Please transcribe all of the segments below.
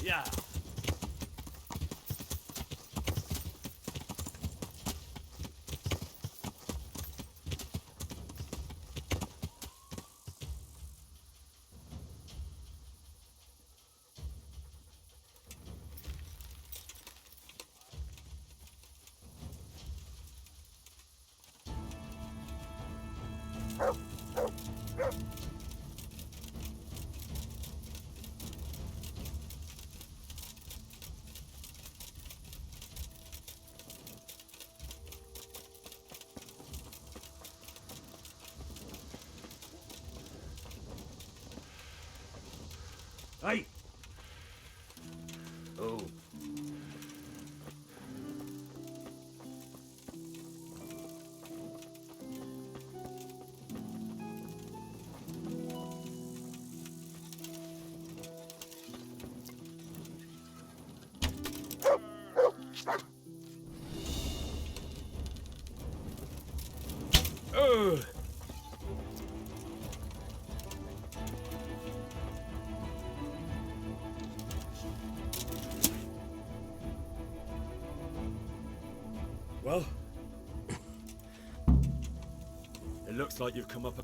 Yeah. Hey! Oh. Well, it looks like you've come up.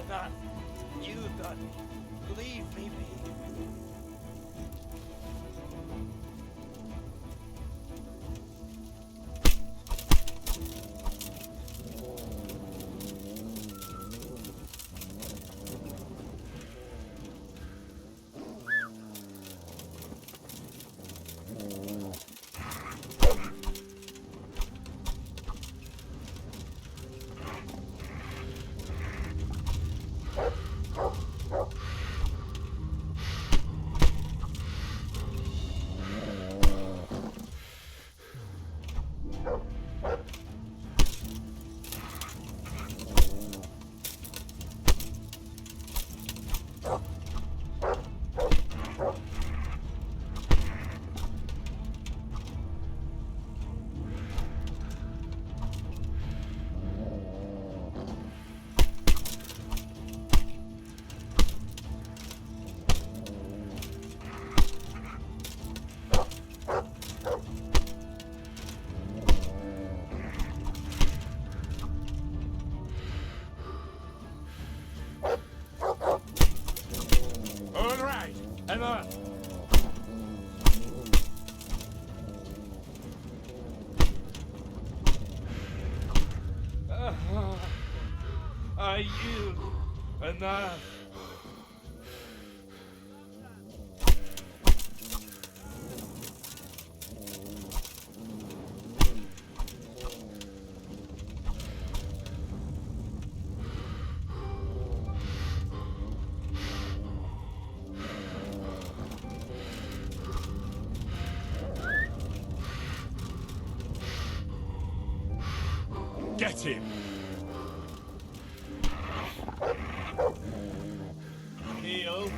Not you thought. Believe me. I yield. Enough. Get him! Heel.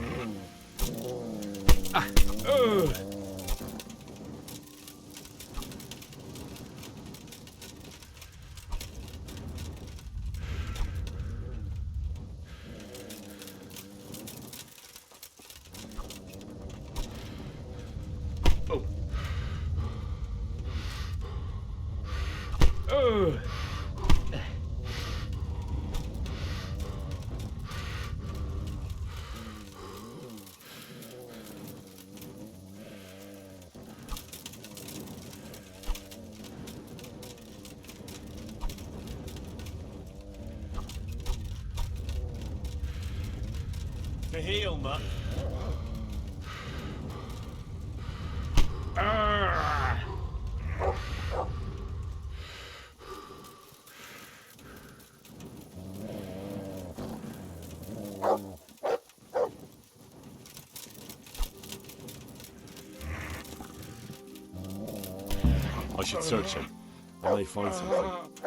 The heel, mutt. I should search him. I may find something.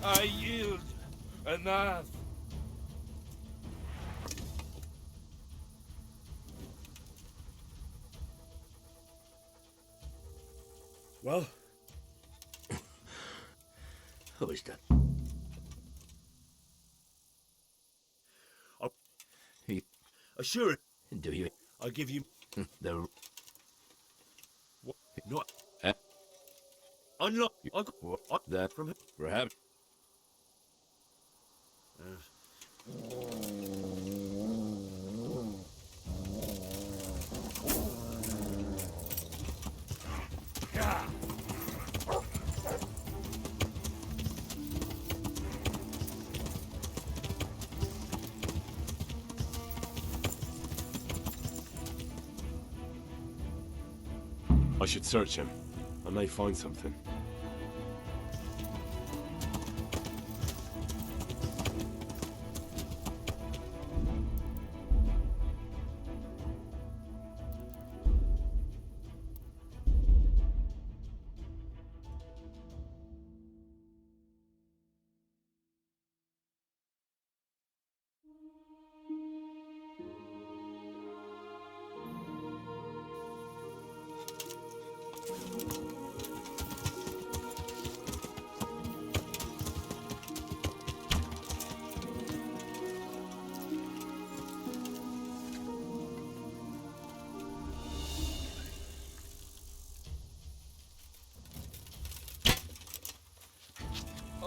I yield. Enough. Well, Who is that? He, sure, do you? I give you The not eh, unlock. I got that from him. perhaps I should search him. I may find something.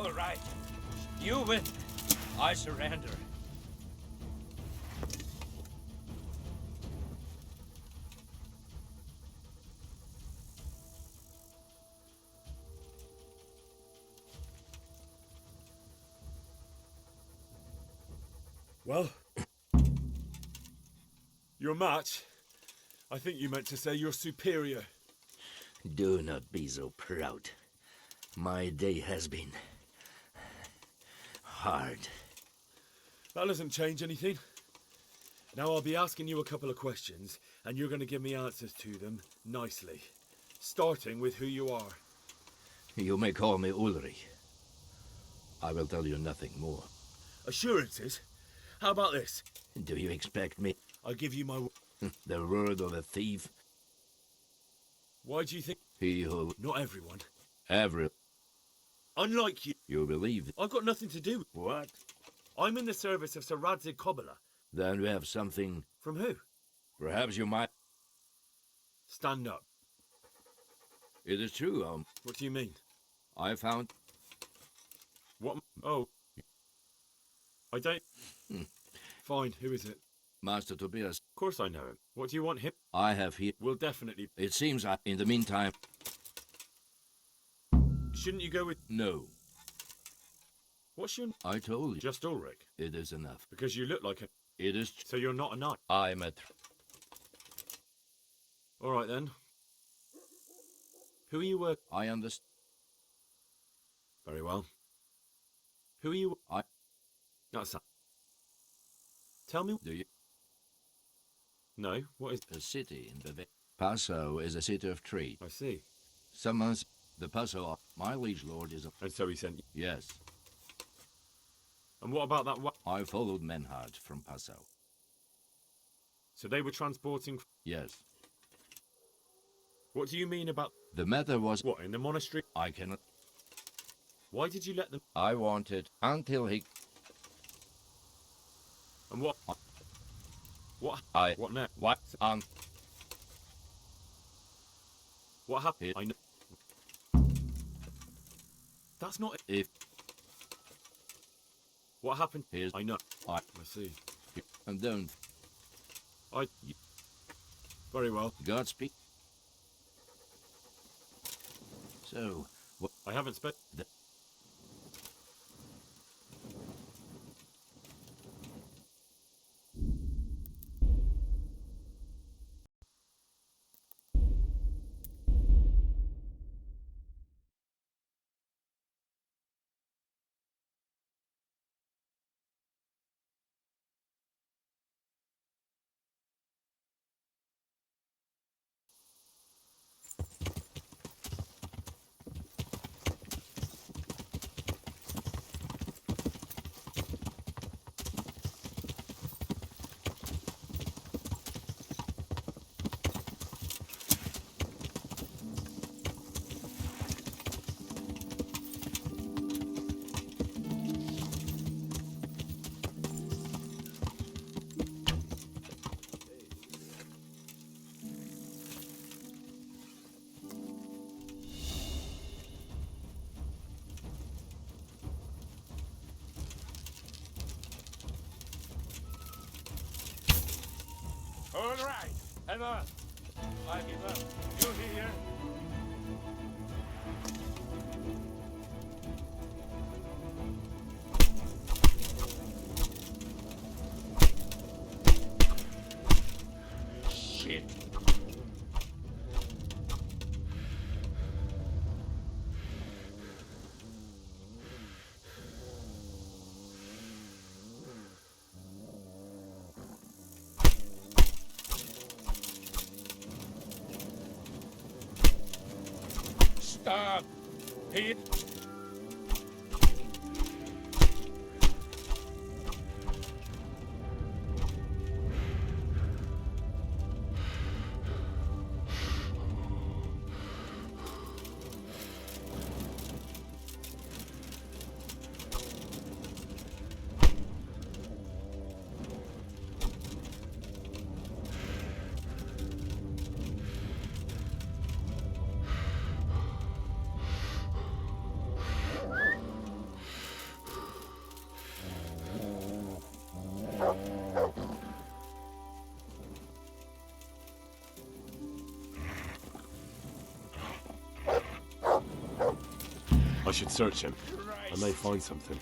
All right. You win. I surrender. Well, your match. I think you meant to say you're superior. do not be so proud. My day has been hard. That doesn't change anything. Now I'll be asking you a couple of questions, and you're going to give me answers to them nicely. Starting with who you are. You may call me Ulrich. I will tell you nothing more. Assurances? How about this? Do you expect me? I give you my... The word of a thief? Why do you think... He who... Not everyone. Every... Unlike you, You believe... I've got nothing to do. What? I'm in the service of Sir Radzig Kobyla. Then we have something... From who? Perhaps you might... Stand up. It is true, What do you mean? I found... What? Oh. I don't... Fine, who is it? Master Tobias. Of course I know him. What do you want him? I have here... We'll definitely... It seems I... In the meantime... Shouldn't you go with... No. What's your... I told you. Just Ulrich? It is enough. Because you look like a... It is... So you're not a knight? I'm a... All right then. Who are you with? I understand. Very well. Who are you... I... That's that. Tell me... Do you... No, what is... A city in Bavaria. Passau is a city of trade. I see. Someone's... The Passau... My liege lord is a... And so he sent you. Yes. And what about that... I followed Menhard from Passau. So they were transporting... Yes. What do you mean about... The matter was... What, in the monastery? I cannot... Why did you let them... I wanted... Until he... And what... What... I... What next? What? What happened? It- I know... That's not... If... What happened? Here's... I know. I... I see. And don't... I... Very well. Godspeed. So... What... I haven't spent... All right, enough. I give up. You hear? Shit. Stop! Pete! I should search him. I may find something.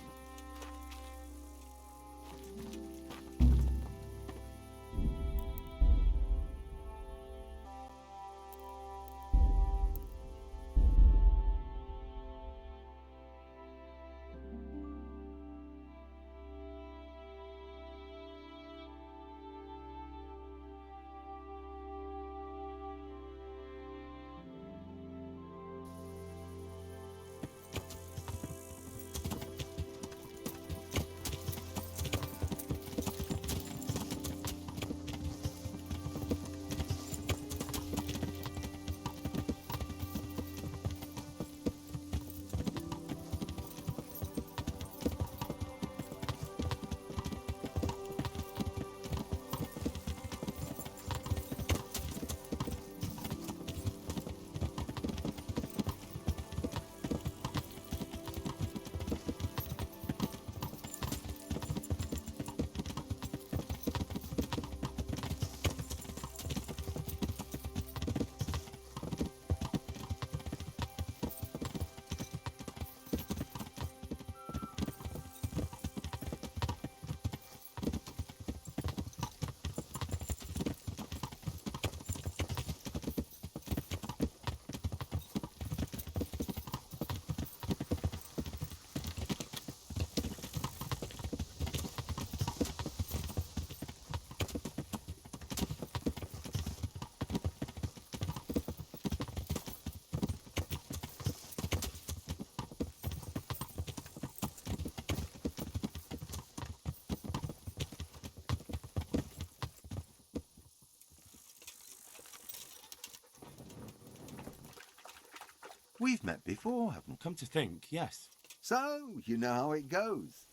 We've met before, haven't we? Come to think, yes. So, you know how it goes.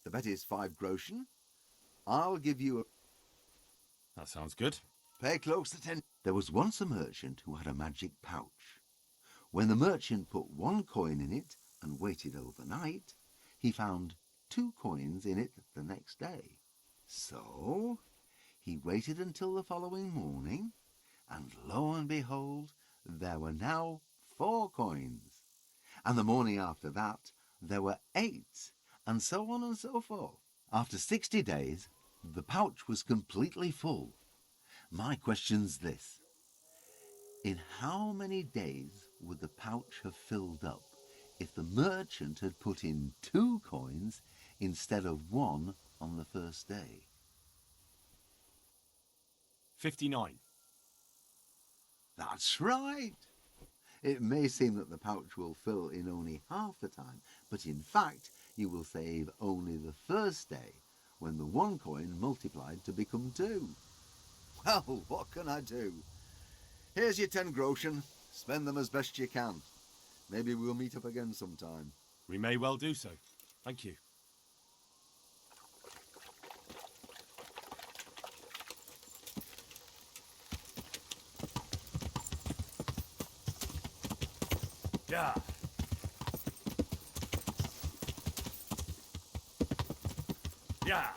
The bet is 5 groschen. I'll give you a... That sounds good. Pay close attention. There was once a merchant who had a magic pouch. When the merchant put 1 coin in it and waited overnight, he found 2 coins in it the next day. So, he waited until the following morning, and lo and behold, there were now 4 coins. And the morning after that, there were 8, and so on and so forth. After 60 days, the pouch was completely full. My question's this. In how many days would the pouch have filled up if the merchant had put in 2 coins instead of 1 on the first day? 59. That's right. It may seem that the pouch will fill in only half the time, but in fact you will save only the first day when the 1 coin multiplied to become 2. Well, what can I do? Here's your 10 groschen. Spend them as best you can. Maybe we'll meet up again sometime. We may well do so. Thank you. Yeah. Yeah.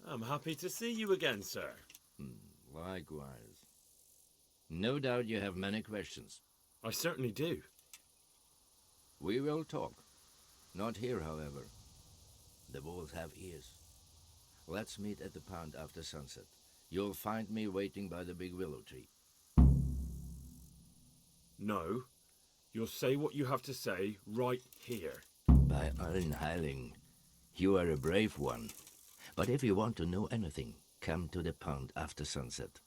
I'm happy to see you again, sir. Likewise. No doubt you have many questions. I certainly do. We will talk. Not here, however. The walls have ears. Let's meet at the pond after sunset. You'll find me waiting by the big willow tree. No. You'll say what you have to say right here. By allen heiling, you are a brave one. But if you want to know anything, come to the pond after sunset.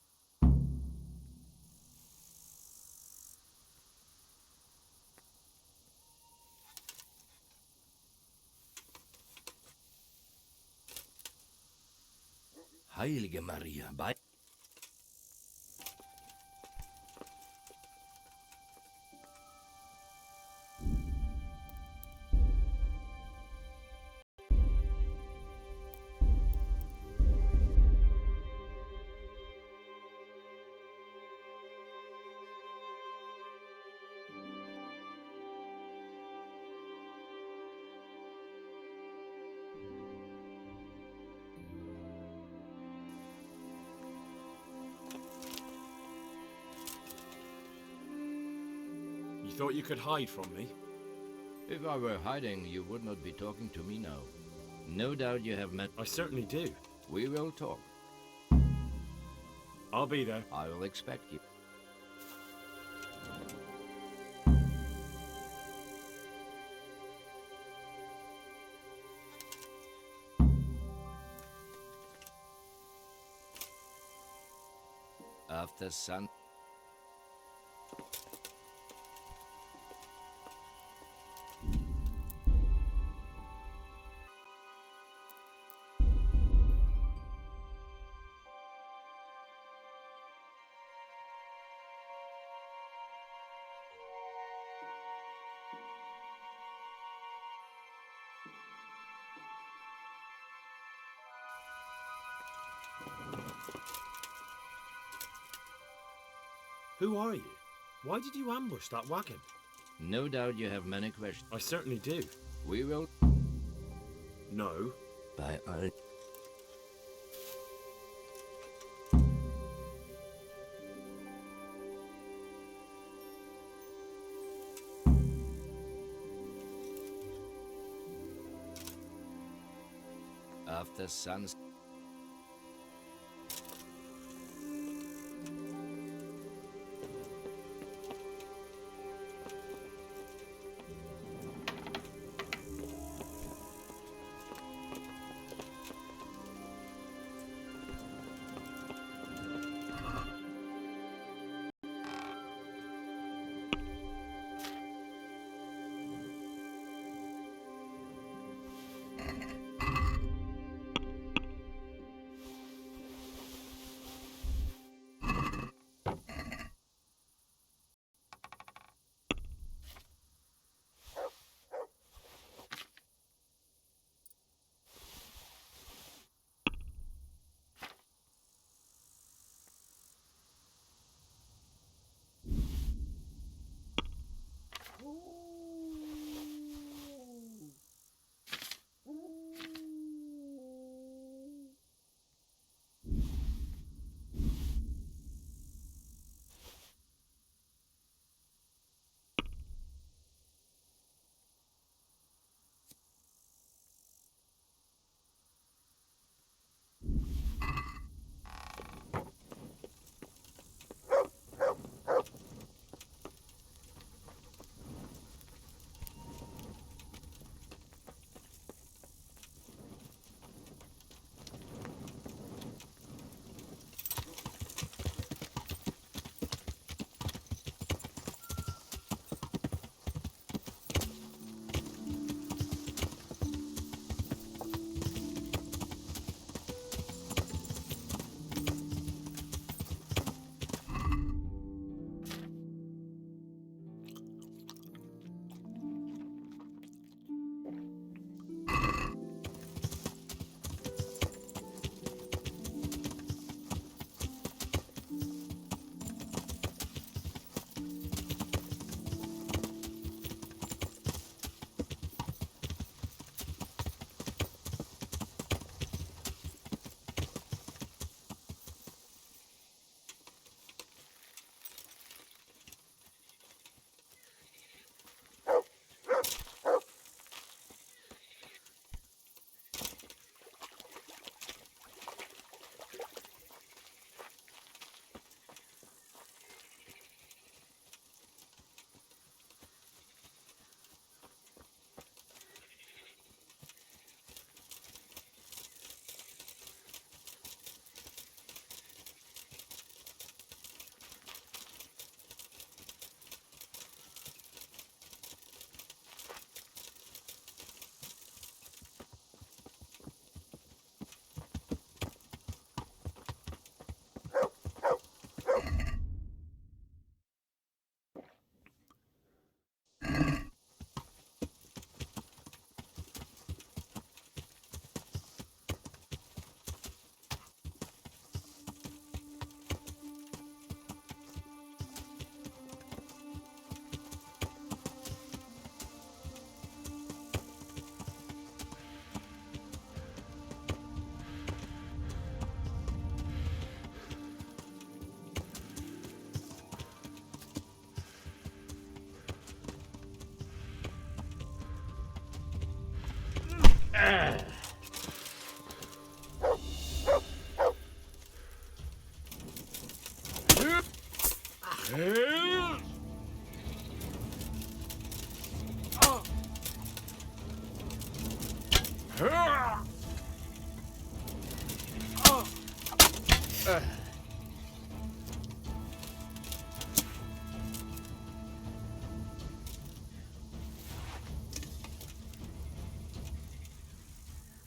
Heilige Maria, bei... You thought you could hide from me? If I were hiding, you would not be talking to me now. No doubt you have met... I certainly do. We will talk. I'll be there. I will expect you. After sun... Who are you? Why did you ambush that wagon? No doubt you have many questions. I certainly do. We will... No. By our... After sunset.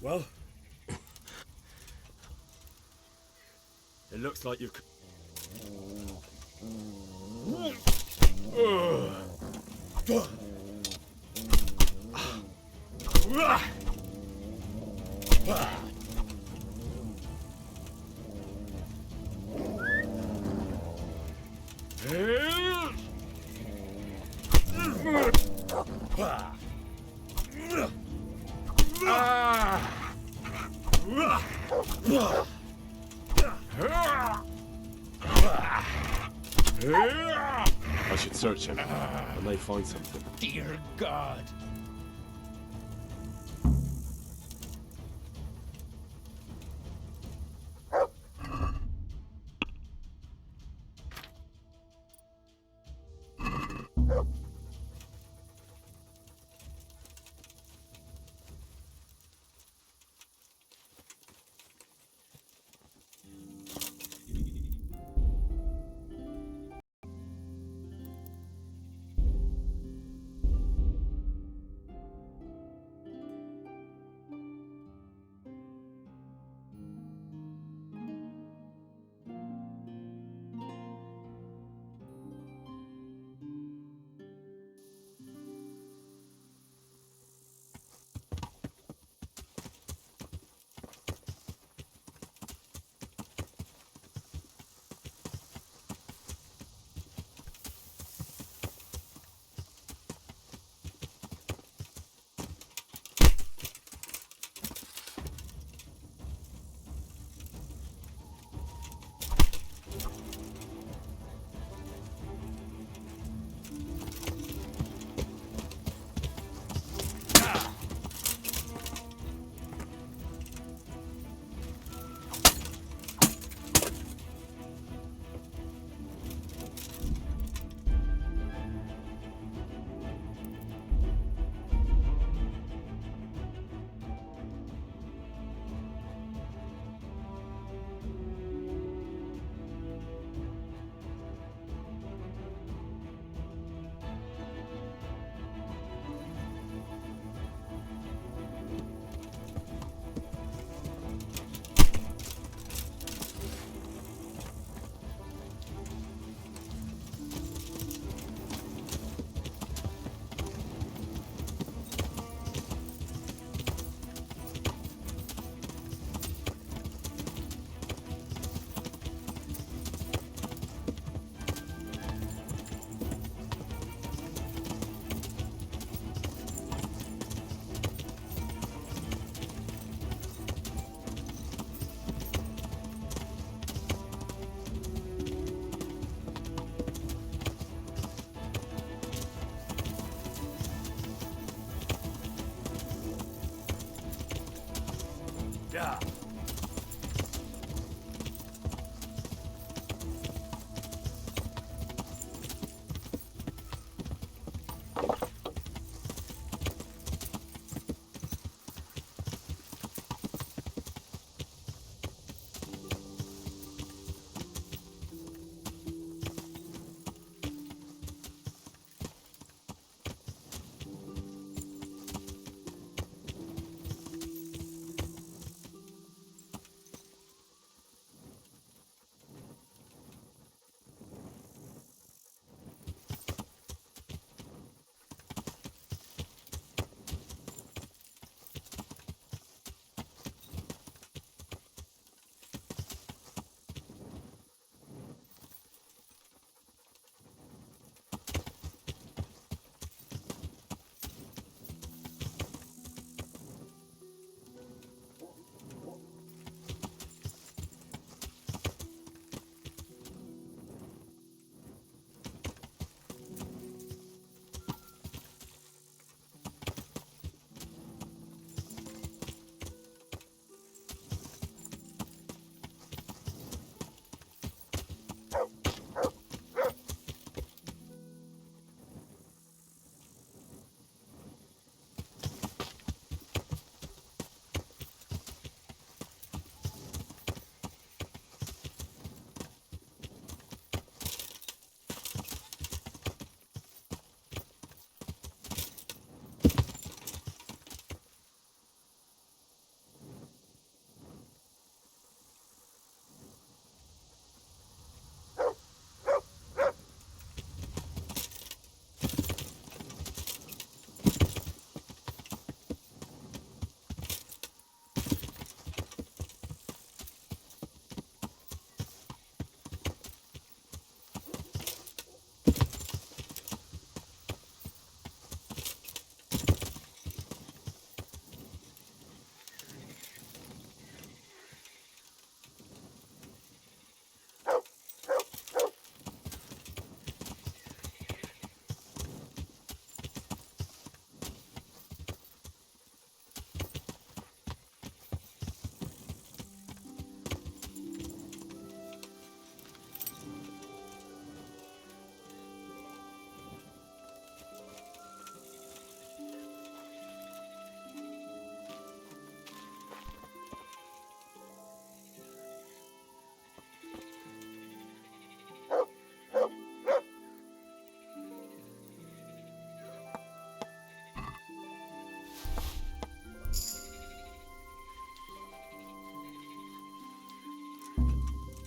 Well, it looks like you've... I should search him. I may find something. Dear God.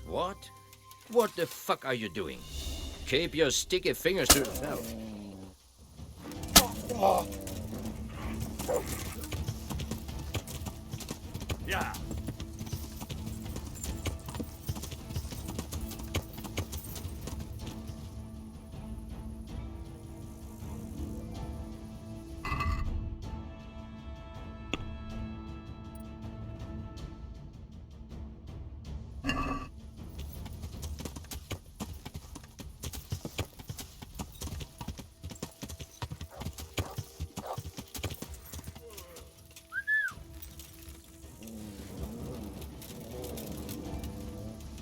What? What the fuck are you doing? Keep your sticky fingers to yourself. Yeah.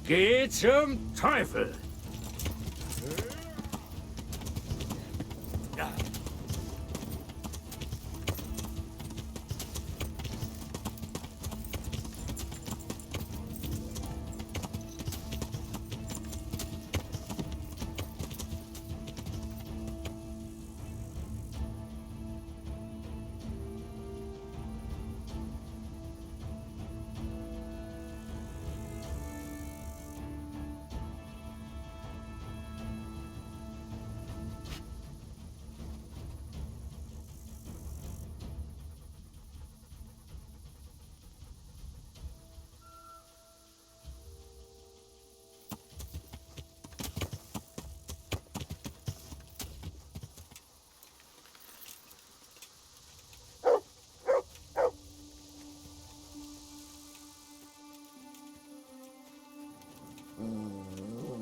Geh zum Teufel!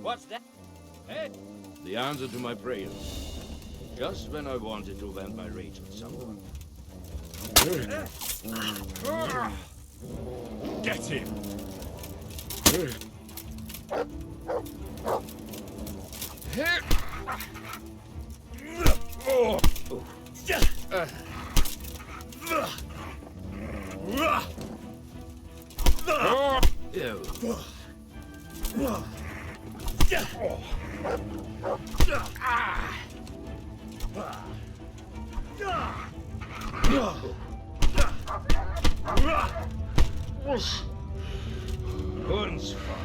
What's that? Hey! The answer to my prayers. Just when I wanted to vent my rage on someone. Get him! Ew. Hundsfort.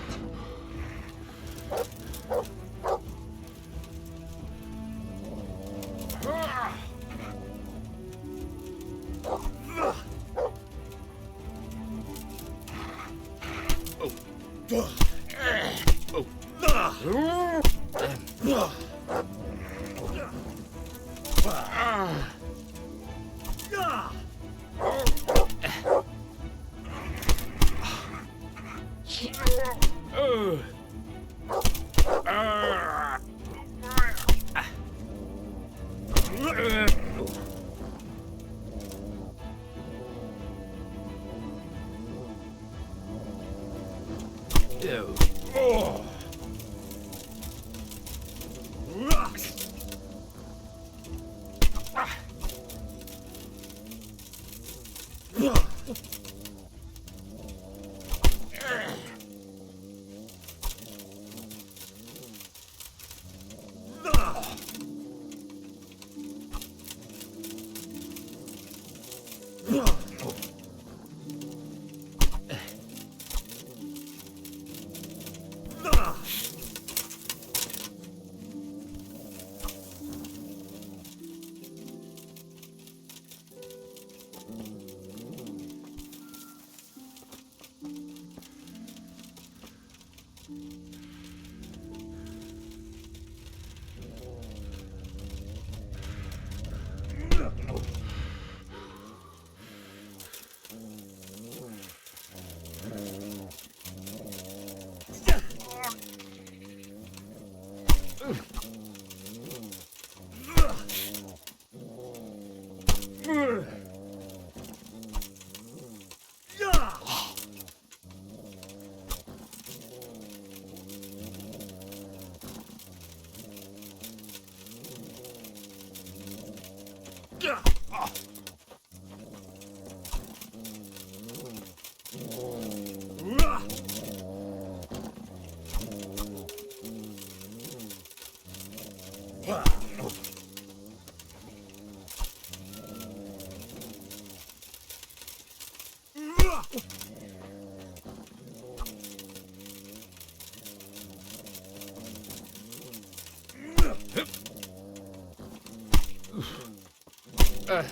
Yeah.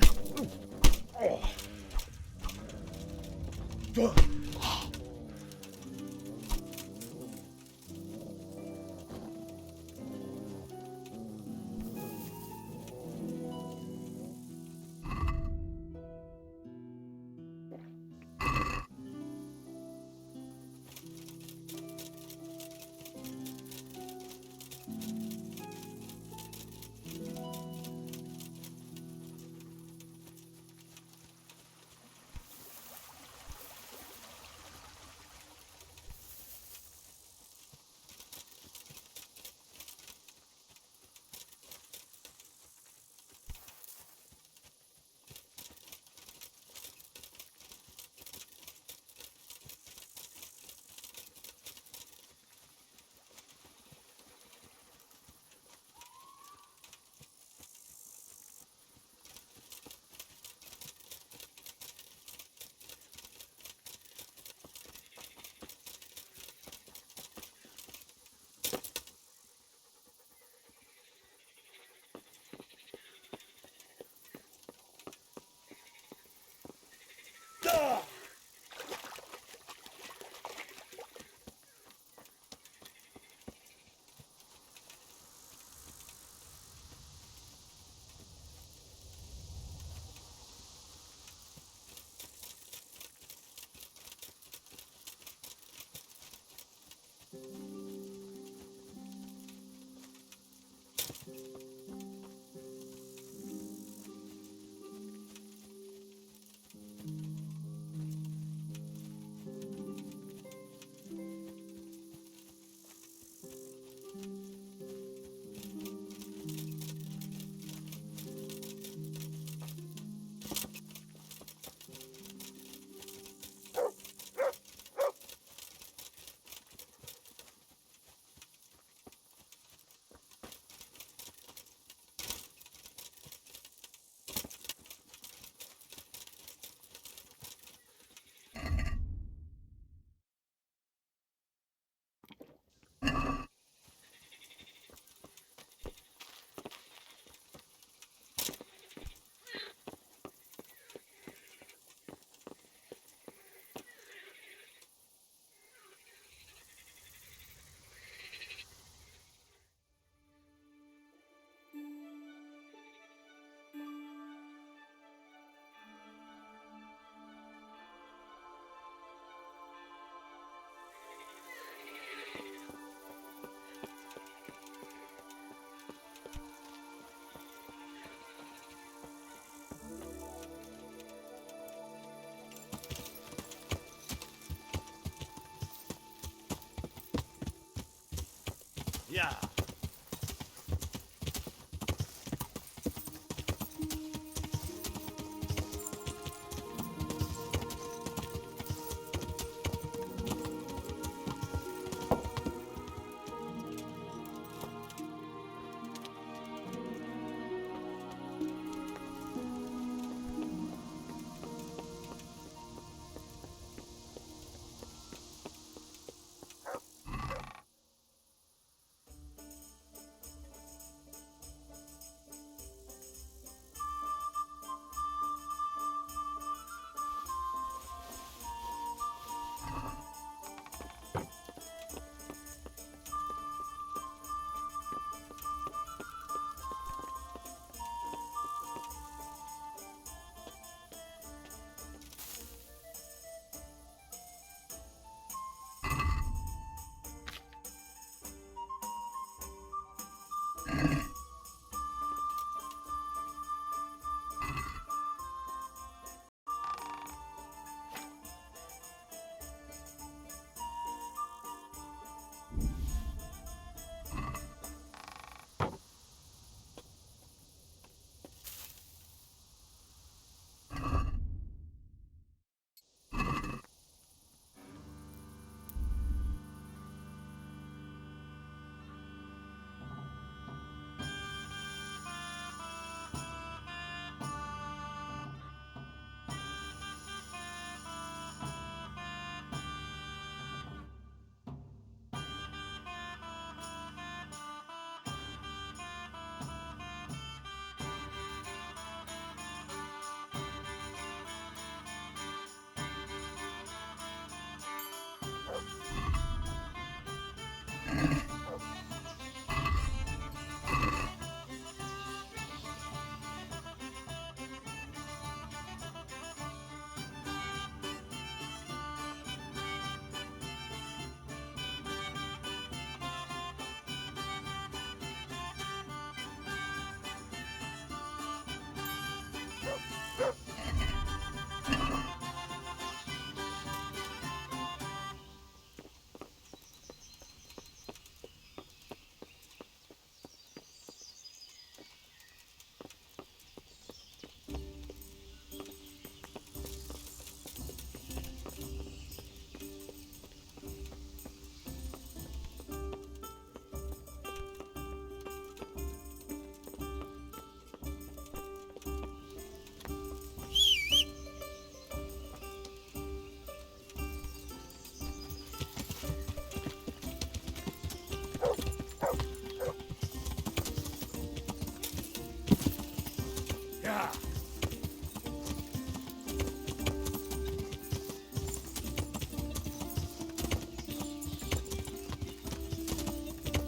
Yeah.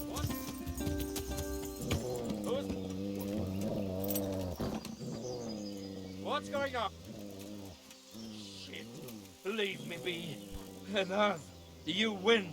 What? What's going on? Shit. Leave me be. Enough. You win.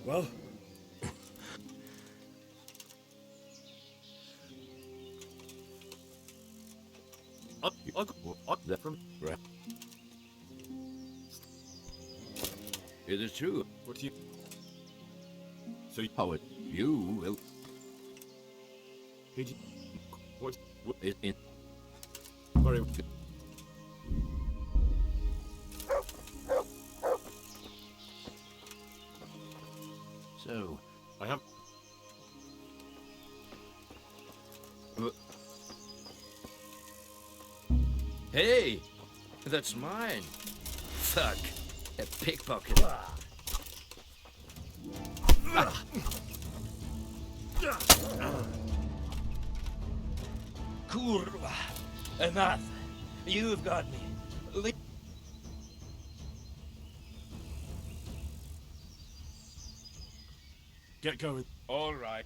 Well, It is true. what do you? So Howard, you will. what? In Very. so. I have. Hey, that's mine. Fuck, a pickpocket. Kurva. Enough. You've got me. Get going. All right.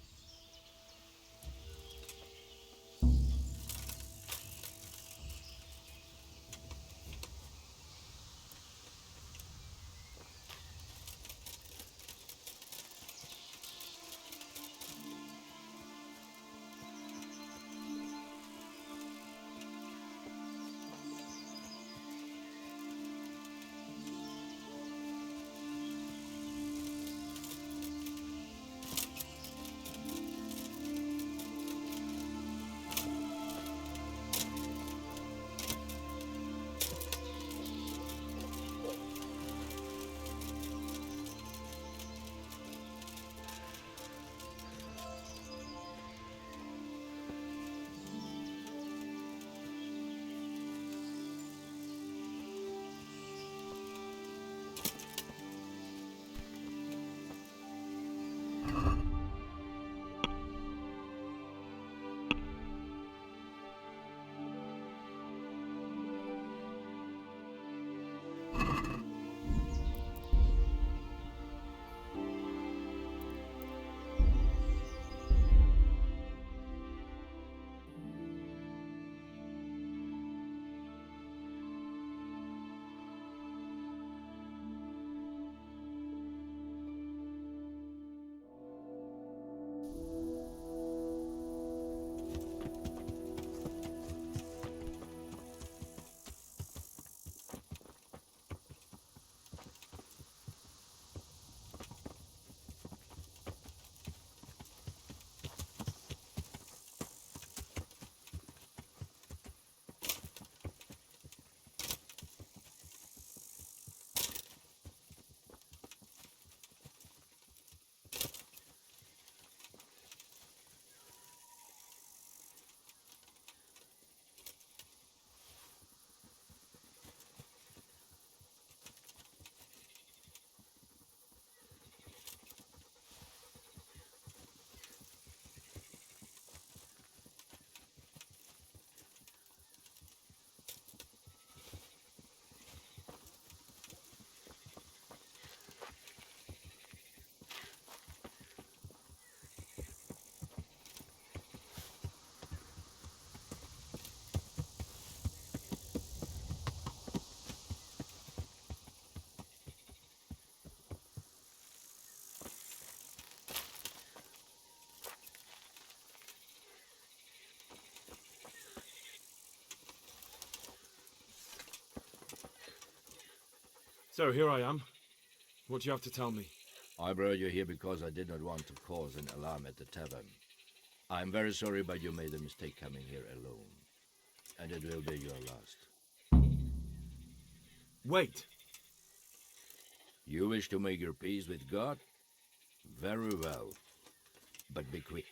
So here I am. What do you have to tell me? I brought you here because I did not want to cause an alarm at the tavern. I'm very sorry, but you made a mistake coming here alone. And it will be your last. Wait. You wish to make your peace with God? Very well. But be quick.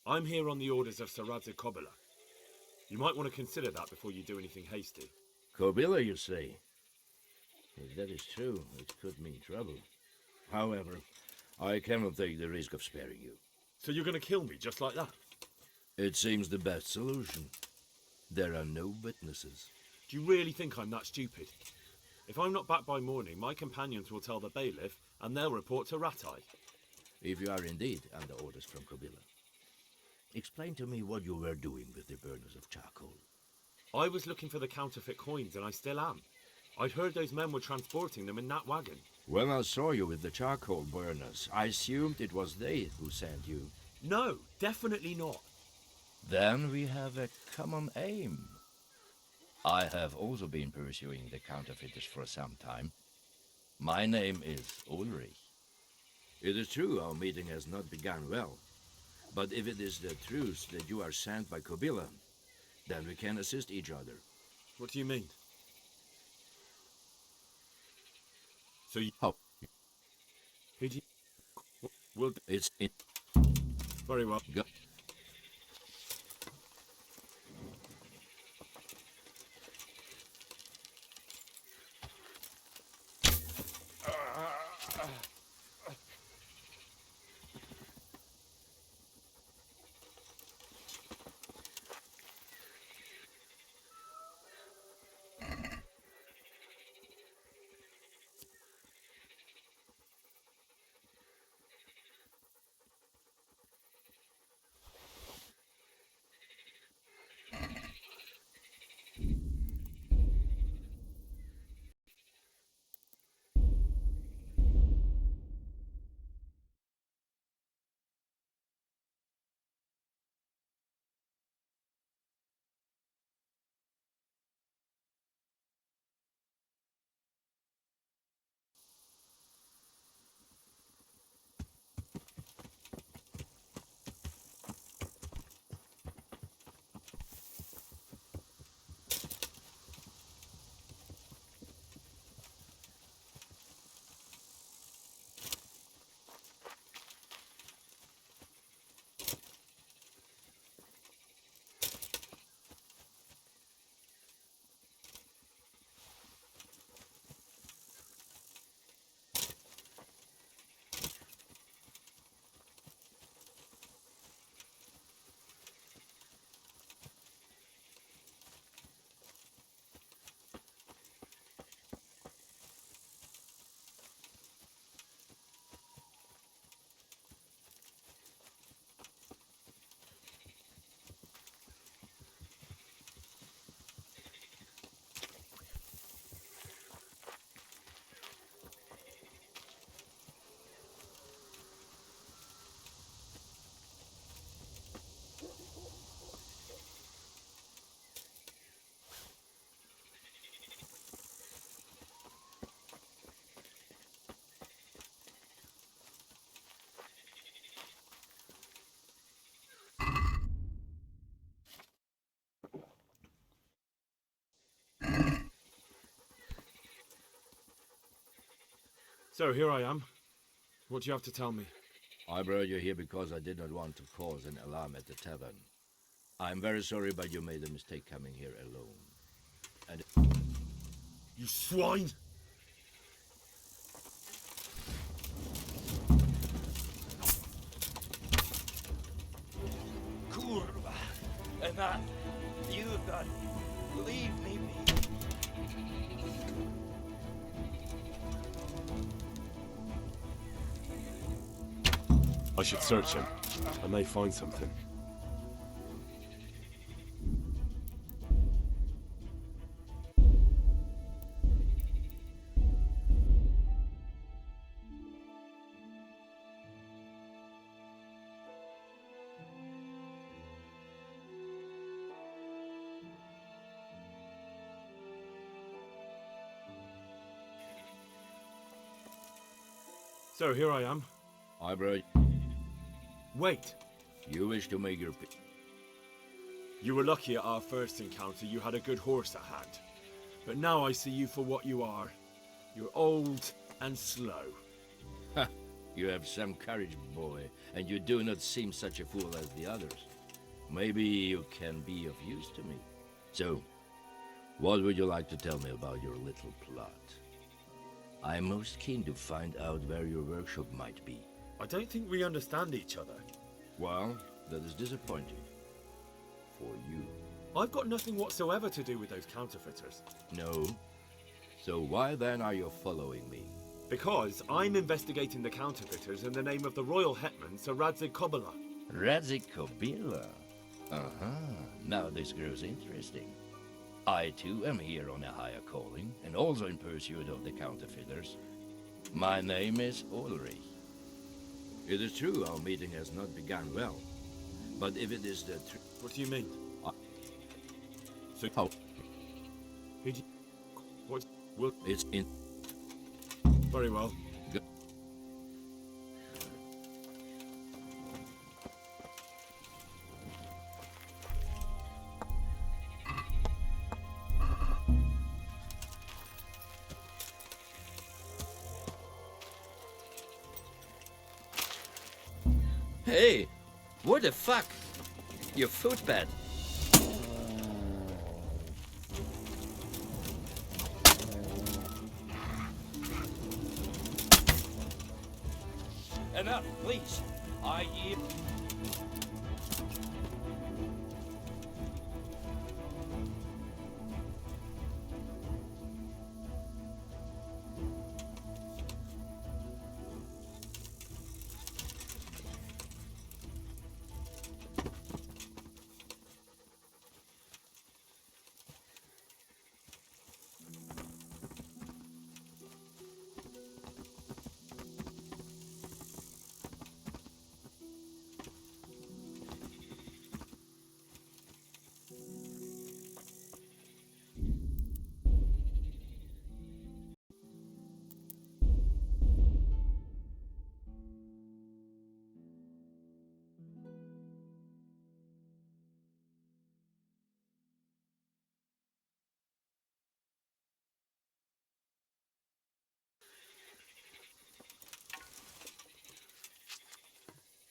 I'm here on the orders of Sir Radzig Kobyla. You might want to consider that before you do anything hasty. Kobyla, you say? If that is true, it could mean trouble. However, I cannot take the risk of sparing you. So you're going to kill me just like that? It seems the best solution. There are no witnesses. Do you really think I'm that stupid? If I'm not back by morning, my companions will tell the bailiff and they'll report to Ratai. If you are indeed under orders from Kobyla, explain to me what you were doing with the burners of charcoal. I was looking for the counterfeit coins and I still am. I'd heard those men were transporting them in that wagon. When I saw you with the charcoal burners, I assumed it was they who sent you. No, definitely not. Then we have a common aim. I have also been pursuing the counterfeiters for some time. My name is Ulrich. It is true our meeting has not begun well, but if it is the truth that you are sent by Kobyla, then we can assist each other. What do you mean? So you... Oh, Who do you... Well, it's it. very well. Go. So here I am. What do you have to tell me? I brought you here because I did not want to cause an alarm at the tavern. I'm very sorry, but you made a mistake coming here alone. And You swine! Kurva. Enough. You done. Leave me be. I should search him. I may find something. So here I am. I brought. Wait. You wish to make your. You were lucky at our first encounter you had a good horse at hand. But now I see you for what you are. You're old and slow. Ha! You have some courage, boy, and you do not seem such a fool as the others. Maybe you can be of use to me. So, what would you like to tell me about your little plot? I'm most keen to find out where your workshop might be. I don't think we understand each other. Well, that is disappointing. For you. I've got nothing whatsoever to do with those counterfeiters. No. So why then are you following me? Because I'm investigating the counterfeiters in the name of the royal hetman, Sir Radzig Kobyla. Radzig Kobyla. Now this grows interesting. I too am here on a higher calling, and also in pursuit of the counterfeiters. My name is Ulrich. It is true our meeting has not begun well, but if it is the truth... What do you mean? So, Oh, who do you... What... Well, it's in... very well. Go- Hey, what the fuck? Your footbed. Enough, please. I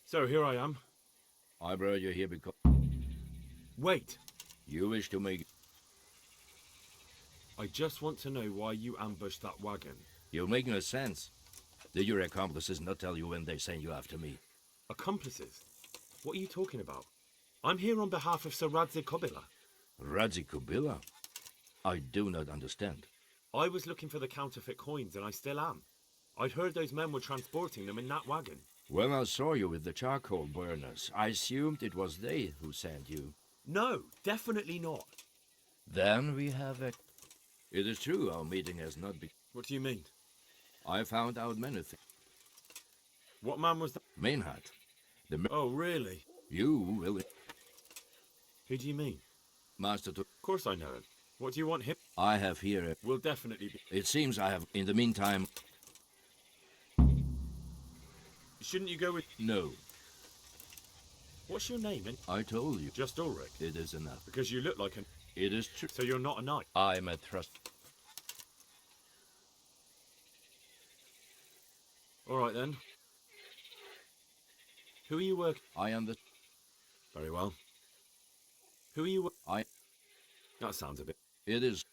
So here I am. I brought you here because Wait. you wish to make... I just want to know why you ambushed that wagon. You make no sense. Did your accomplices not tell you when they sent you after me? Accomplices? What are you talking about? I'm here on behalf of Sir Radzig Kobyla. Radzig Kobyla? I do not understand. I was looking for the counterfeit coins, and I still am. I'd heard those men were transporting them in that wagon. When I saw you with the charcoal burners, I assumed it was they who sent you. No, definitely not. Then we have a... It is true our meeting has not been... What do you mean? I found out many things. What man was that? Mainhard. Oh, really? You will... Who do you mean? Master to... Of course I know him. What do you want him? I have here a... Will definitely be. It seems I have... In the meantime... Shouldn't you go with... No. What's your name? I told you. Just Ulrich. It is enough. Because you look like an... It is true. So you're not a knight. I'm a trust... All right then. Who are you working... I am the... Very well. Who are you... I... That sounds a bit... It is...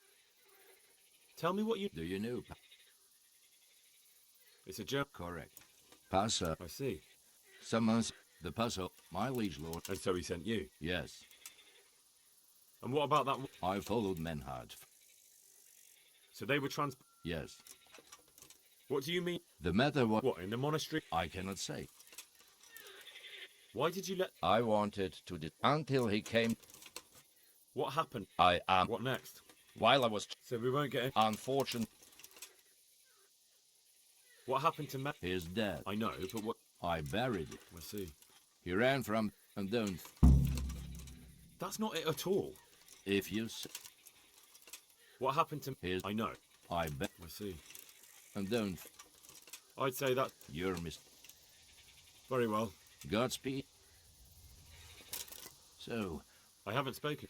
Tell me what you... Do you know? It's a joke. Correct. Passer. I see. Summons the puzzle, my liege lord. And so he sent you. Yes. And what about that... I followed Mainhard. So they were trans... Yes. What do you mean? The matter was... What, in the monastery? I cannot say. Why did you let... I wanted to... Until he came... What happened? I am... What next? While I was... So we won't get... Unfortunate... What happened to Matt? He is dead. I know, but what... I buried it. I see. He ran from... And don't... That's not it at all. If you... s- What happened to... His... I know. I bet... I see. And don't... I'd say that. You're Mr. Very well. Godspeed. So, I haven't spoken.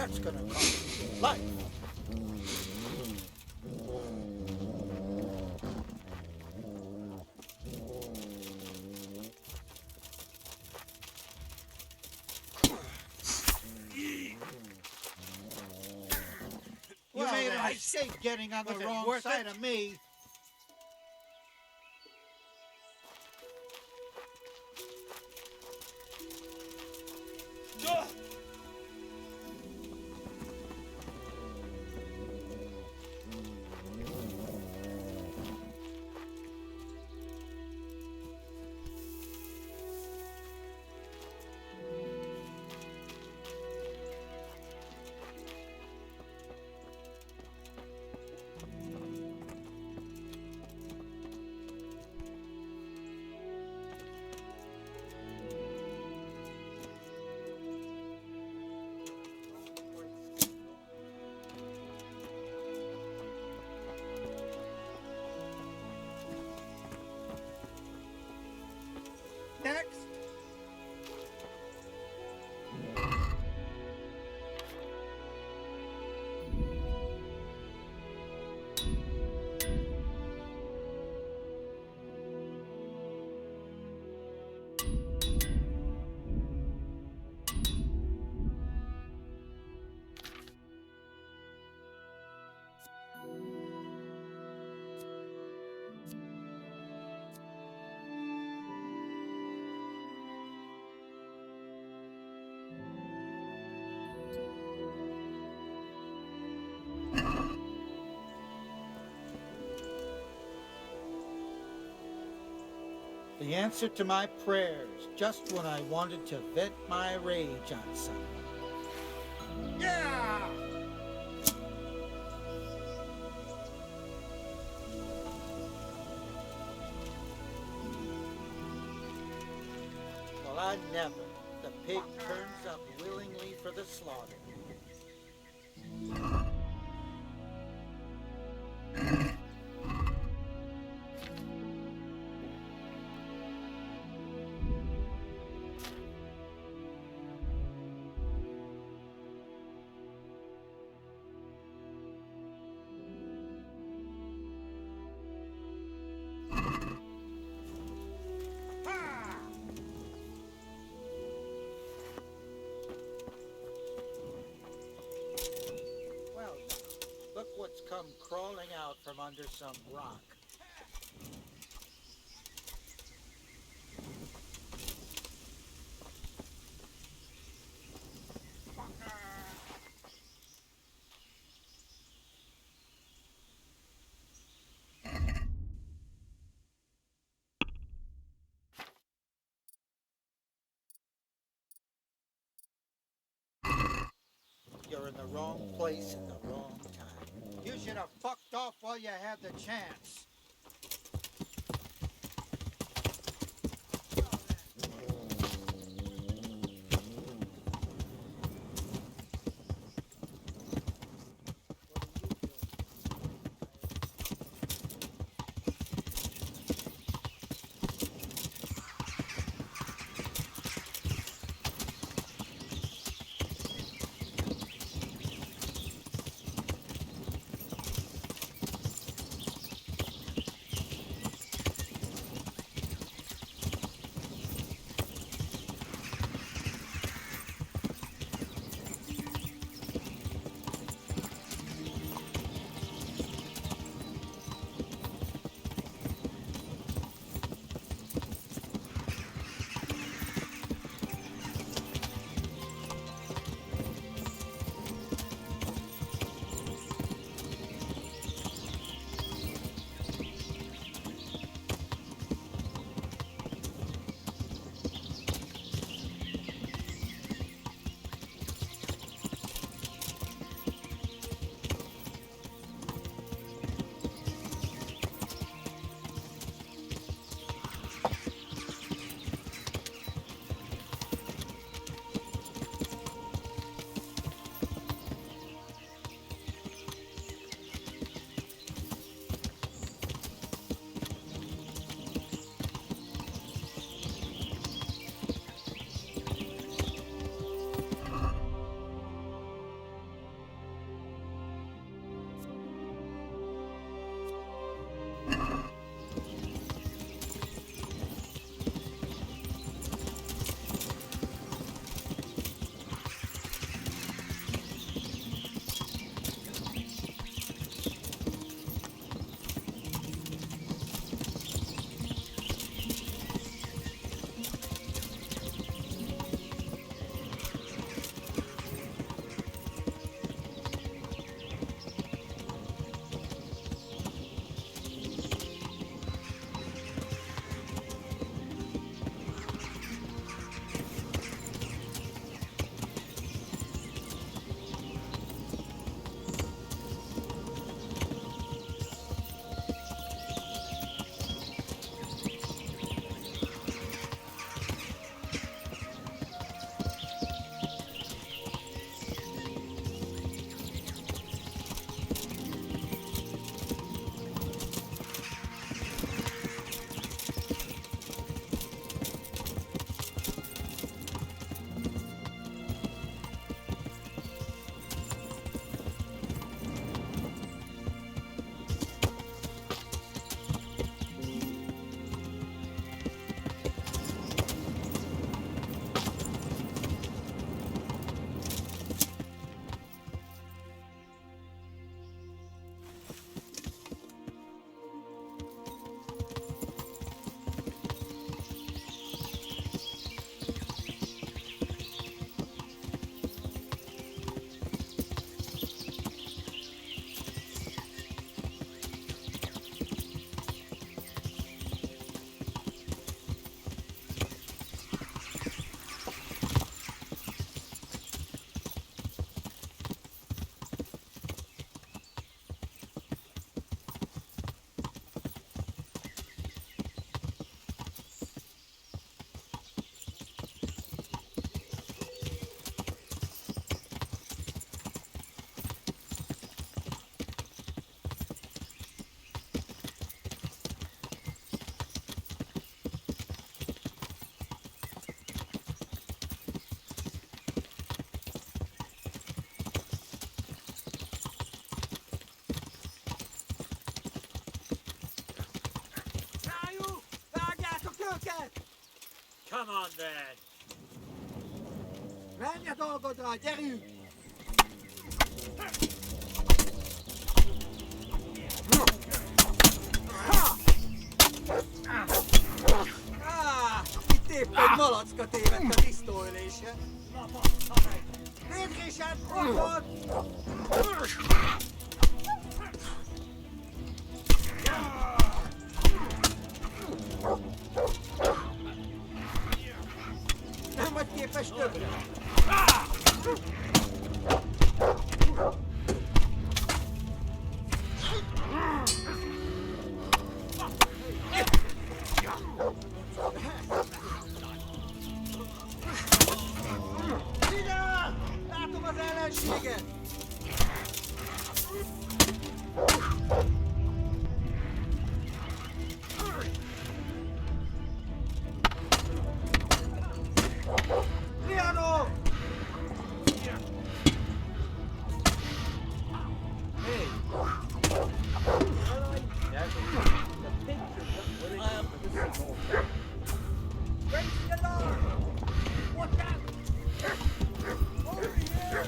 That's gonna cost you your life. You made a mistake getting on the Was it wrong worth side it? of me. Ugh! Next. The answer to my prayers, just when I wanted to vent my rage on someone. Yeah! Well, I never. The pig turns up willingly for the slaughter. Well, now, look what's come crawling out from under some rock. You're in the wrong place at the wrong time. You should have fucked off while you had the chance. minket! Come on then. Menj a dolgodra, gyerünk! Itt épp egy malacka tévedt a tisztóölésre. Nézgésed, ott van! Nem vagy képes többre. Figyelj! Látom az ellenséget! Liano! Hey! Raise the alarm! Watch out! Over here!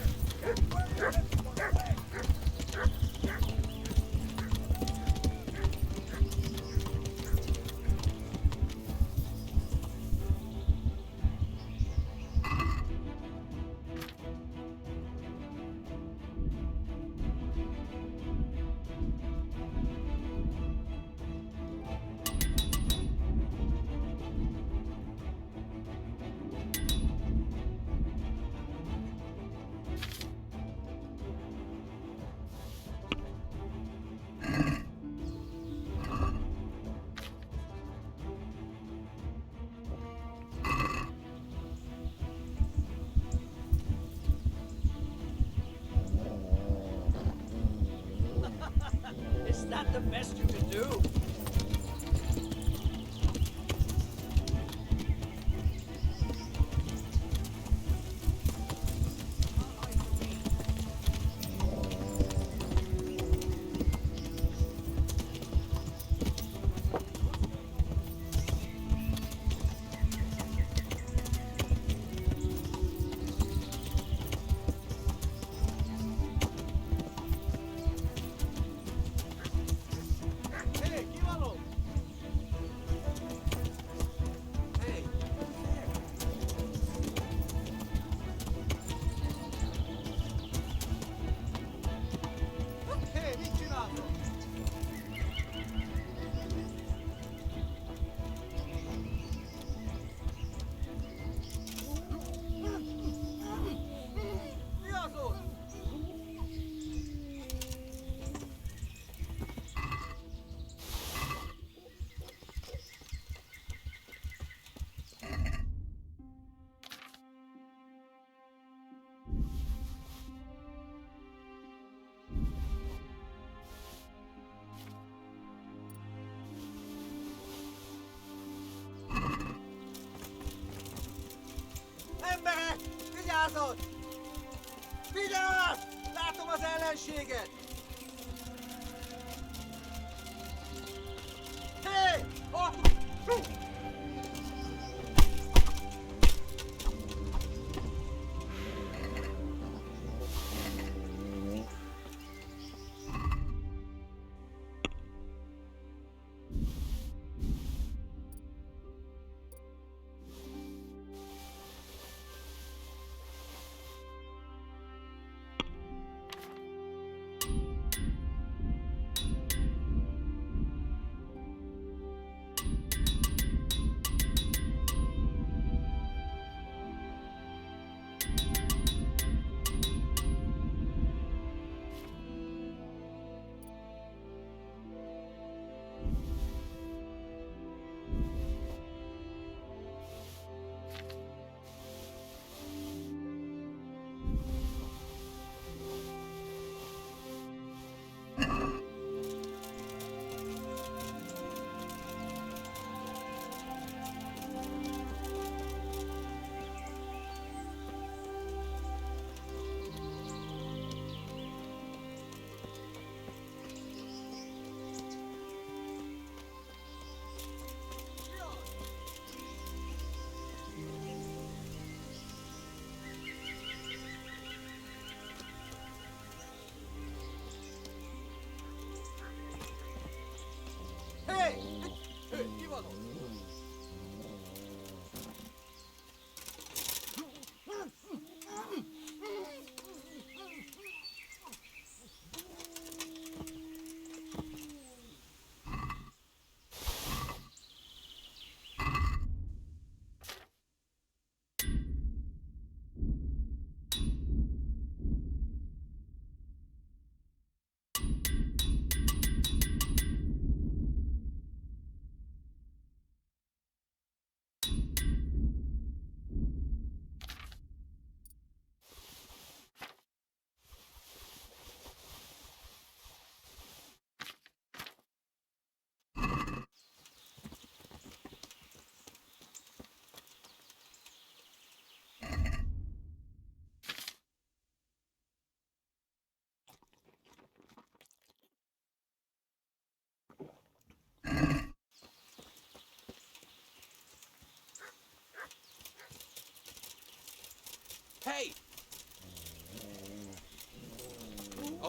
Is that the best you can do? Hey, kívánok! Hey! Hey, mit csináltok? Mi az ott? Emberek! Vigyázat! Vigyázz! Látom az ellenséget! Hé! Ott!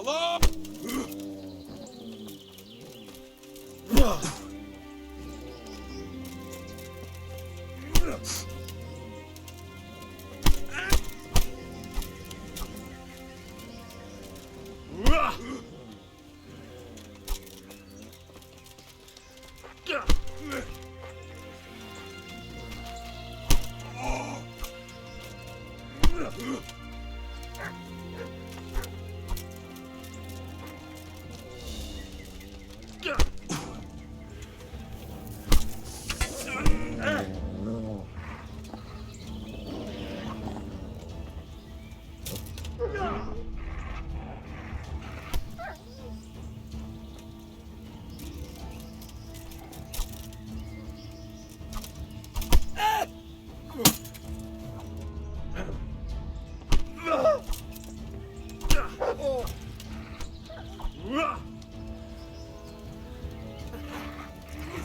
Alarm!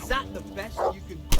Is that the best you can do?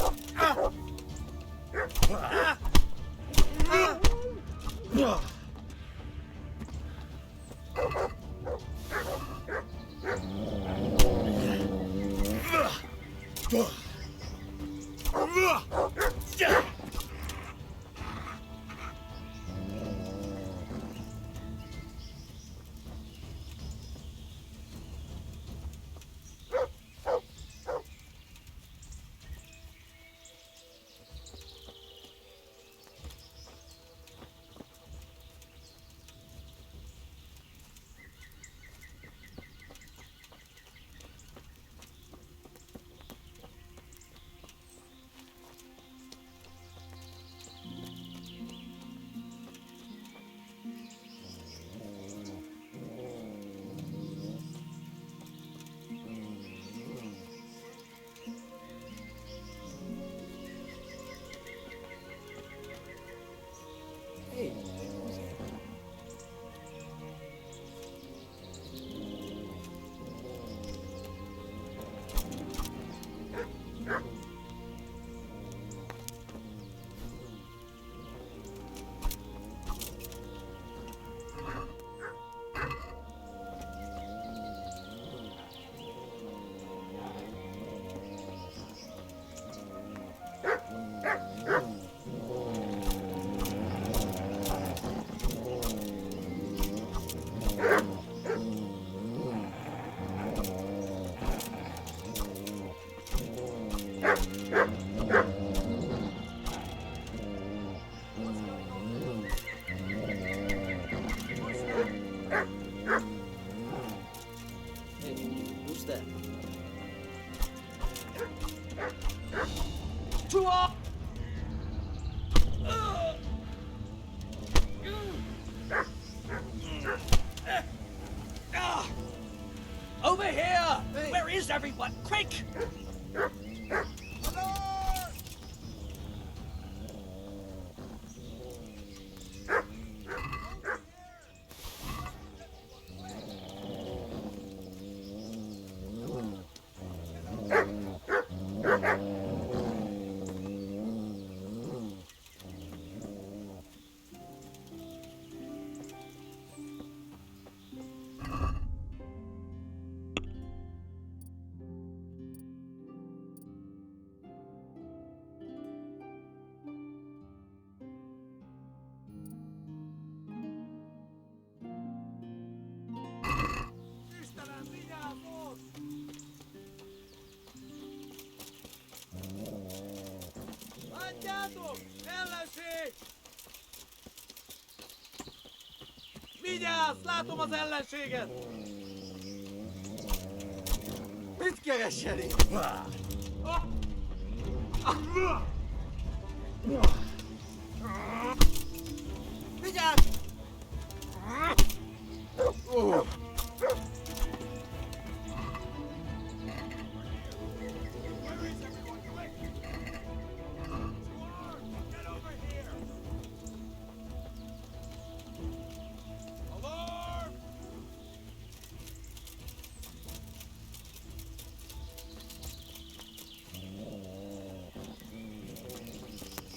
Who's that? Over here! Where is everyone? Quick! Vigyázz! Látom az ellenséget! Mit keresel itt? Vigyázz!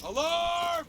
Alarm!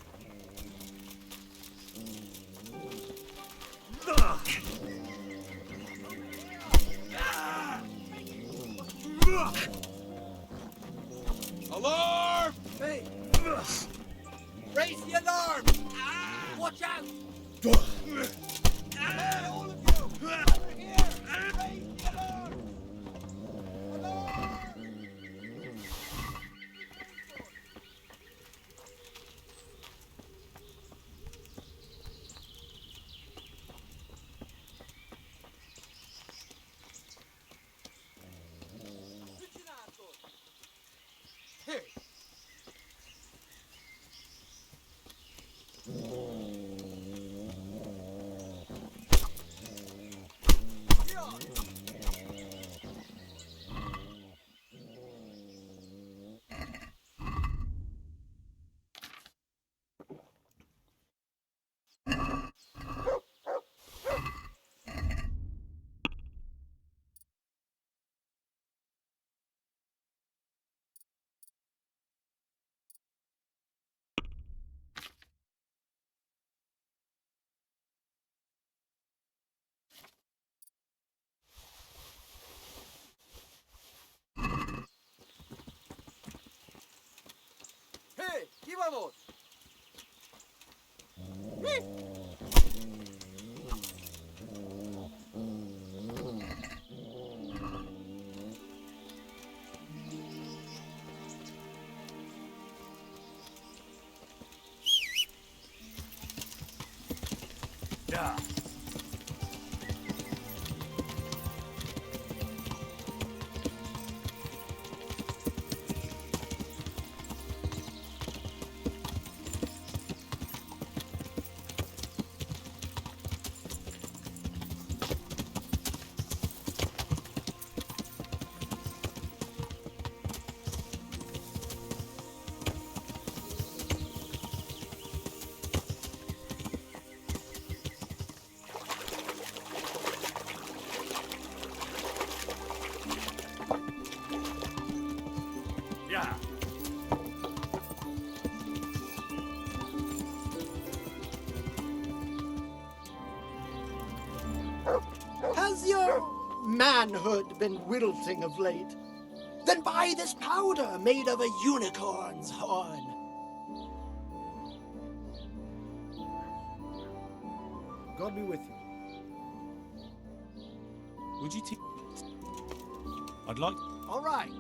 Yeah. Yeah. Has your manhood been wilting of late? Then buy this powder made of a unicorn's horn. God be with you. Would you I'd like. All right.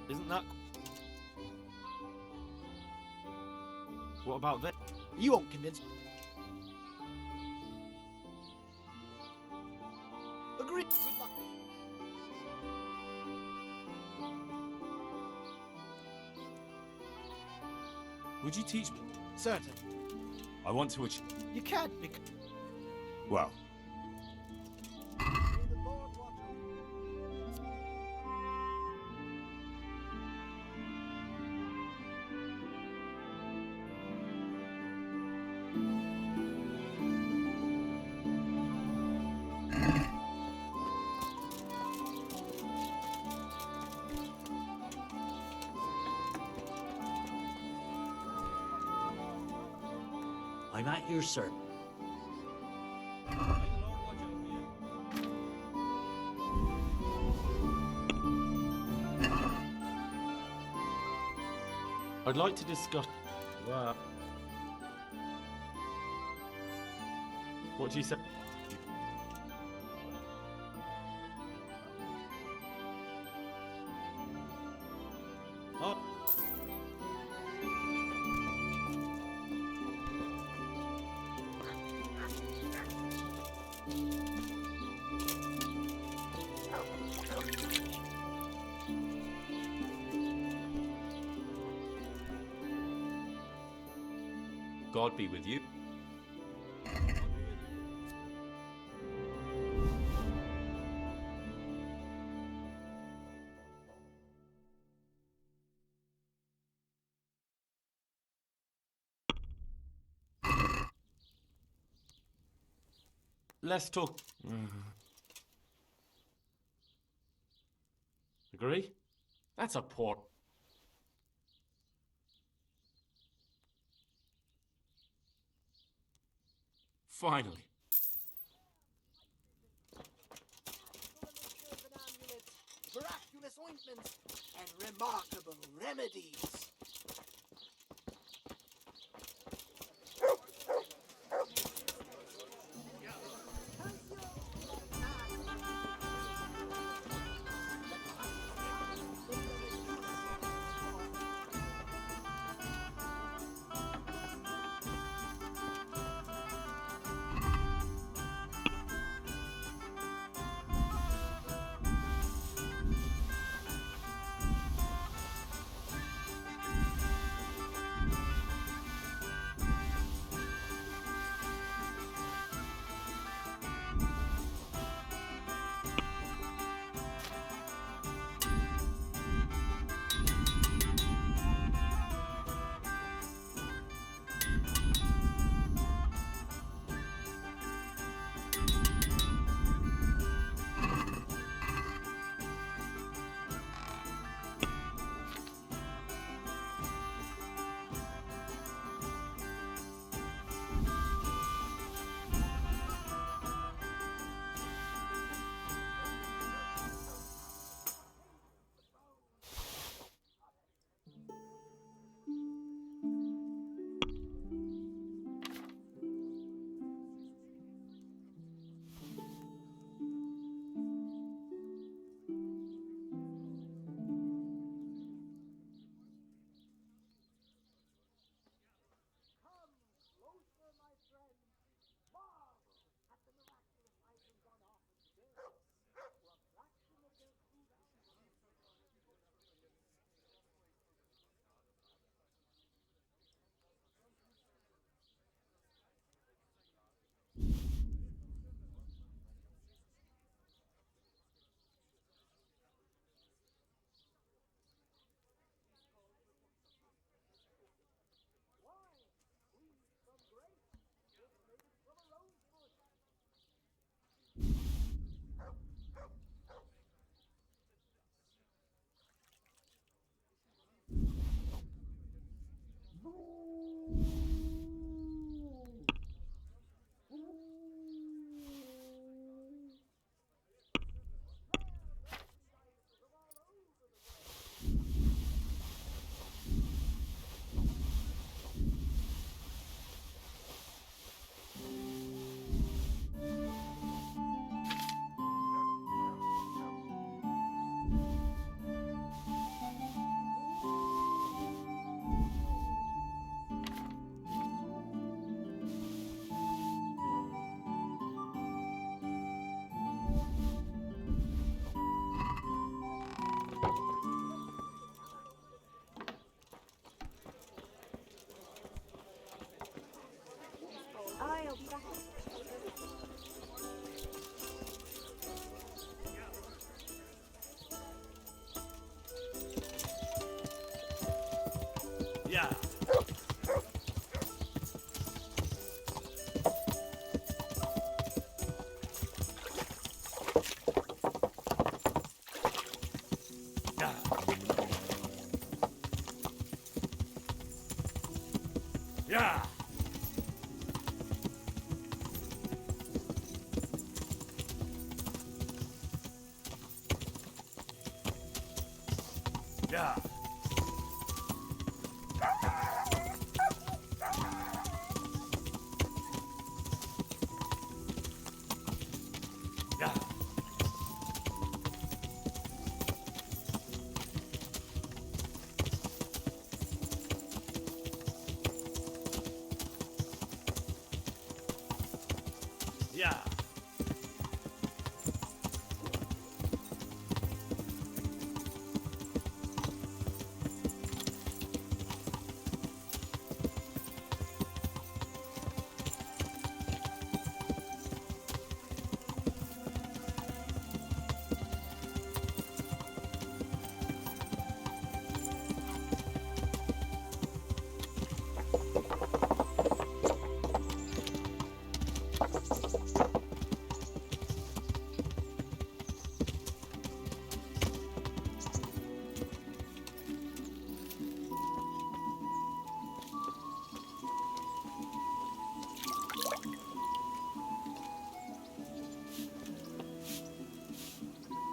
Isn't that? What about this? You won't convince me. Agreed. Good luck. Would you teach me? Certain. I want to achieve. You can't be. Well, May the Lord watch over you. I'm at your service. I'd like to discuss. Well, what do you say? Oh. God be with you. Let's talk. Agree? That's a port. Finally. Miraculous ointments and remarkable remedies. Yeah.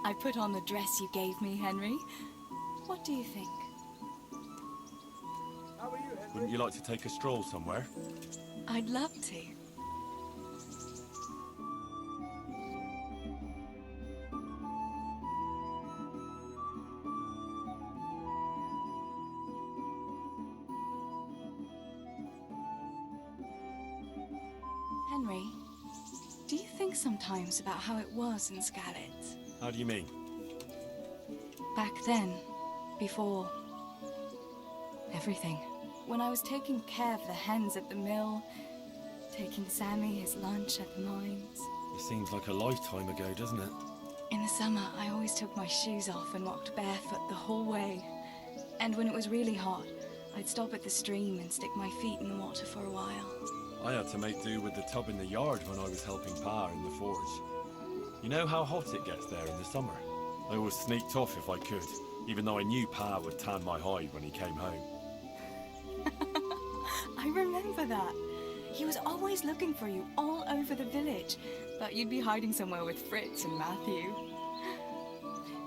I put on the dress you gave me, Henry. What do you think? Wouldn't you like to take a stroll somewhere? I'd love to. Henry, do you think sometimes about how it was in Scarlet? How do you mean? Back then, before everything. When I was taking care of the hens at the mill, taking Sammy his lunch at the mines. It seems like a lifetime ago, doesn't it? In the summer, I always took my shoes off and walked barefoot the whole way. And when it was really hot, I'd stop at the stream and stick my feet in the water for a while. I had to make do with the tub in the yard when I was helping Pa in the forge. You know how hot it gets there in the summer? I always sneaked off if I could, even though I knew Pa would tan my hide when he came home. I remember that. He was always looking for you all over the village. Thought you'd be hiding somewhere with Fritz and Matthew.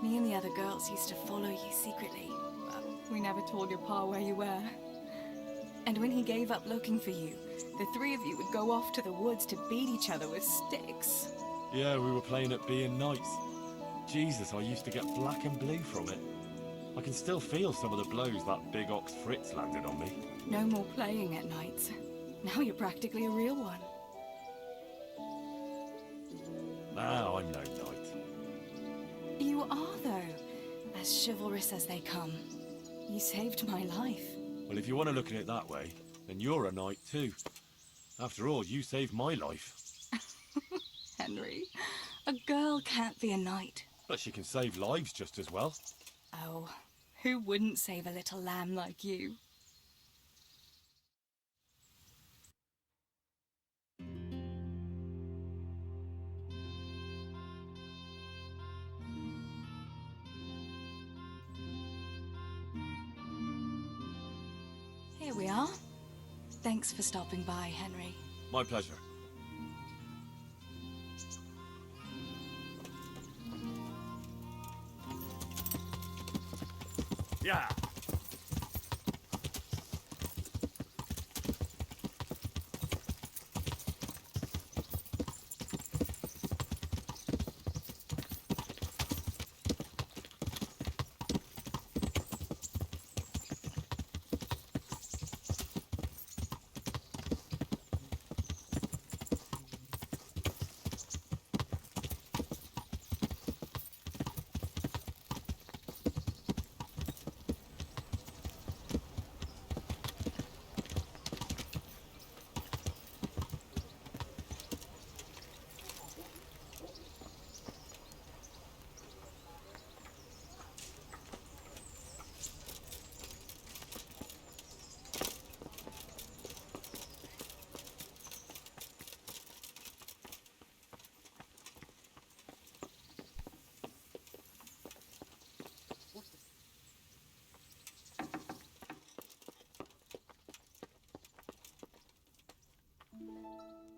Me and the other girls used to follow you secretly, but we never told your pa where you were. And when he gave up looking for you, the three of you would go off to the woods to beat each other with sticks. Yeah, we were playing at being knights. Jesus, I used to get black and blue from it. I can still feel some of the blows that big ox Fritz landed on me. No more playing at nights. Now you're practically a real one. Now I'm no knight. You are, though. As chivalrous as they come. You saved my life. Well, if you want to look at it that way, then you're a knight too. After all, you saved my life. Henry, a girl can't be a knight. But she can save lives just as well. Oh, who wouldn't save a little lamb like you? Here we are. Thanks for stopping by, Henry. My pleasure. Yeah.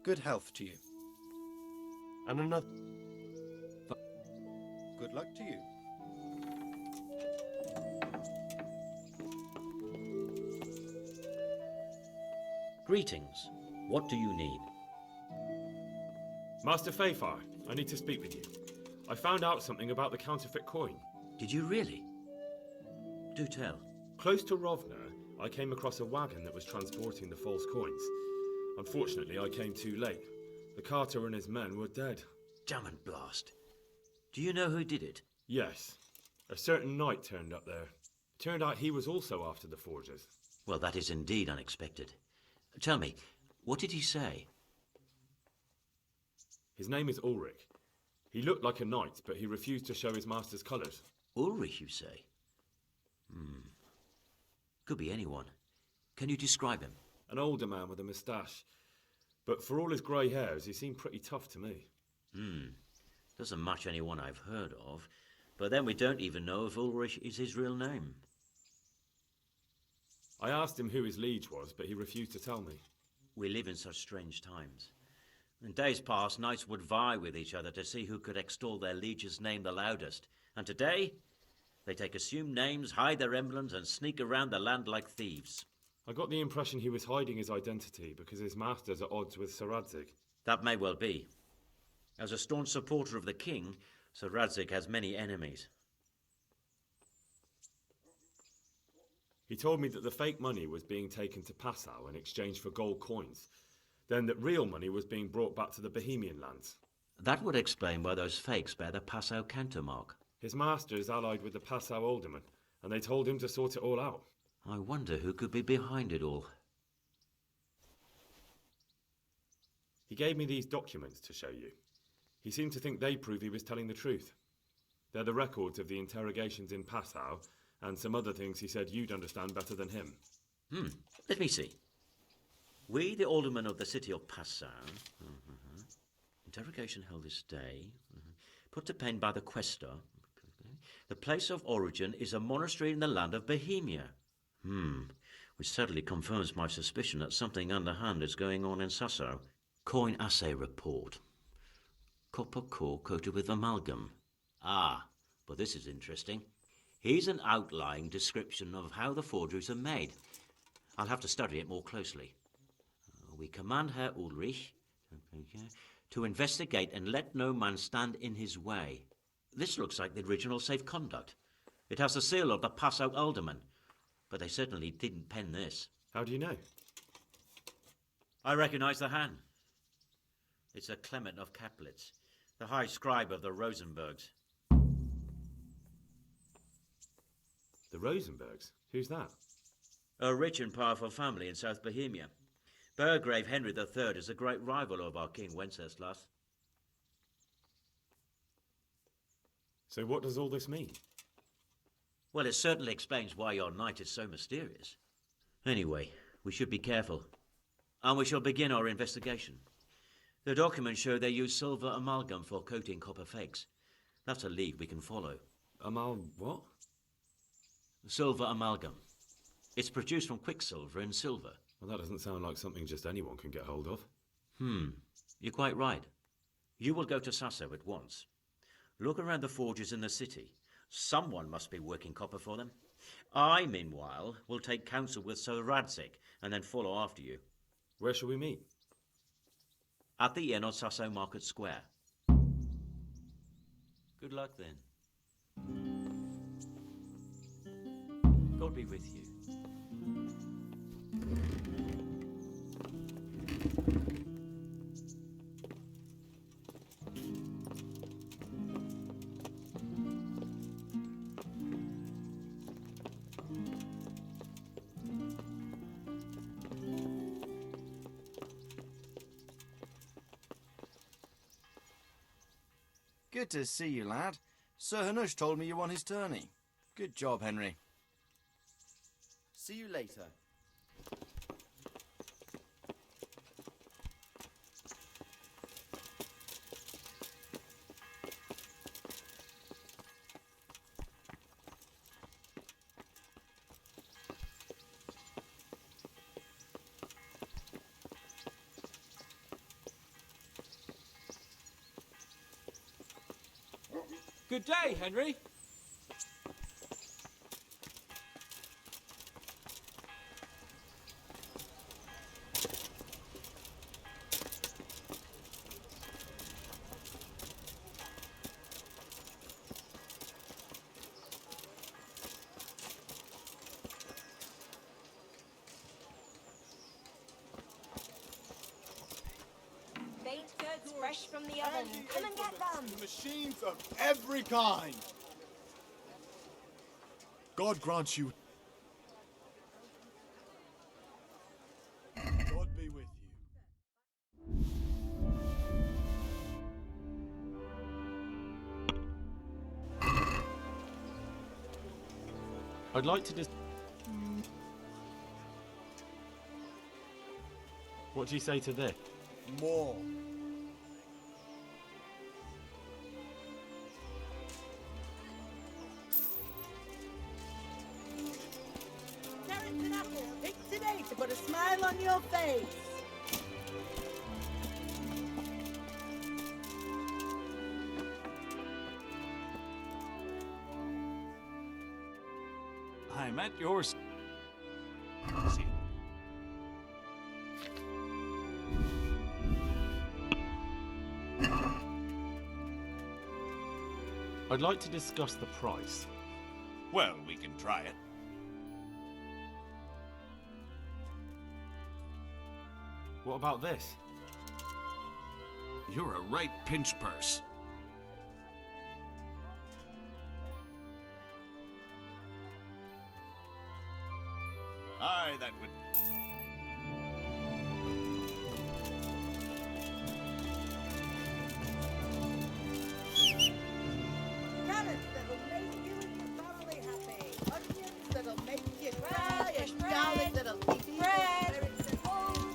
Good health to you. And another. Good luck to you. Greetings. What do you need? Master Fayfar, I need to speak with you. I found out something about the counterfeit coin. Did you really? Do tell. Close to Rovna, I came across a wagon that was transporting the false coins. Unfortunately, I came too late. The carter and his men were dead. Damn and blast. Do you know who did it? Yes. A certain knight turned up there. Turned out he was also after the forgers. Well, that is indeed unexpected. Tell me, what did he say? His name is Ulrich. He looked like a knight, but he refused to show his master's colours. Ulrich, you say? Could be anyone. Can you describe him? An older man with a moustache. But for all his grey hairs, he seemed pretty tough to me. Doesn't match anyone I've heard of. But then we don't even know if Ulrich is his real name. I asked him who his liege was, but he refused to tell me. We live in such strange times. In days past, knights would vie with each other to see who could extol their liege's name the loudest. And today, they take assumed names, hide their emblems, and sneak around the land like thieves. I got the impression he was hiding his identity because his master's at odds with Sir Radzig. That may well be. As a staunch supporter of the king, Sir Radzig has many enemies. He told me that the fake money was being taken to Passau in exchange for gold coins, then that real money was being brought back to the Bohemian lands. That would explain why those fakes bear the Passau countermark. His master is allied with the Passau alderman, and they told him to sort it all out. I wonder who could be behind it all. He gave me these documents to show you. He seemed to think they prove he was telling the truth. They're the records of the interrogations in Passau, and some other things he said you'd understand better than him. Let me see. We, the aldermen of the city of Passau. Interrogation held this day. Put to pen by the questor. The place of origin is a monastery in the land of Bohemia. Which certainly confirms my suspicion that something underhand is going on in Sasso. Coin assay report. Copper core coated with amalgam. But this is interesting. Here's an outlying description of how the forgeries are made. I'll have to study it more closely. We command Herr Ulrich to investigate and let no man stand in his way. This looks like the original safe conduct. It has the seal of the Passau alderman, but they certainly didn't pen this. How do you know? I recognize the hand. It's a Clement of Kaplitz, the high scribe of the Rosenbergs. The Rosenbergs? Who's that? A rich and powerful family in South Bohemia. Burgrave Henry III is a great rival of our King Wenceslas. So what does all this mean? Well, it certainly explains why your knight is so mysterious. Anyway, we should be careful. And we shall begin our investigation. The documents show they use silver amalgam for coating copper fakes. That's a lead we can follow. What? Silver amalgam. It's produced from quicksilver and silver. Well, that doesn't sound like something just anyone can get hold of. You're quite right. You will go to Sasso at once. Look around the forges in the city. Someone must be working copper for them. I, meanwhile, will take counsel with Sir Radzig and then follow after you. Where shall we meet? At the inn on Sasso Market Square. Good luck then. God be with you. Good to see you, lad. Sir Hanush told me you won his tourney. Good job, Henry. See you later. Good day, Henry. Bait go from the oven. Come and get them. Machines of every kind. God grant you. God be with you. I'd like to just. What do you say to this? More. Carrots and apples, picked today to put a smile on your face. I'm at yours. See you. I'd like to discuss the price. Well, we can try it. What about this? You're a right pinch purse. Aye, that would... Carrots that'll make you and your family happy. Onions that'll make you cry. And garlic that'll keep you where it's at home.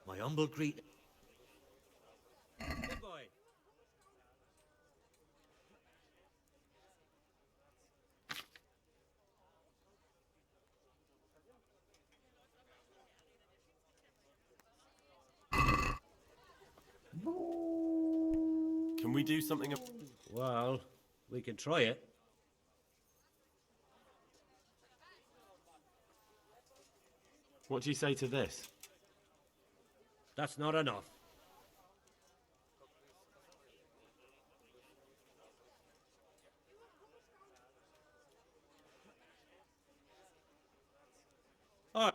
My humble greet. Good boy. Can we do something? Well, we can try it. What do you say to this? That's not enough. All right.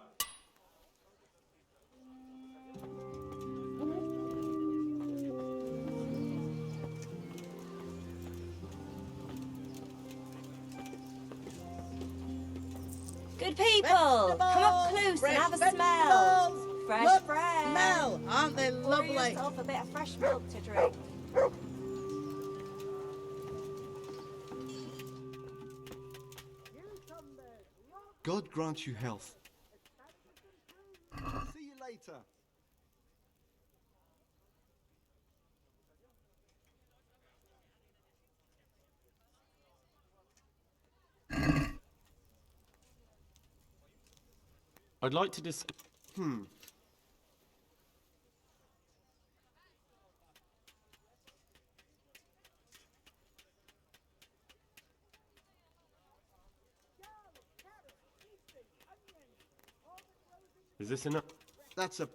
Hey, people! Come up close and have a smell. Fresh Look, bread. smell. Aren't they Pour lovely? yourself a bit of fresh milk to drink. God grant you health. See you later. I'd like to dis... Is this enough? That's a...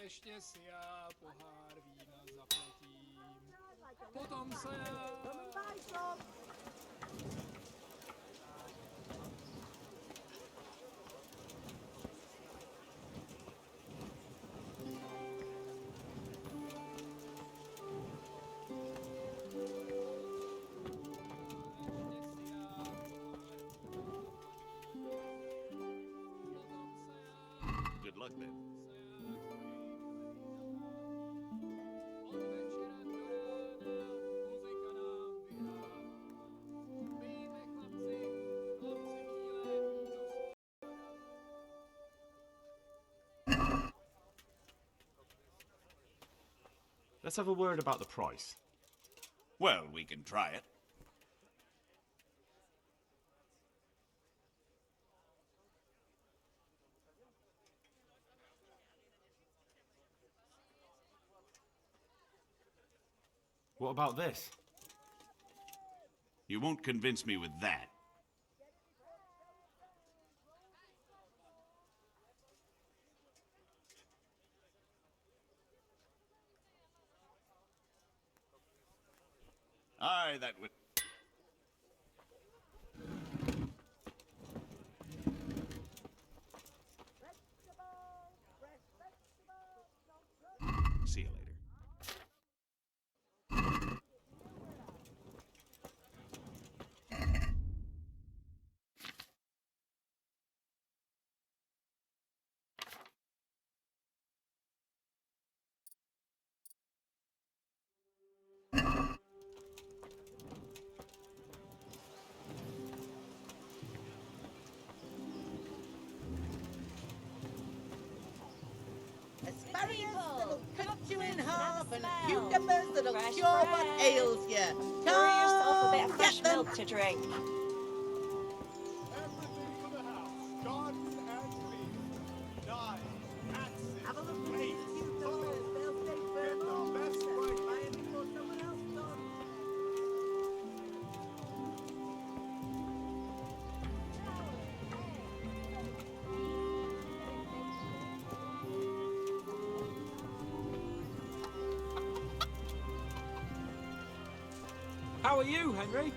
Ještě si já pohár vína zaplatím. Potom se já... Good luck then. Let's have a word about the price. Well, we can try it. What about this? You won't convince me with that. Aye, that would... See you later. Asparagus that'll Come cut up you in close and half, have a and smell. cucumbers that'll Fresh cure what bread. ails you. Pour yourself a bit of Come, fresh get them. milk to drink. Everything for the house. Garden and leaf. Knives, axes, Have a look at plates, these cucumbers. They'll stay firm the all best winter. right. Buy 'em before someone else does. How are you, Henry?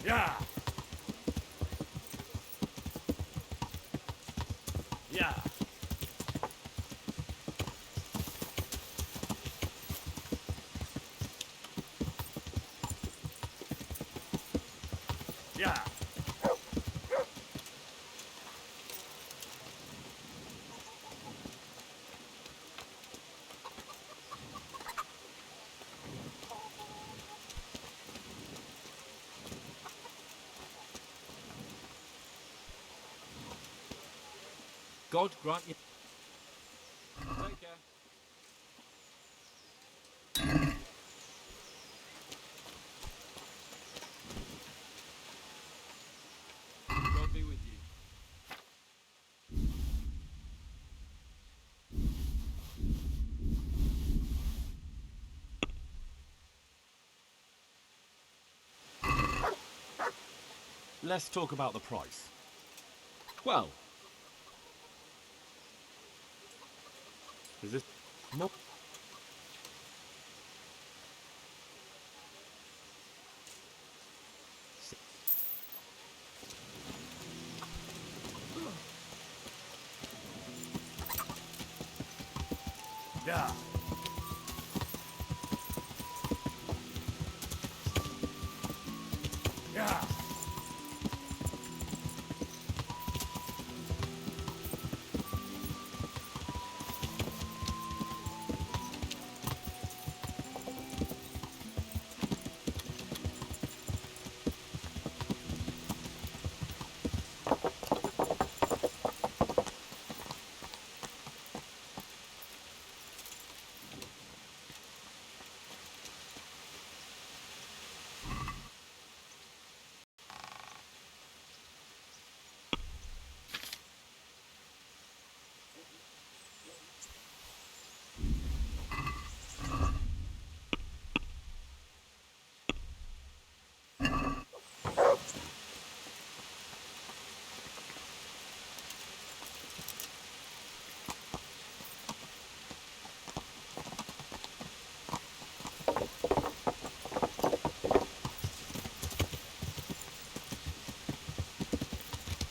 Yeah. Yeah. Yeah. God grant you. Take care. God be with you. Let's talk about the price. Well, is this more? Yeah. Yeah.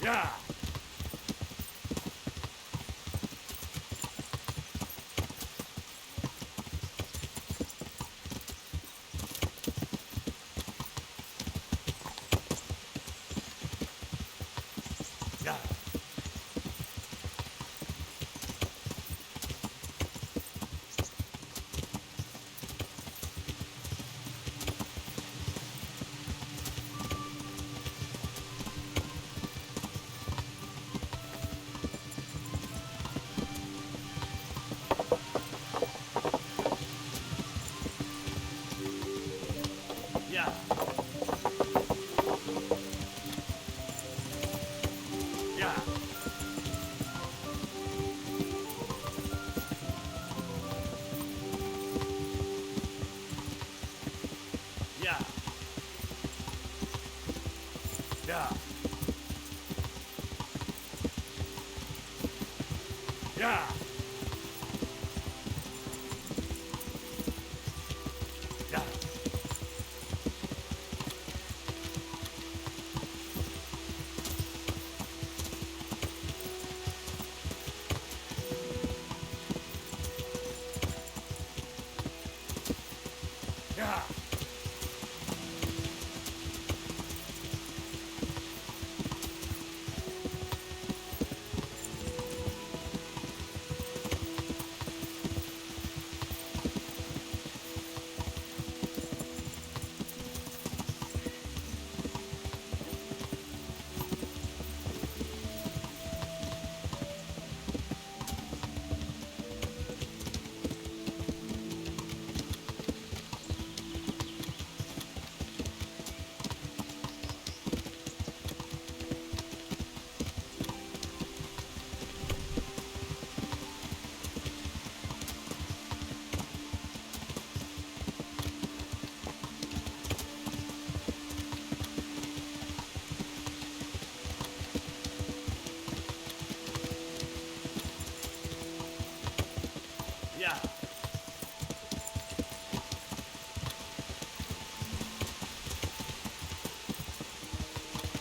Yeah. Yeah. Yeah. Yeah. Yeah. Yeah. Yeah. Yeah. Yeah.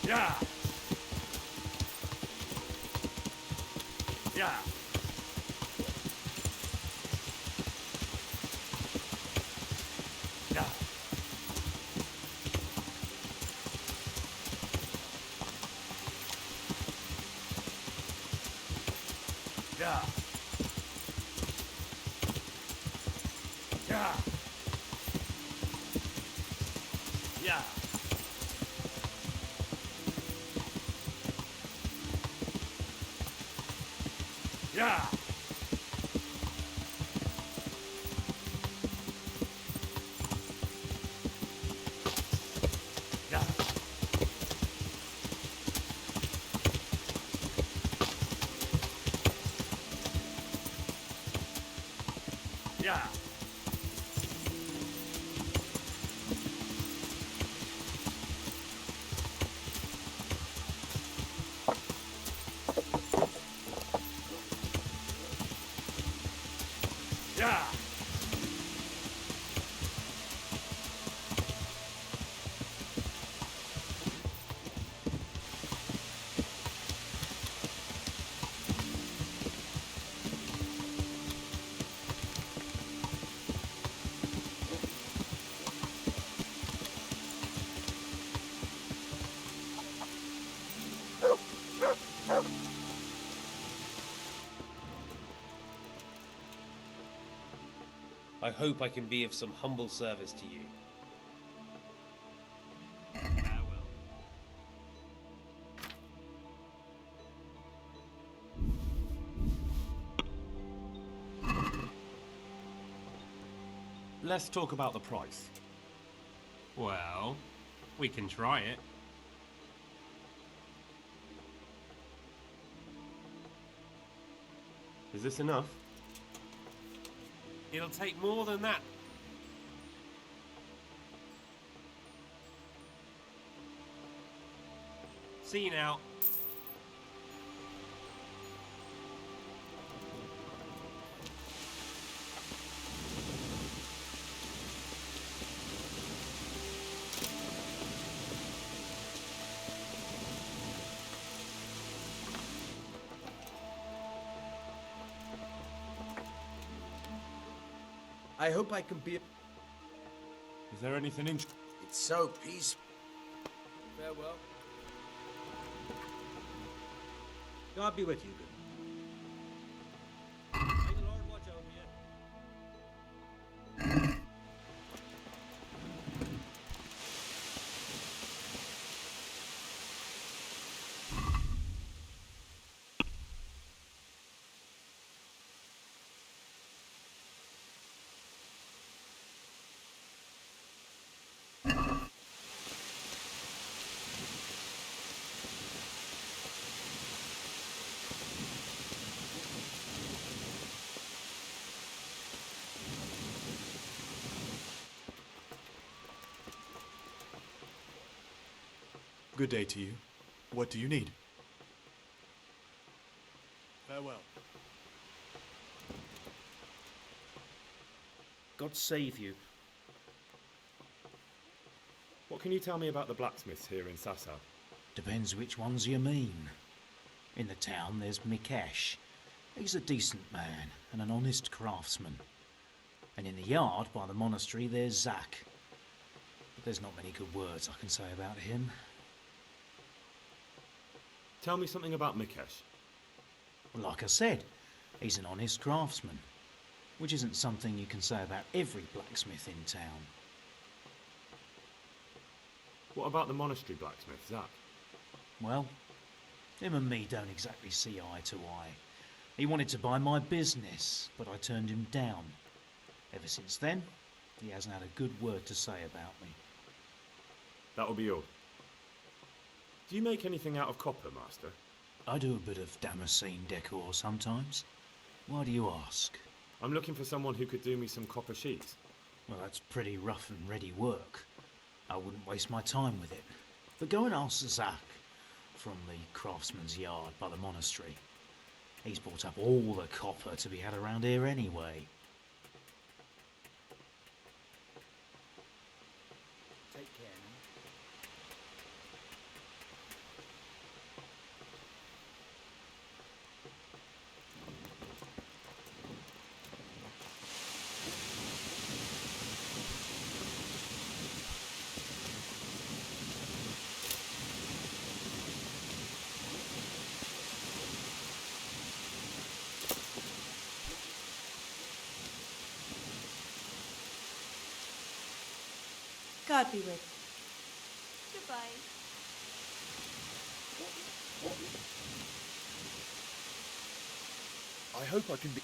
Yeah. Yeah. Yeah. Yeah. Yeah. Yeah. Yeah. Yeah. Yeah. Yeah. I hope I can be of some humble service to you. Let's talk about the price. Well, we can try it. Is this enough? It'll take more than that. See you now. I hope I can be. Is there anything in? It's so peaceful. Farewell. God be with you, good. May the Lord watch over you. Good day to you. What do you need? Farewell. God save you. What can you tell me about the blacksmiths here in Sasau? Depends which ones you mean. In the town there's Mikesh. He's a decent man and an honest craftsman. And in the yard by the monastery there's Zach. But there's not many good words I can say about him. Tell me something about Mikesh. Well, like I said, he's an honest craftsman, which isn't something you can say about every blacksmith in town. What about the monastery blacksmith, Zach? Well, him and me don't exactly see eye to eye. He wanted to buy my business, but I turned him down. Ever since then, he hasn't had a good word to say about me. That'll be all. Do you make anything out of copper, Master? I do a bit of Damascene decor sometimes. Why do you ask? I'm looking for someone who could do me some copper sheets. Well, that's pretty rough and ready work. I wouldn't waste my time with it. But go and ask Zach from the craftsman's yard by the monastery. He's bought up all the copper to be had around here anyway. Take care God be with you. Goodbye. I hope I can be...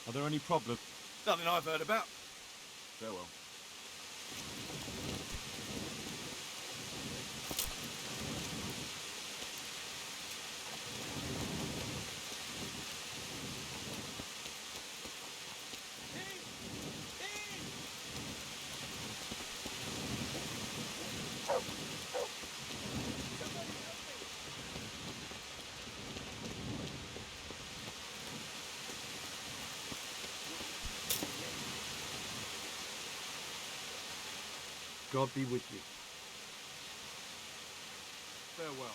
Are there any problems? Nothing I've heard about. Farewell. God be with you. Farewell.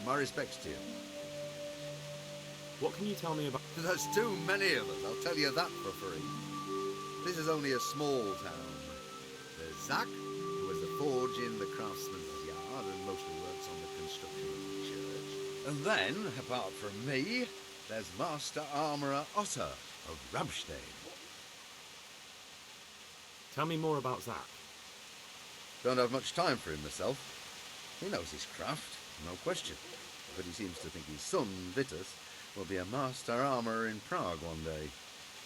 My respects to you. What can you tell me about... There's too many of us, I'll tell you that for free. This is only a small town. There's Zach, who has a forge in the craftsman's yard and mostly works on the construction of the church. And then, apart from me, there's Master Armourer Otter of Ramstein. Tell me more about Zach. Don't have much time for him myself. He knows his craft, no question. But he seems to think his son, Vitus, will be a master armourer in Prague one day.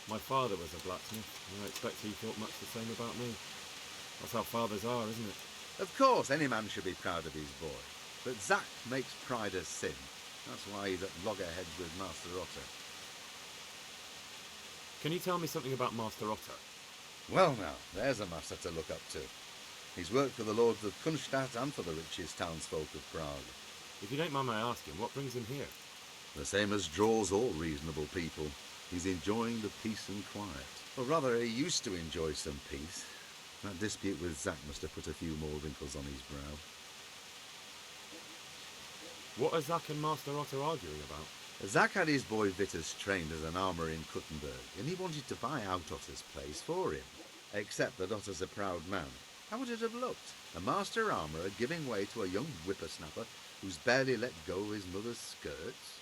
My father was a blacksmith, and I expect he thought much the same about me. That's how fathers are, isn't it? Of course, any man should be proud of his boy. But Zach makes pride a sin. That's why he's at loggerheads with Master Otter. Can you tell me something about Master Otter? Well now, there's a master to look up to. He's worked for the lords of Kunstadt and for the richest townsfolk of Prague. If you don't mind my asking, what brings him here? The same as draws all reasonable people. He's enjoying the peace and quiet. Or rather, he used to enjoy some peace. That dispute with Zach must have put a few more wrinkles on his brow. What are Zach and Master Otter arguing about? Zach had his boy Vitus trained as an armourer in Kuttenberg, and he wanted to buy out Otter's place for him. Except that Otter's a proud man. How would it have looked? A master armourer giving way to a young whippersnapper who's barely let go of his mother's skirts?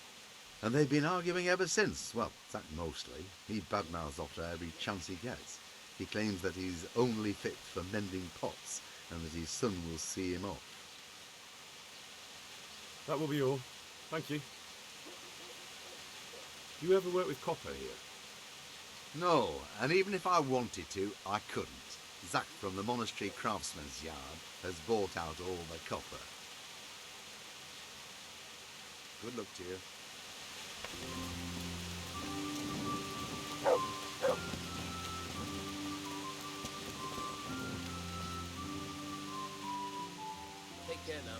And they've been arguing ever since. Well, Zach mostly. He badmouths Otter every chance he gets. He claims that he's only fit for mending pots, and that his son will see him off. That will be all. Thank you. Do you ever work with copper here? No, and even if I wanted to, I couldn't. Zach from the monastery craftsman's yard has bought out all the copper. Good luck to you. Take care now.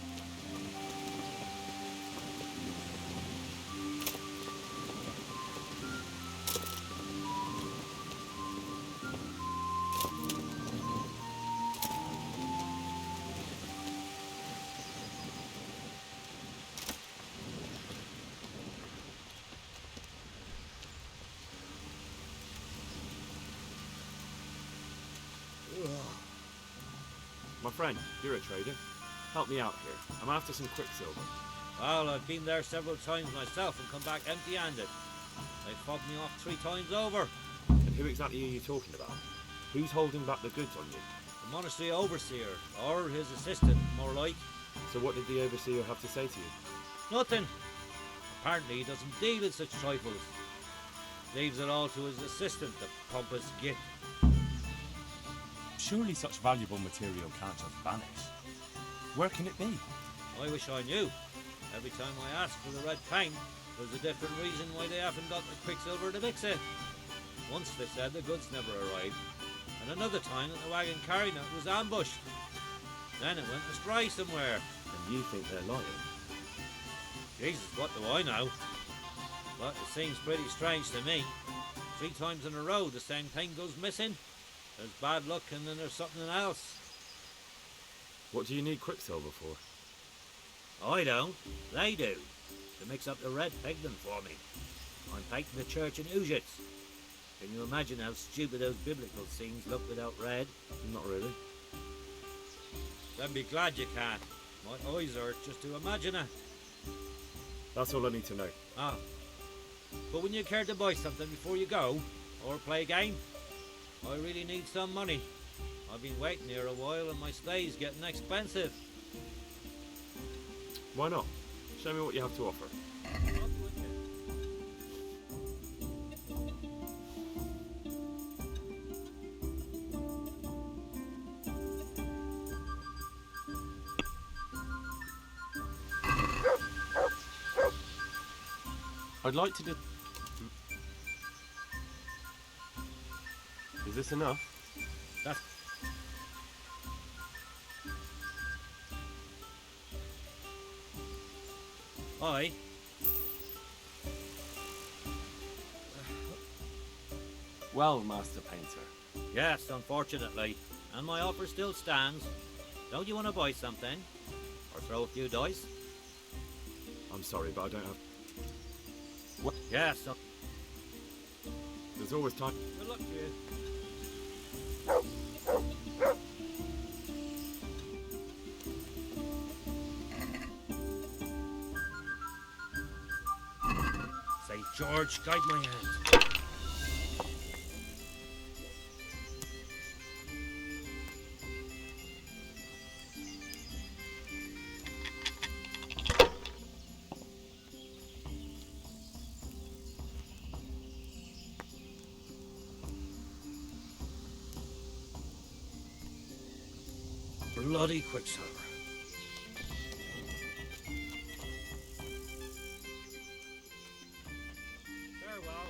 My friend, you're a trader. Help me out here. I'm after some quicksilver. Well, I've been there several times myself and come back empty-handed. They fobbed me off 3 times over. And who exactly are you talking about? Who's holding back the goods on you? The monastery overseer, or his assistant, more like. So what did the overseer have to say to you? Nothing. Apparently he doesn't deal in such trifles. Leaves it all to his assistant, the pompous git. Surely such valuable material can't just vanish. Where can it be? I wish I knew. Every time I ask for the red paint, there's a different reason why they haven't got the quicksilver to mix it. Once they said the goods never arrived, and another time that the wagon carrying it was ambushed. Then it went astray somewhere. And you think they're lying? Jesus, what do I know? But it seems pretty strange to me. 3 times in a row the same thing goes missing. There's bad luck and then there's something else. What do you need quicksilver for? I don't. They do. To mix up the red pigment for me. I'm painting the church in Ujits. Can you imagine how stupid those biblical scenes look without red? Not really. Then be glad you can't. My eyes hurt just to imagine it. That's all I need to know. Ah. But when you care to buy something before you go, or play a game, I really need some money. I've been waiting here a while and my stay's getting expensive. Why not? Show me what you have to offer. I'd like to Is this enough? That's... Aye. Well, Master Painter. Yes, unfortunately. And my offer still stands. Don't you want to buy something? Or throw a few dice? I'm sorry, but I don't have... What? Yes. There's always time. Good luck to you. St. George, guide my hand. Bloody quicksilver. Farewell.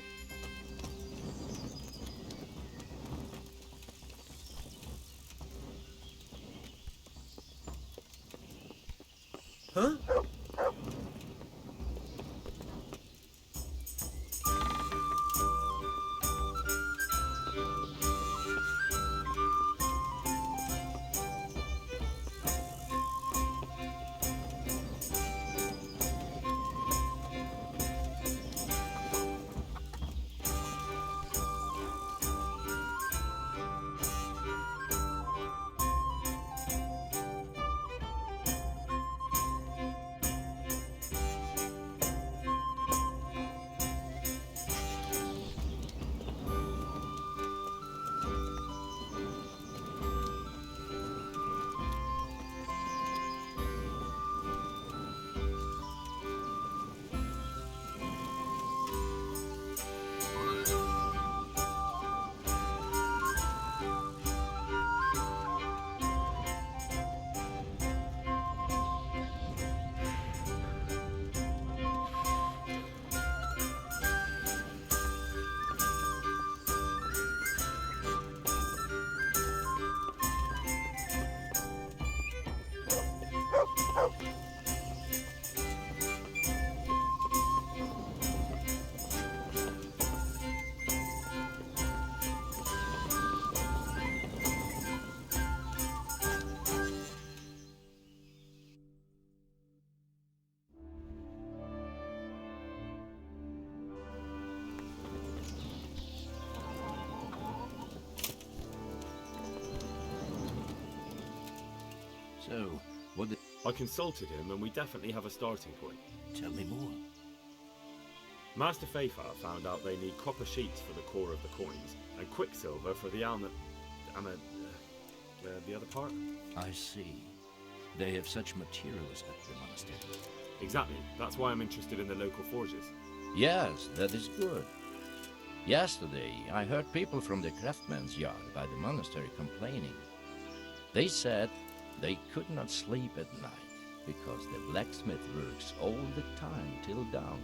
Huh? So, what did... I consulted him and we definitely have a starting point. Tell me more. Master Fayfar found out they need copper sheets for the core of the coins and quicksilver for the the other part. I see. They have such materials at the monastery. Exactly. That's why I'm interested in the local forges. Yes, that is good. Yesterday, I heard people from the craftsman's yard by the monastery complaining. They said they could not sleep at night because the blacksmith works all the time till dawn.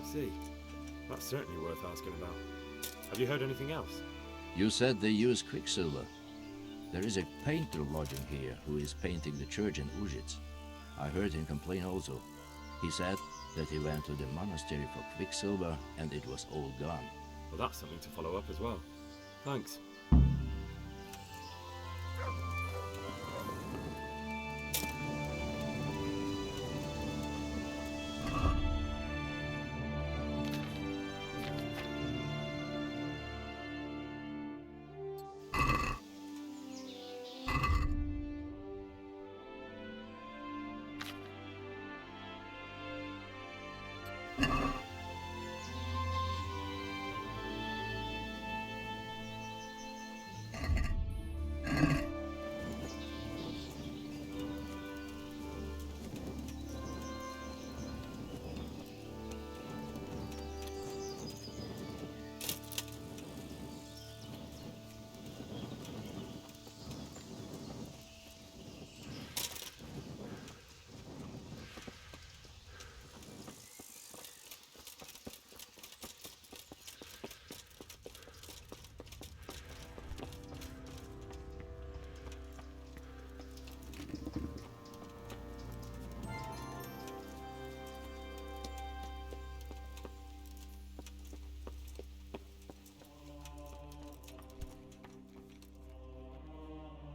I see. That's certainly worth asking about. Have you heard anything else? You said they use quicksilver. There is a painter lodging here who is painting the church in Ujits. I heard him complain also. He said that he went to the monastery for quicksilver and it was all gone. Well, that's something to follow up as well. Thanks.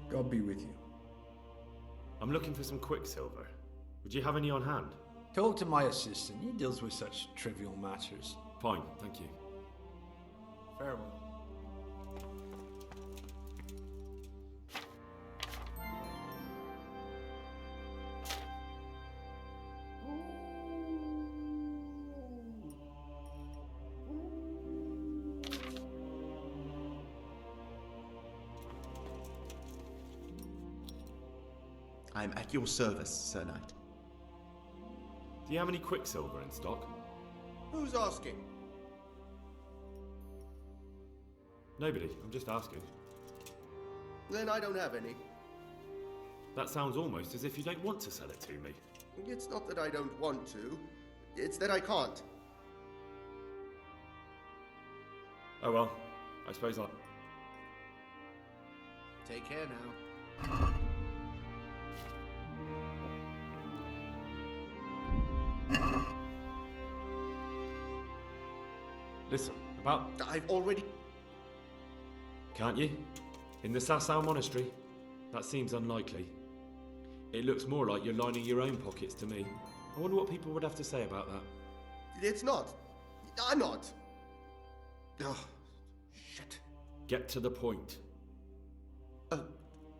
God be with you. I'm looking for some quicksilver. Would you have any on hand? Talk to my assistant. He deals with such trivial matters. Fine, thank you. Farewell. I am at your service, Sir Knight. Do you have any quicksilver in stock? Who's asking? Nobody, I'm just asking. Then I don't have any. That sounds almost as if you don't want to sell it to me. It's not that I don't want to, it's that I can't. Oh well, I suppose I'll... Take care now. Listen, about... I've already... Can't you? In the Sasau monastery? That seems unlikely. It looks more like you're lining your own pockets to me. I wonder what people would have to say about that. It's not. I'm not. Ugh, shit. Get to the point.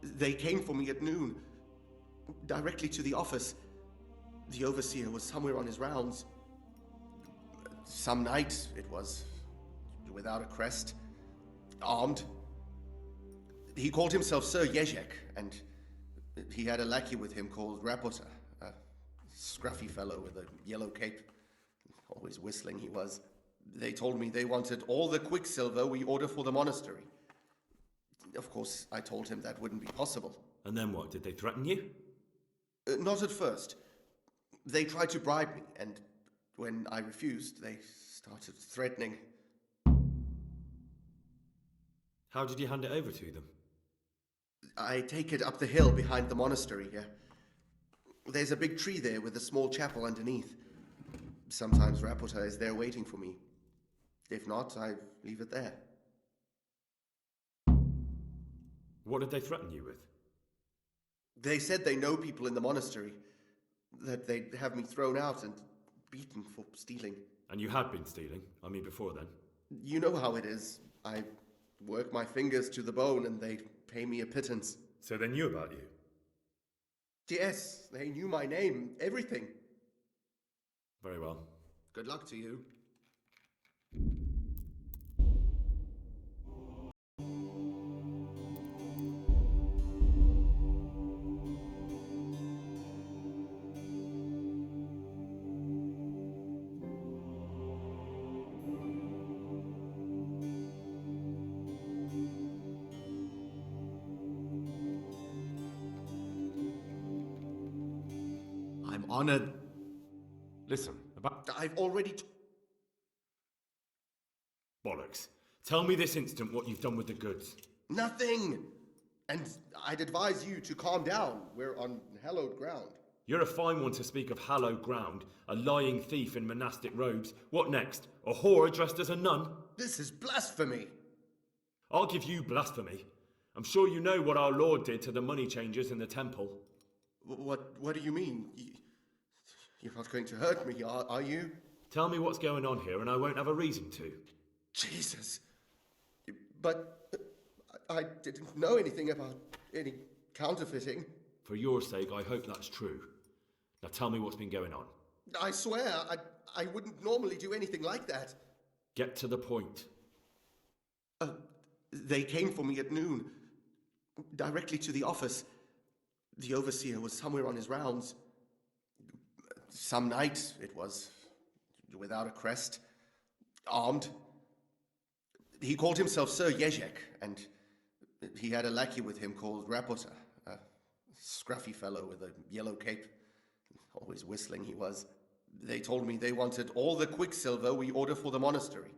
They came for me at noon. Directly to the office. The overseer was somewhere on his rounds. Some night, it was. Without a crest. Armed. He called himself Sir Jezek, and he had a lackey with him called Rapota, a scruffy fellow with a yellow cape. Always whistling he was. They told me they wanted all the quicksilver we order for the monastery. Of course, I told him that wouldn't be possible. And then what? Did they threaten you? Not at first. They tried to bribe me, and when I refused, they started threatening. How did you hand it over to them? I take it up the hill behind the monastery here. There's a big tree there with a small chapel underneath. Sometimes Rapota is there waiting for me. If not, I leave it there. What did they threaten you with? They said they know people in the monastery, that they'd have me thrown out and beaten for stealing. And you had been stealing? I mean, before then? You know how it is. I work my fingers to the bone and they pay me a pittance. So they knew about you? Yes, they knew my name, everything. Very well. Good luck to you. I'm honored. Listen, about... I've already... Bollocks. Tell me this instant what you've done with the goods. Nothing! And I'd advise you to calm down. We're on hallowed ground. You're a fine one to speak of hallowed ground, a lying thief in monastic robes. What next? A whore dressed as a nun? This is blasphemy! I'll give you blasphemy. I'm sure you know what our Lord did to the money changers in the temple. What do you mean? You're not going to hurt me, are you? Tell me what's going on here and I won't have a reason to. Jesus. But I didn't know anything about any counterfeiting. For your sake, I hope that's true. Now tell me what's been going on. I swear, I wouldn't normally do anything like that. Get to the point. They came for me at noon. Directly to the office. The overseer was somewhere on his rounds. Some night, it was. Without a crest. Armed. He called himself Sir Jezek, and he had a lackey with him called Rapota, a scruffy fellow with a yellow cape. Always whistling he was. They told me they wanted all the quicksilver we order for the monastery.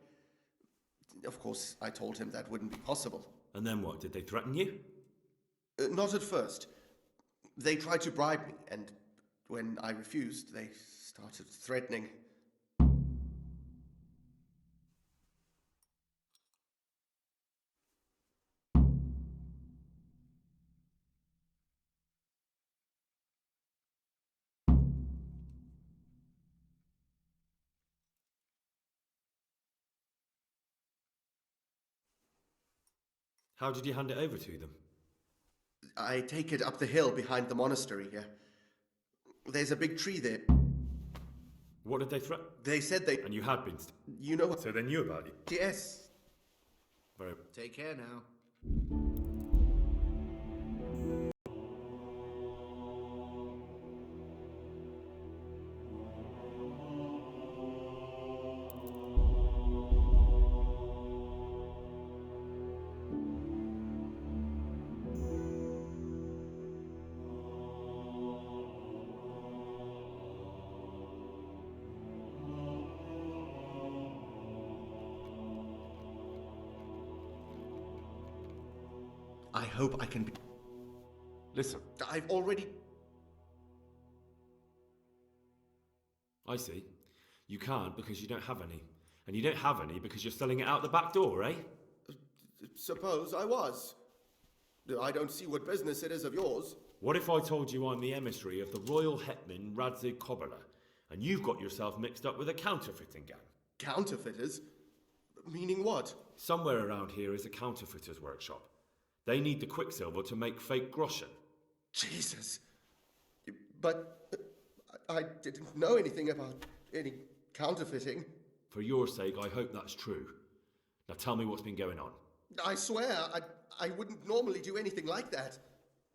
Of course, I told him that wouldn't be possible. And then what? Did they threaten you? Not at first. They tried to bribe me, and when I refused, they started threatening. How did you hand it over to them? I take it up the hill behind the monastery here. There's a big tree there. What did they threaten? They said they... And you had been... You know what... So they knew about it? Yes. Very... Take care now. I hope I can be... Listen. I've already... I see. You can't because you don't have any. And you don't have any because you're selling it out the back door, eh? Suppose I was. I don't see what business it is of yours. What if I told you I'm the emissary of the Royal Hetman Radzig Kobyla, and you've got yourself mixed up with a counterfeiting gang? Counterfeiters? Meaning what? Somewhere around here is a counterfeiter's workshop. They need the quicksilver to make fake groschen. Jesus. But I didn't know anything about any counterfeiting. For your sake, I hope that's true. Now tell me what's been going on. I swear, I wouldn't normally do anything like that.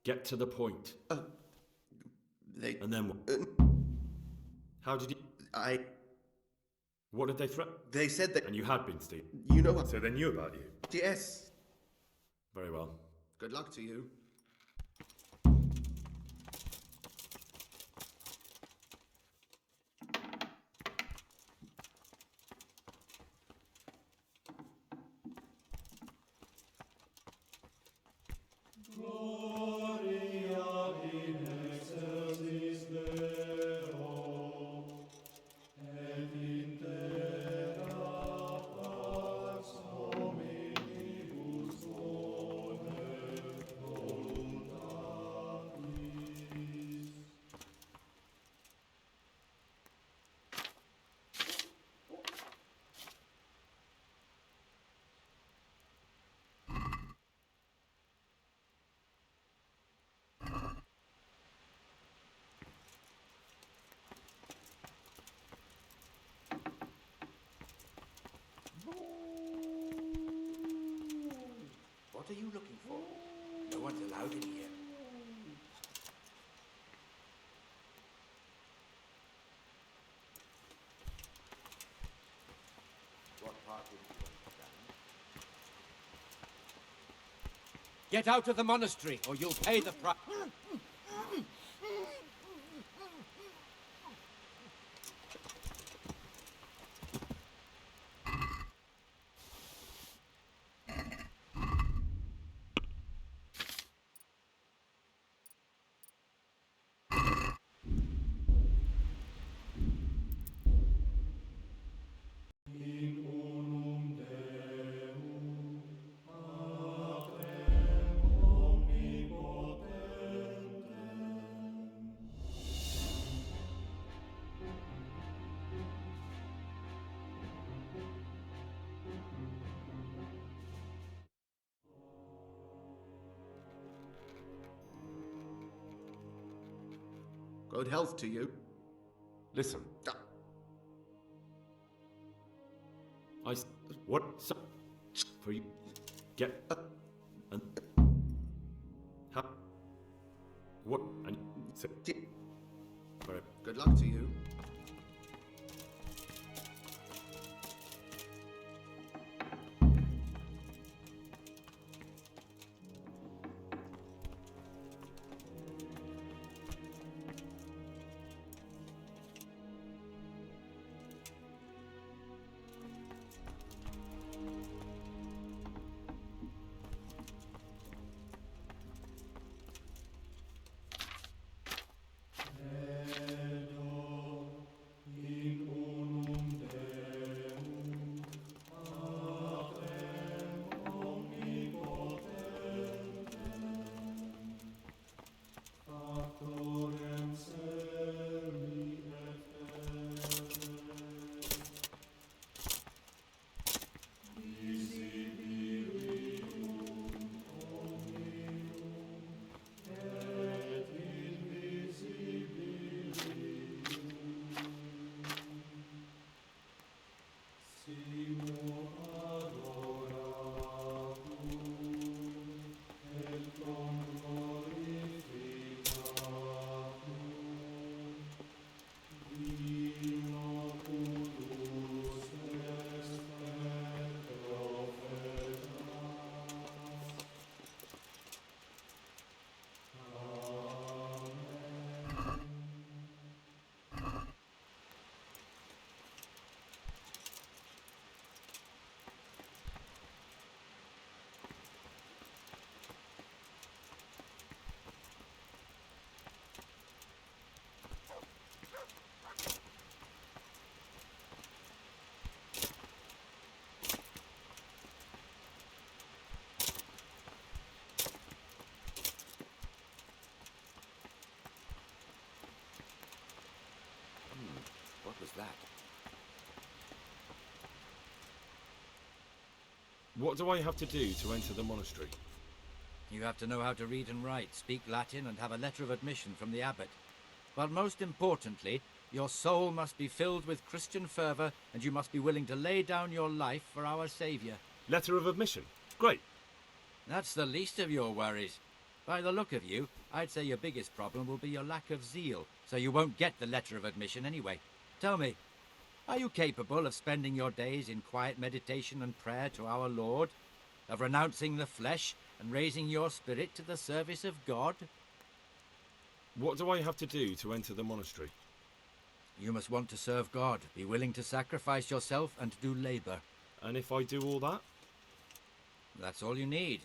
Get to the point. They... And then what? How did you... What did they threaten? They said that... And you had been, Steve. You know what... So they knew about you? Yes. Very well. Good luck to you. What are you looking for? No one's allowed in here. What part did you understand? Get out of the monastery, or you'll pay the price. Good health to you. Listen. What? For you. Get. And. How? What? And. Right. Good luck to you. What do I have to do to enter the monastery? You have to know how to read and write, speak Latin, and have a letter of admission from the abbot. But most importantly, your soul must be filled with Christian fervour, and you must be willing to lay down your life for our Saviour. Letter of admission? Great. That's the least of your worries. By the look of you, I'd say your biggest problem will be your lack of zeal, so you won't get the letter of admission anyway. Tell me, are you capable of spending your days in quiet meditation and prayer to our Lord? Of renouncing the flesh and raising your spirit to the service of God? What do I have to do to enter the monastery? You must want to serve God, be willing to sacrifice yourself and do labour. And if I do all that? That's all you need.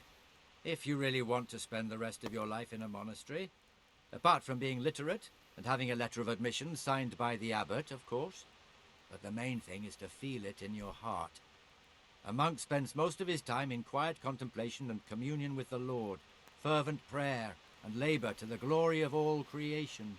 If you really want to spend the rest of your life in a monastery. Apart from being literate and having a letter of admission signed by the abbot, of course. But the main thing is to feel it in your heart. A monk spends most of his time in quiet contemplation and communion with the Lord, fervent prayer and labour to the glory of all creation.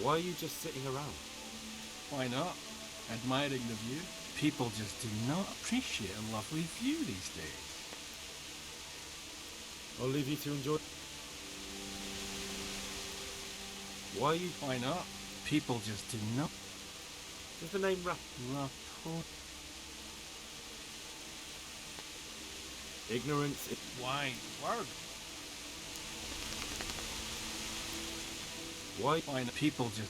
Why are you just sitting around? Why not? Admiring the view. People just do not appreciate a lovely view these days. I'll leave you to enjoy. Why are you... Why not? People just do not... Does the name Rapport... Ignorance... Why? Word. Why? Why not? People just...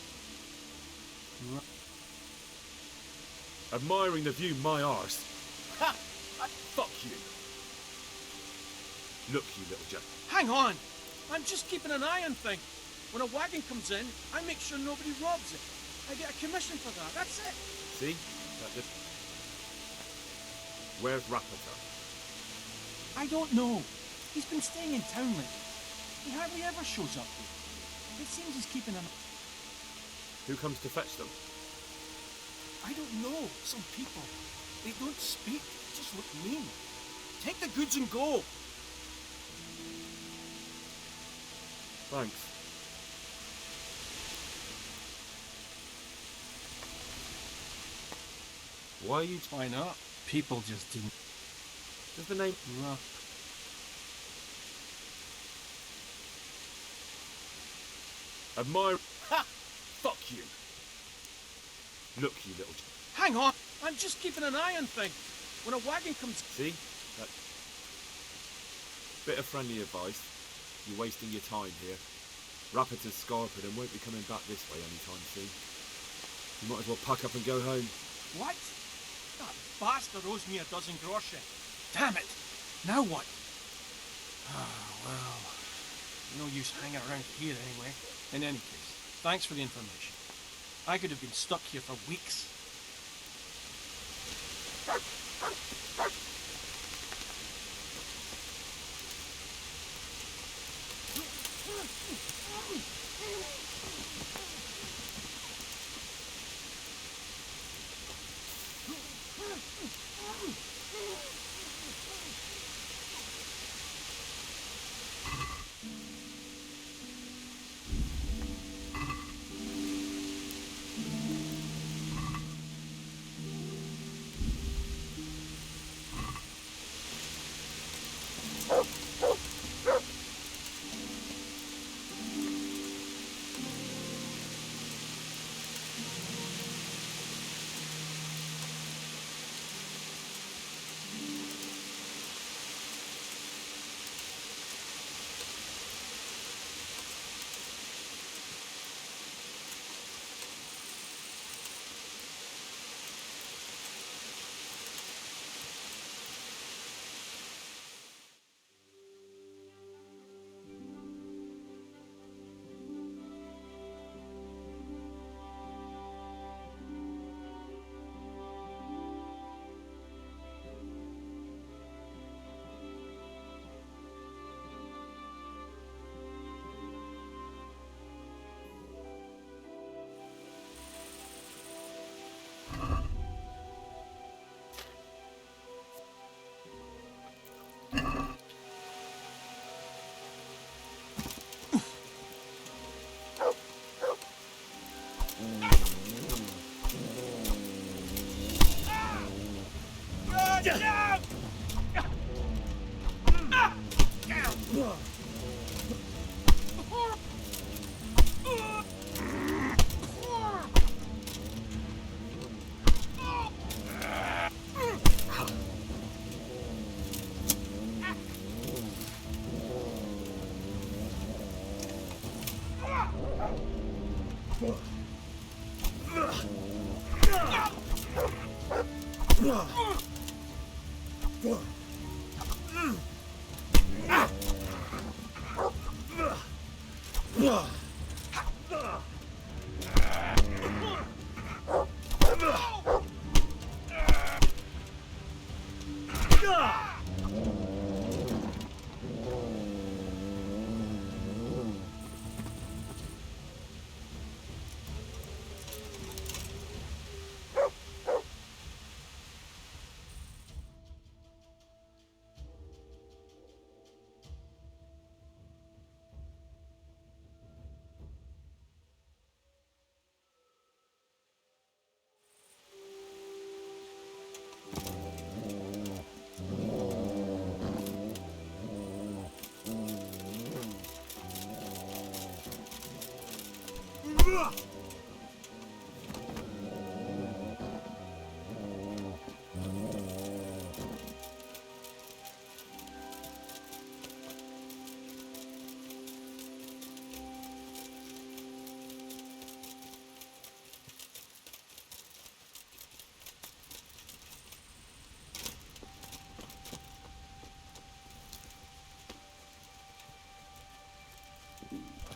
Admiring the view, my arse. Ha! Fuck you. Look, you little jack. Hang on! I'm just keeping an eye on things. When a wagon comes in, I make sure nobody robs it. I get a commission for that, that's it. See? That's it. Where's Rapata? I don't know. He's been staying in town lately. He hardly ever shows up here. It seems he's keeping an... Who comes to fetch them? I don't know. Some people. They don't speak, just look mean. Take the goods and go. Thanks. Why are you... Why not? People just do... Does the name... Admire... Ha! Fuck you. Look, you little... Hang on! I'm just keeping an eye on things. When a wagon comes... See? That... Bit of friendly advice. You're wasting your time here. Rapporteur's scarpered and won't be coming back this way anytime soon. You might as well pack up and go home. What? That bastard owes me a dozen groschen. Damn it! Now what? Ah, well, no use hanging around here anyway. In any case, thanks for the information. I could have been stuck here for weeks.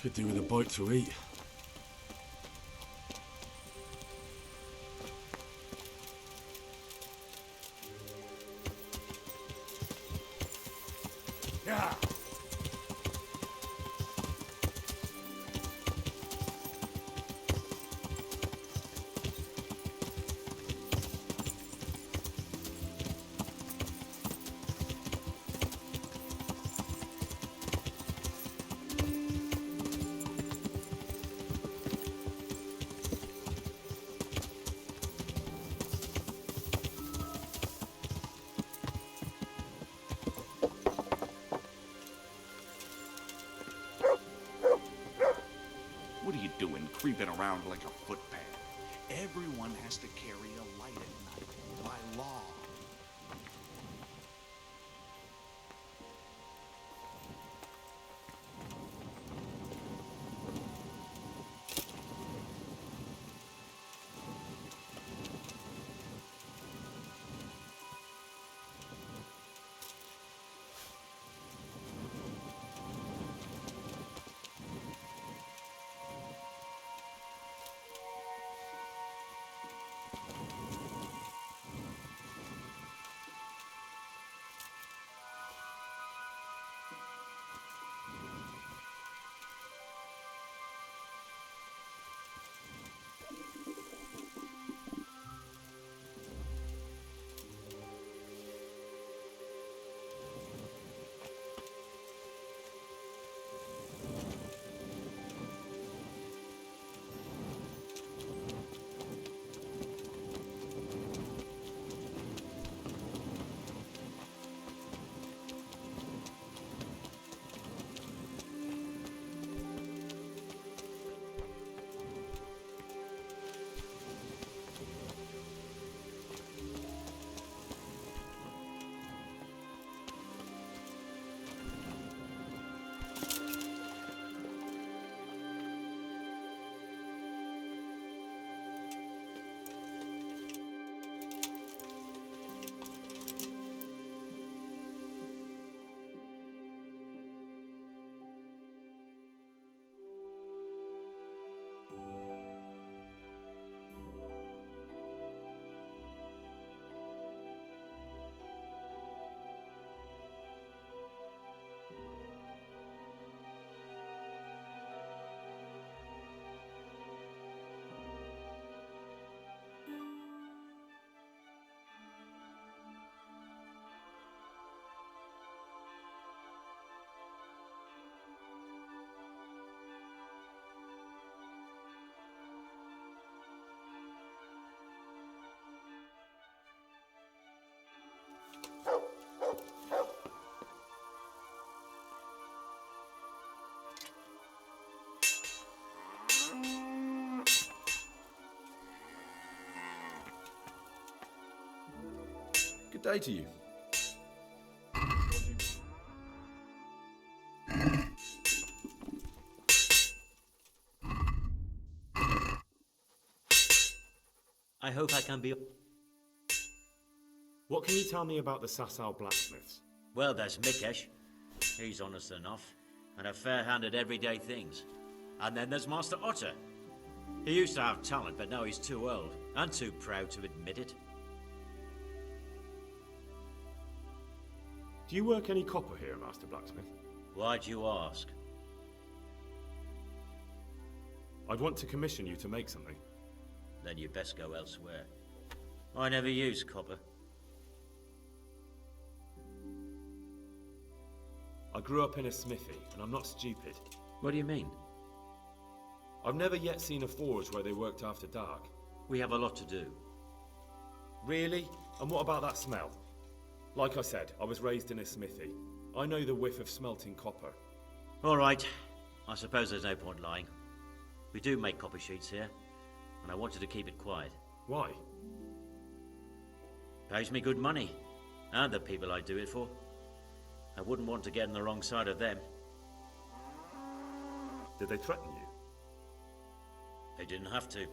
Could do with a bite to eat. Yeah. What are you doing, creeping around like a footpad? Everyone has to carry a light at night, by law. Good day to you. I hope I can be... What can you tell me about the Sasau blacksmiths? Well, there's Mikesh. He's honest enough, and a fair-hand at everyday things. And then there's Master Otter. He used to have talent, but now he's too old, and too proud to admit it. Do you work any copper here, Master Blacksmith? Why'd you ask? I'd want to commission you to make something. Then you best go elsewhere. I never use copper. I grew up in a smithy, and I'm not stupid. What do you mean? I've never yet seen a forge where they worked after dark. We have a lot to do. Really? And what about that smell? Like I said, I was raised in a smithy. I know the whiff of smelting copper. All right. I suppose there's no point lying. We do make copper sheets here, and I wanted to keep it quiet. Why? Pays me good money, and the people I do it for. I wouldn't want to get on the wrong side of them. Did they threaten you? They didn't have to.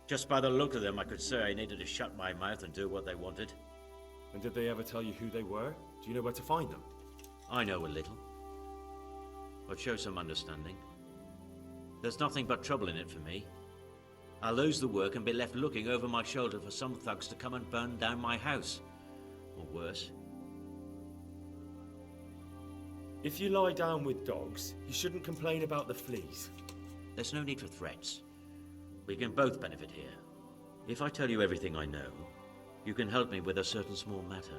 Just by the look of them, I could say I needed to shut my mouth and do what they wanted. And did they ever tell you who they were? Do you know where to find them? I know a little. I'd show some understanding. There's nothing but trouble in it for me. I'll lose the work and be left looking over my shoulder for some thugs to come and burn down my house. Or worse. If you lie down with dogs, you shouldn't complain about the fleas. There's no need for threats. We can both benefit here. If I tell you everything I know, you can help me with a certain small matter.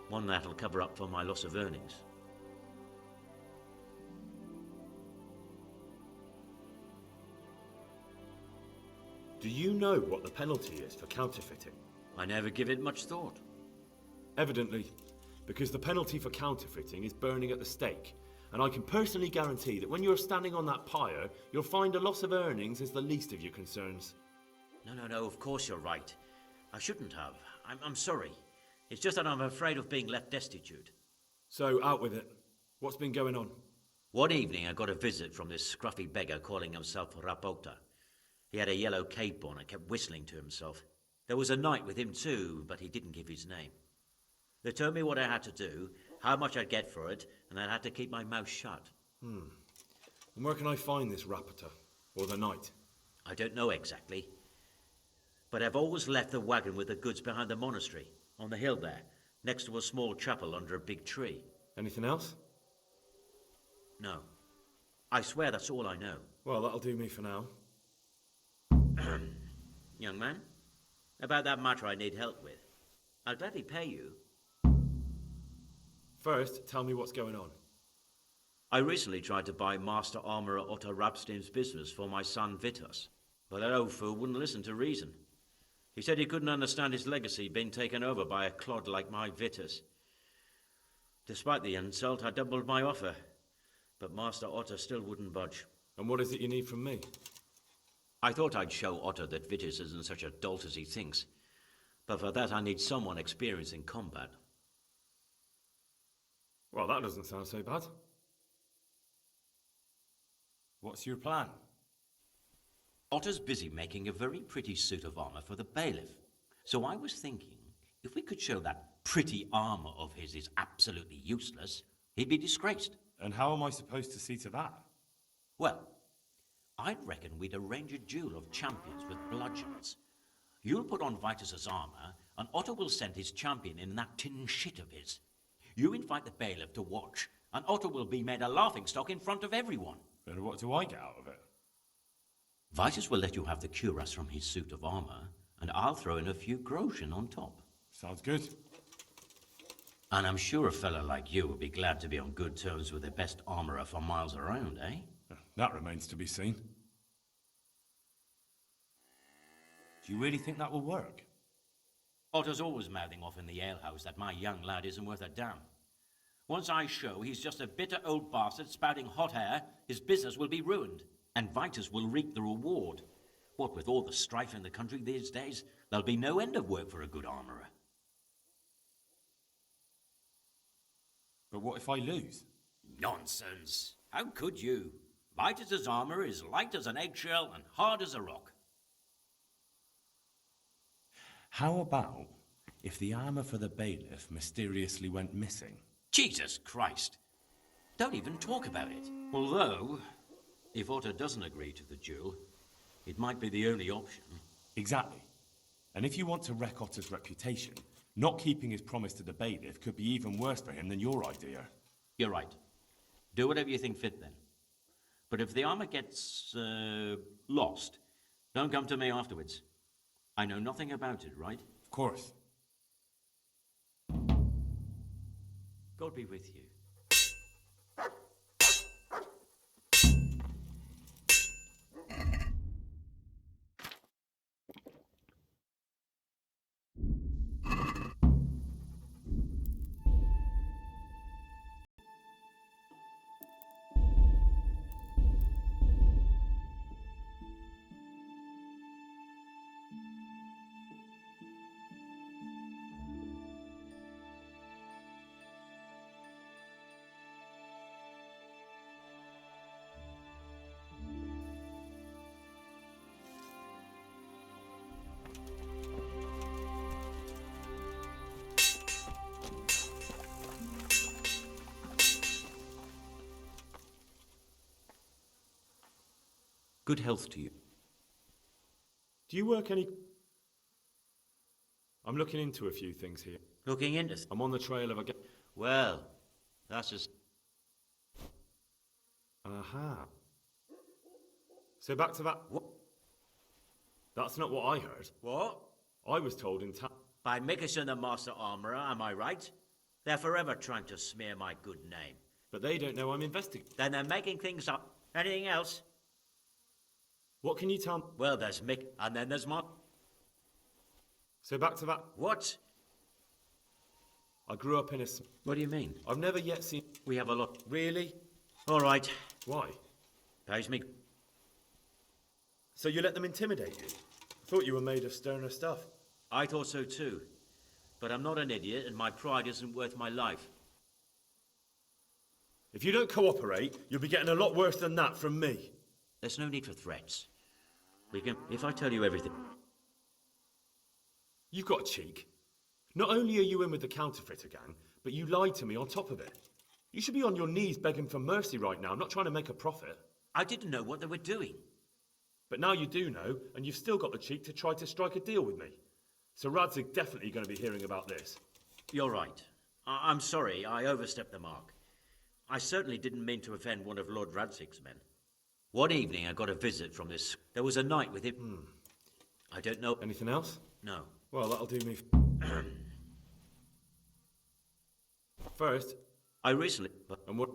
One that'll cover up for my loss of earnings. Do you know what the penalty is for counterfeiting? I never give it much thought. Evidently, because the penalty for counterfeiting is burning at the stake. And I can personally guarantee that when you're standing on that pyre, you'll find a loss of earnings is the least of your concerns. No, of course you're right. I shouldn't have. I'm sorry. It's just that I'm afraid of being left destitute. So, out with it. What's been going on? One evening I got a visit from this scruffy beggar calling himself Rapota. He had a yellow cape on and kept whistling to himself. There was a knight with him too, but he didn't give his name. They told me what I had to do, how much I'd get for it, and I had to keep my mouth shut. And where can I find this Rapota? Or the knight? I don't know exactly. But I've always left the wagon with the goods behind the monastery, on the hill there, next to a small chapel under a big tree. Anything else? No. I swear that's all I know. Well, that'll do me for now. Young man, about that matter I need help with. I'll gladly pay you. First, tell me what's going on. I recently tried to buy Master Armourer Otto Rapstim's business for my son Vitus, but that old fool wouldn't listen to reason. He said he couldn't understand his legacy being taken over by a clod like my Vitus. Despite the insult, I doubled my offer, but Master Otto still wouldn't budge. And what is it you need from me? I thought I'd show Otto that Vitus isn't such a dolt as he thinks, but for that I need someone experienced in combat. Well, that doesn't sound so bad. What's your plan? Otto's busy making a very pretty suit of armor for the bailiff. So I was thinking, if we could show that pretty armor of his is absolutely useless, he'd be disgraced. And how am I supposed to see to that? Well, I'd reckon we'd arrange a duel of champions with bludgeons. You'll put on Vitus's armor, and Otto will send his champion in that tin shit of his. You invite the bailiff to watch, and Otto will be made a laughingstock in front of everyone. And what do I get out of it? Vitus will let you have the cuirass from his suit of armor, and I'll throw in a few groschen on top. Sounds good. And I'm sure a fellow like you will be glad to be on good terms with the best armorer for miles around, eh? That remains to be seen. Do you really think that will work? Otto's always mouthing off in the alehouse that my young lad isn't worth a damn. Once I show he's just a bitter old bastard spouting hot air, his business will be ruined, and Vitus will reap the reward. What with all the strife in the country these days, there'll be no end of work for a good armourer. But what if I lose? Nonsense. How could you? Midas' armor is light as an eggshell and hard as a rock. How about if the armor for the bailiff mysteriously went missing? Jesus Christ. Don't even talk about it. Although, if Otto doesn't agree to the duel, it might be the only option. Exactly. And if you want to wreck Otto's reputation, not keeping his promise to the bailiff could be even worse for him than your idea. You're right. Do whatever you think fit then. But if the armor gets lost, don't come to me afterwards. I know nothing about it, right? Of course. God be with you. Good health to you. Do you work any... I'm looking into a few things here. Looking into... I'm on the trail of a... Well, that's just... Aha. So back to that... What? That's not what I heard. What? I was told in town... By Mickelson the Master Armourer, am I right? They're forever trying to smear my good name. But they don't know I'm investigating. Then they're making things up. Anything else? What can you tell me? Well, there's Mick, and then there's Mark. So back to that... What? I grew up in a... What do you mean? I've never yet seen... We have a lot. Really? All right. Why? Pays me. So you let them intimidate you? I thought you were made of sterner stuff. I thought so too. But I'm not an idiot, and my pride isn't worth my life. If you don't cooperate, you'll be getting a lot worse than that from me. There's no need for threats. We can... If I tell you everything... You've got a cheek. Not only are you in with the counterfeiter gang, but you lied to me on top of it. You should be on your knees begging for mercy right now, not trying to make a profit. I didn't know what they were doing. But now you do know, and you've still got the cheek to try to strike a deal with me. So Rad's definitely going to be hearing about this. You're right. I'm sorry, I overstepped the mark. I certainly didn't mean to offend one of Lord Radzig's men. One evening I got a visit from this... There was a night with him... I don't know... Anything else? No. Well, that'll do me... First... I recently... And what...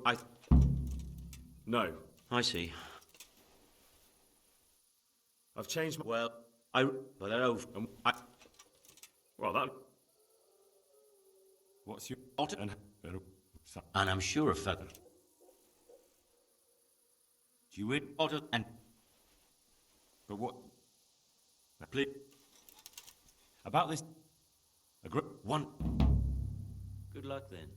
No. I see. I've changed my... Well, But I don't... Well, that... What's your... And I'm sure of that... You would Otter and... But what... Please... About this... One... Good luck then.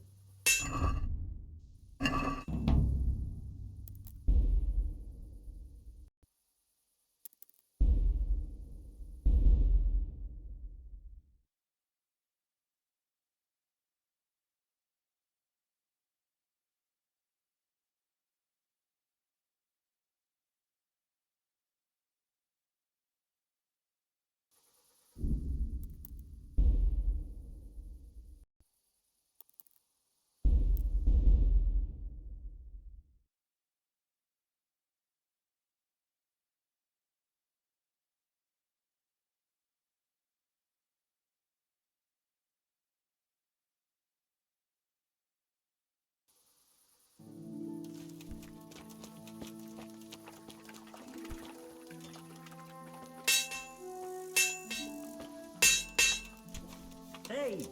Hey!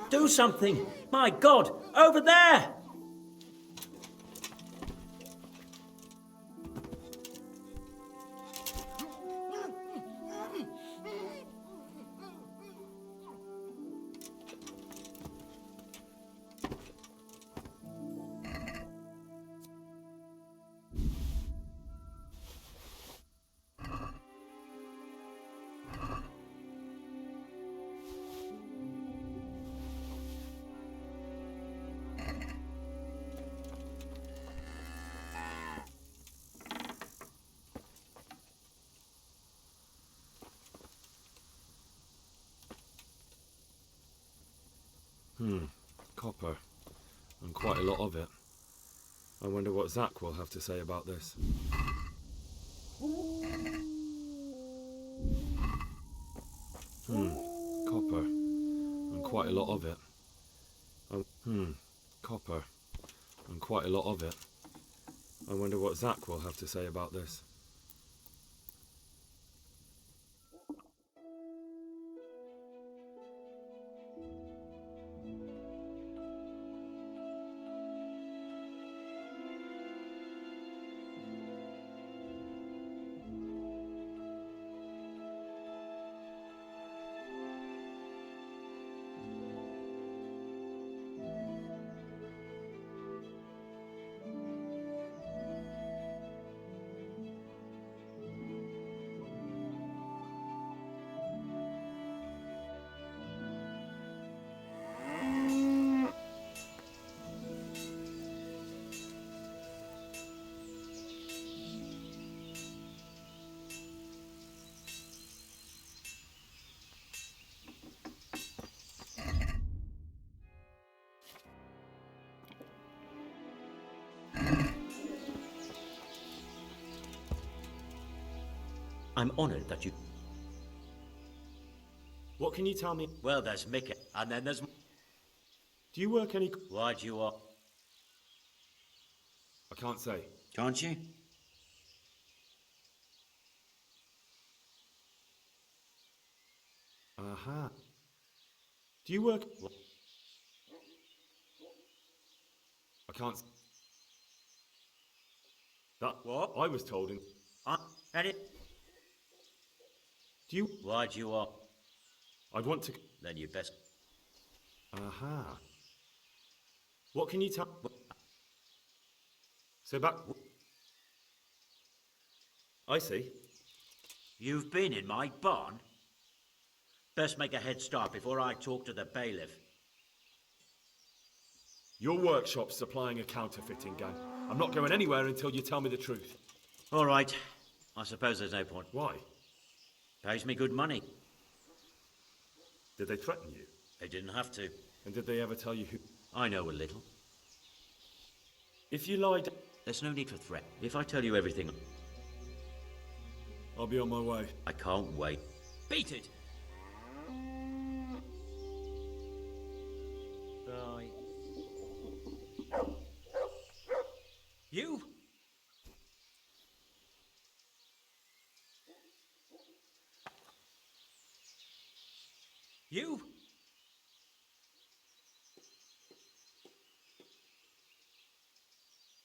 Do something! My God! Over there! Copper. And quite a lot of it. I wonder what Zach will have to say about this. Copper. And quite a lot of it. Copper. And quite a lot of it. I wonder what Zach will have to say about this. I'm honoured that you... What can you tell me? Well, there's Mickey, and then there's... Do you work any... Why do you want... I can't say. Can't you? Aha. Do you work... I can't... That... What? I was told in... And it... Do you... Why do you want... I'd want to... Then you best... Aha. What can you tell... So back... I see. You've been in my barn? Best make a head start before I talk to the bailiff. Your workshop's supplying a counterfeiting gang. I'm not going anywhere until you tell me the truth. All right. I suppose there's no point. Why? Pays me good money. Did they threaten you? They didn't have to. And did they ever tell you who... I know a little. If you lied... There's no need for threat. If I tell you everything... I'll be on my way. I can't wait. Beat it! Right. You? You?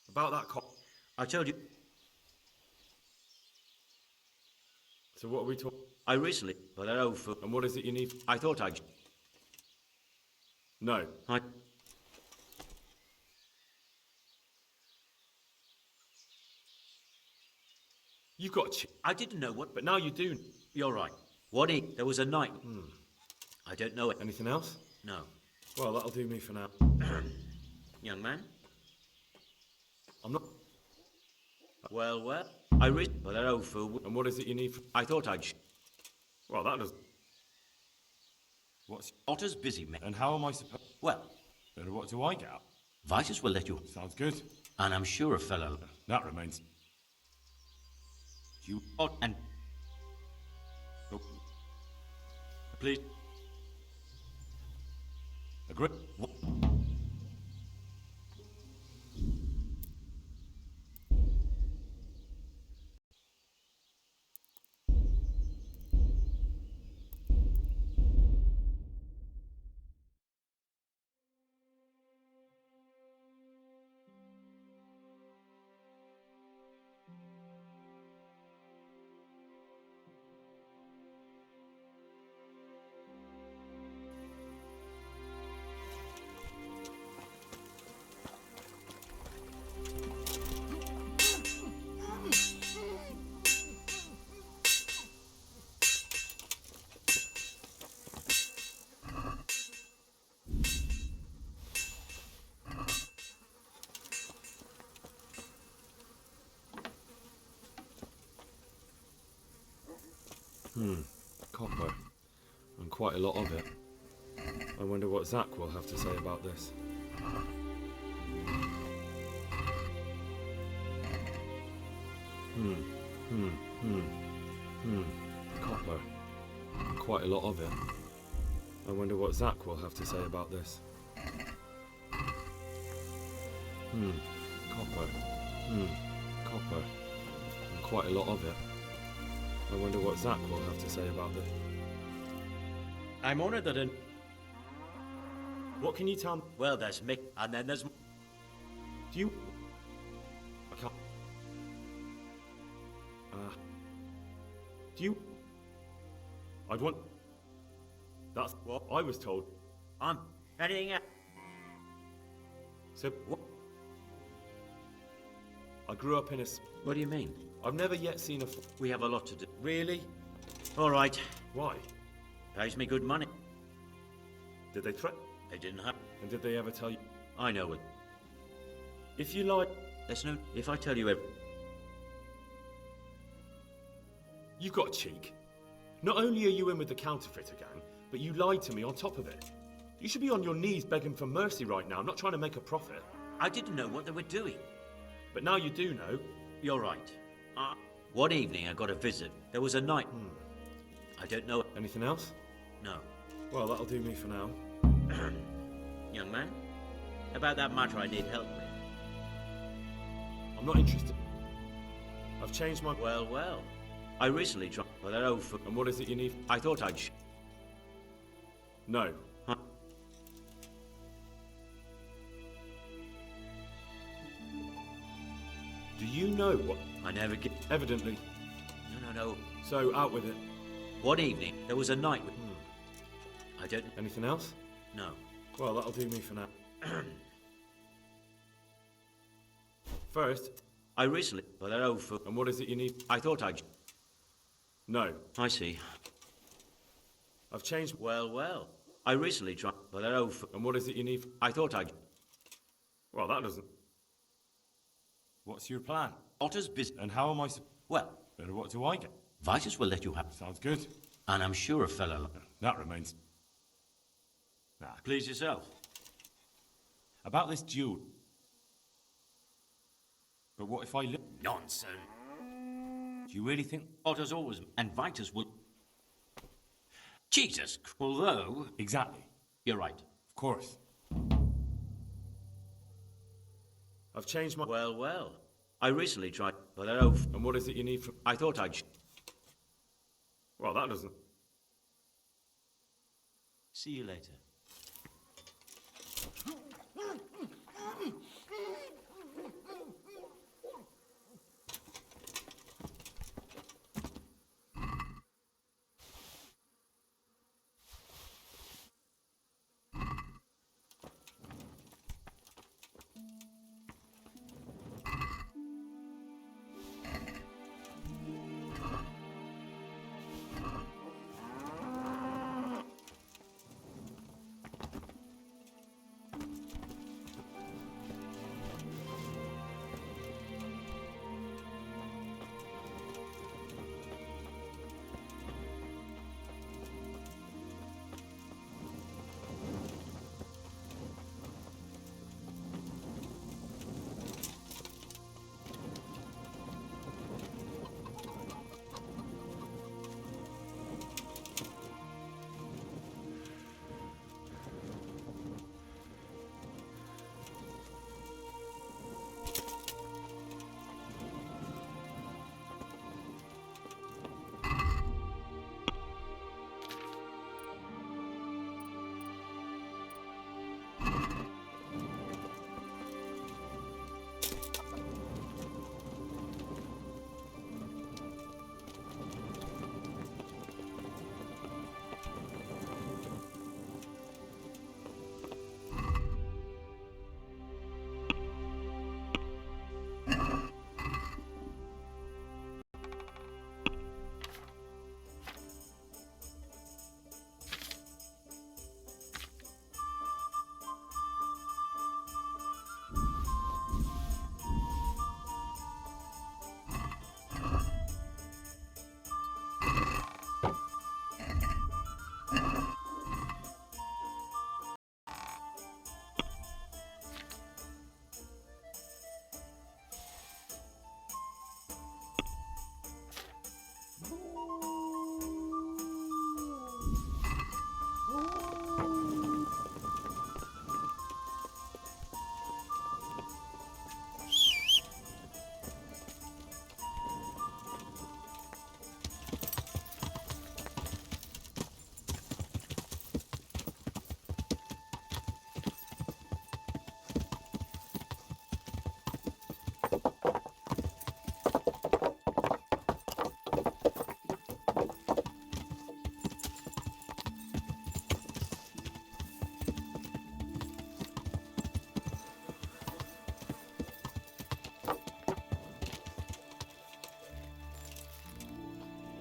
About that cop... I told you... So what are we talking... I recently... But that old fool... And what is it you need? I thought I'd... No. You've got a I didn't know what... But now you do. You're right. What if there was a night... I don't know it. Anything else? No. Well, that'll do me for now. Young man? I'm not... Well, but that old fool... And what is it you need? I thought I'd... Well, that does... What's... Otter's busy, man. And how am I supposed... Well... Then what do I get? Vitus will let you... Sounds good. And I'm sure a fellow... That remains... You... And... Oh. Please... Agree. What? Copper. And quite a lot of it. I wonder what Zach will have to say about this. Copper. Quite a lot of it. I wonder what Zach will have to say about this. Copper. Copper. Quite a lot of it. I wonder what Zach will have to say about this. I'm honoured that in... What can you tell me? Well, there's Mick, and then there's... Do you... I can't... Do you... I'd want... That's what I was told. Anything else? So... What? I grew up in a... What do you mean? I've never yet seen a... We have a lot to do. Really? All right. Why? Pays me good money. Did they threaten? They didn't have... And did they ever tell you? I know it. If you lied... There's no... If I tell you every... You've got a cheek. Not only are you in with the counterfeiter gang, but you lied to me on top of it. You should be on your knees begging for mercy right now, not trying to make a profit. I didn't know what they were doing. But now you do know. You're right. One evening I got a visit. There was a night... I don't know... Anything else? No. Well, that'll do me for now. Young man, about that matter I need help with. I'm not interested. I've changed my... Well. I recently tried... Well, that old... And what is it you need? I thought I'd... No. Huh? Do you know what... I never get... Evidently. No. So, out with it. One evening, there was a night with... I don't... Anything else? No. Well, that'll do me for now. First... I recently... Well, that old... And what is it you need? I thought I'd... No. I see. I've changed... Well. I recently tried... Well, that old... And what is it you need? I thought I'd... Well, that doesn't... What's your plan? Otter's business. And how am I... Well... Better what do I get? Vitus will let you have... Sounds good. And I'm sure a fellow... That remains... Nah. Please yourself. About this duel. But what if I... Nonsense. Do you really think... Otter's always... And Vitus will... Jesus, although... Exactly. You're right. Of course. I've changed my... Well. I recently tried... Well, that old... And what is it you need from... I thought I'd... Well, that doesn't... See you later.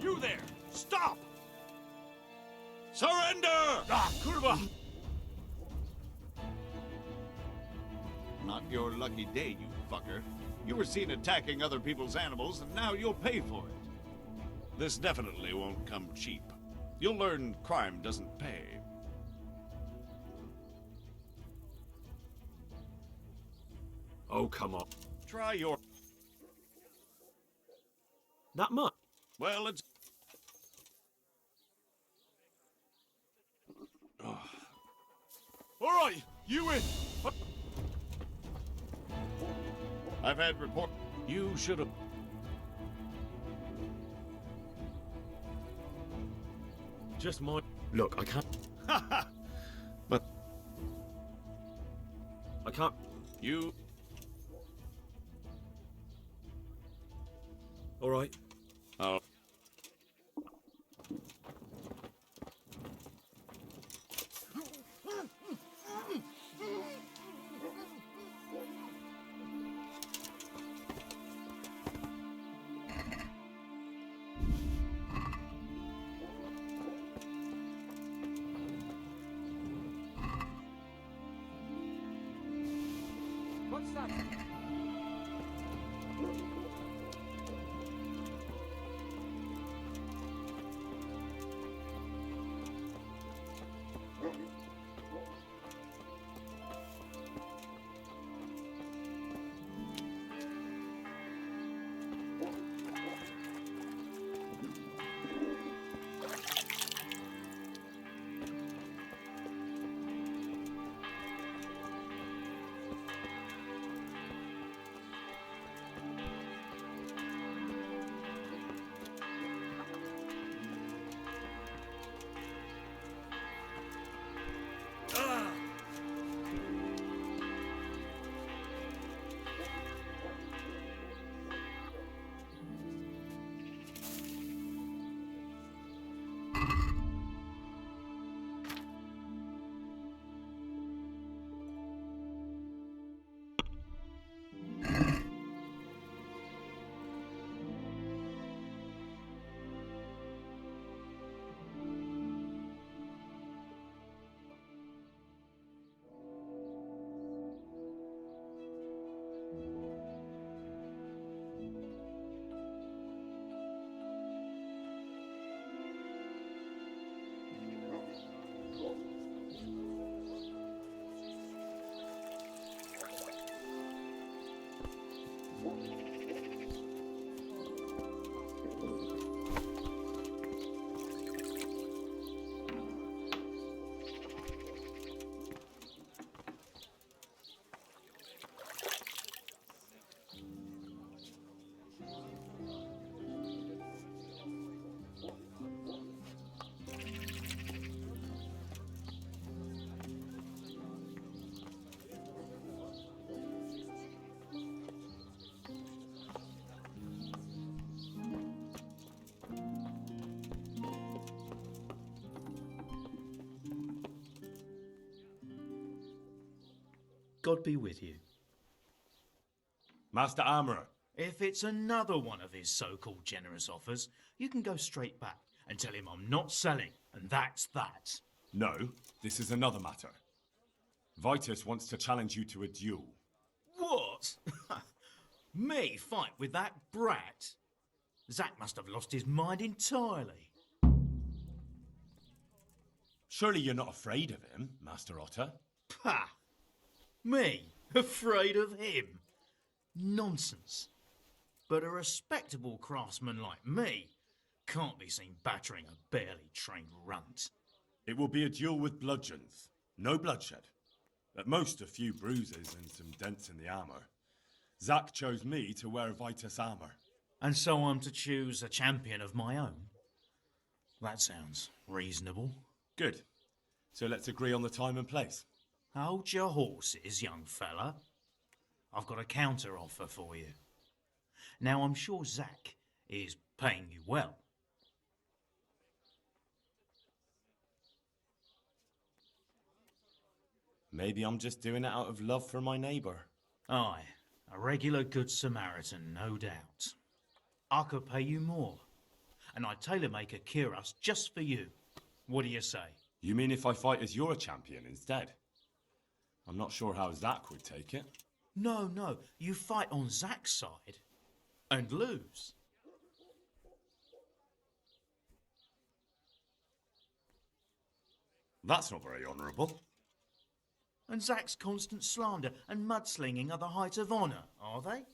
You there! Stop! Surrender! Ah, kurwa! Not your lucky day, you fucker. You were seen attacking other people's animals, and now you'll pay for it. This definitely won't come cheap. You'll learn crime doesn't pay. Oh, come on. Try your... That much? Well, it's... All right, you in. I've had report. You should have. Just my... Look, I can't... But... I can't... You... All right. Oh. What's that? God be with you. Master Armourer. If it's another one of his so-called generous offers, you can go straight back and tell him I'm not selling, and that's that. No, this is another matter. Vitus wants to challenge you to a duel. What? Me fight with that brat? Zack must have lost his mind entirely. Surely you're not afraid of him, Master Otter? Pah! Me? Afraid of him? Nonsense. But a respectable craftsman like me can't be seen battering a barely trained runt. It will be a duel with bludgeons. No bloodshed. At most, a few bruises and some dents in the armour. Zack chose me to wear Vitus armour. And so I'm to choose a champion of my own? That sounds reasonable. Good. So let's agree on the time and place. Hold your horses, young fella. I've got a counter offer for you. Now, I'm sure Zack is paying you well. Maybe I'm just doing it out of love for my neighbour. Aye, a regular good Samaritan, no doubt. I could pay you more. and I'd tailor-make a cuirass just for you. What do you say? You mean if I fight as your champion instead? I'm not sure how Zack would take it. No, no, you fight on Zack's side and lose. That's not very honourable. And Zack's constant slander and mudslinging are the height of honour, are they?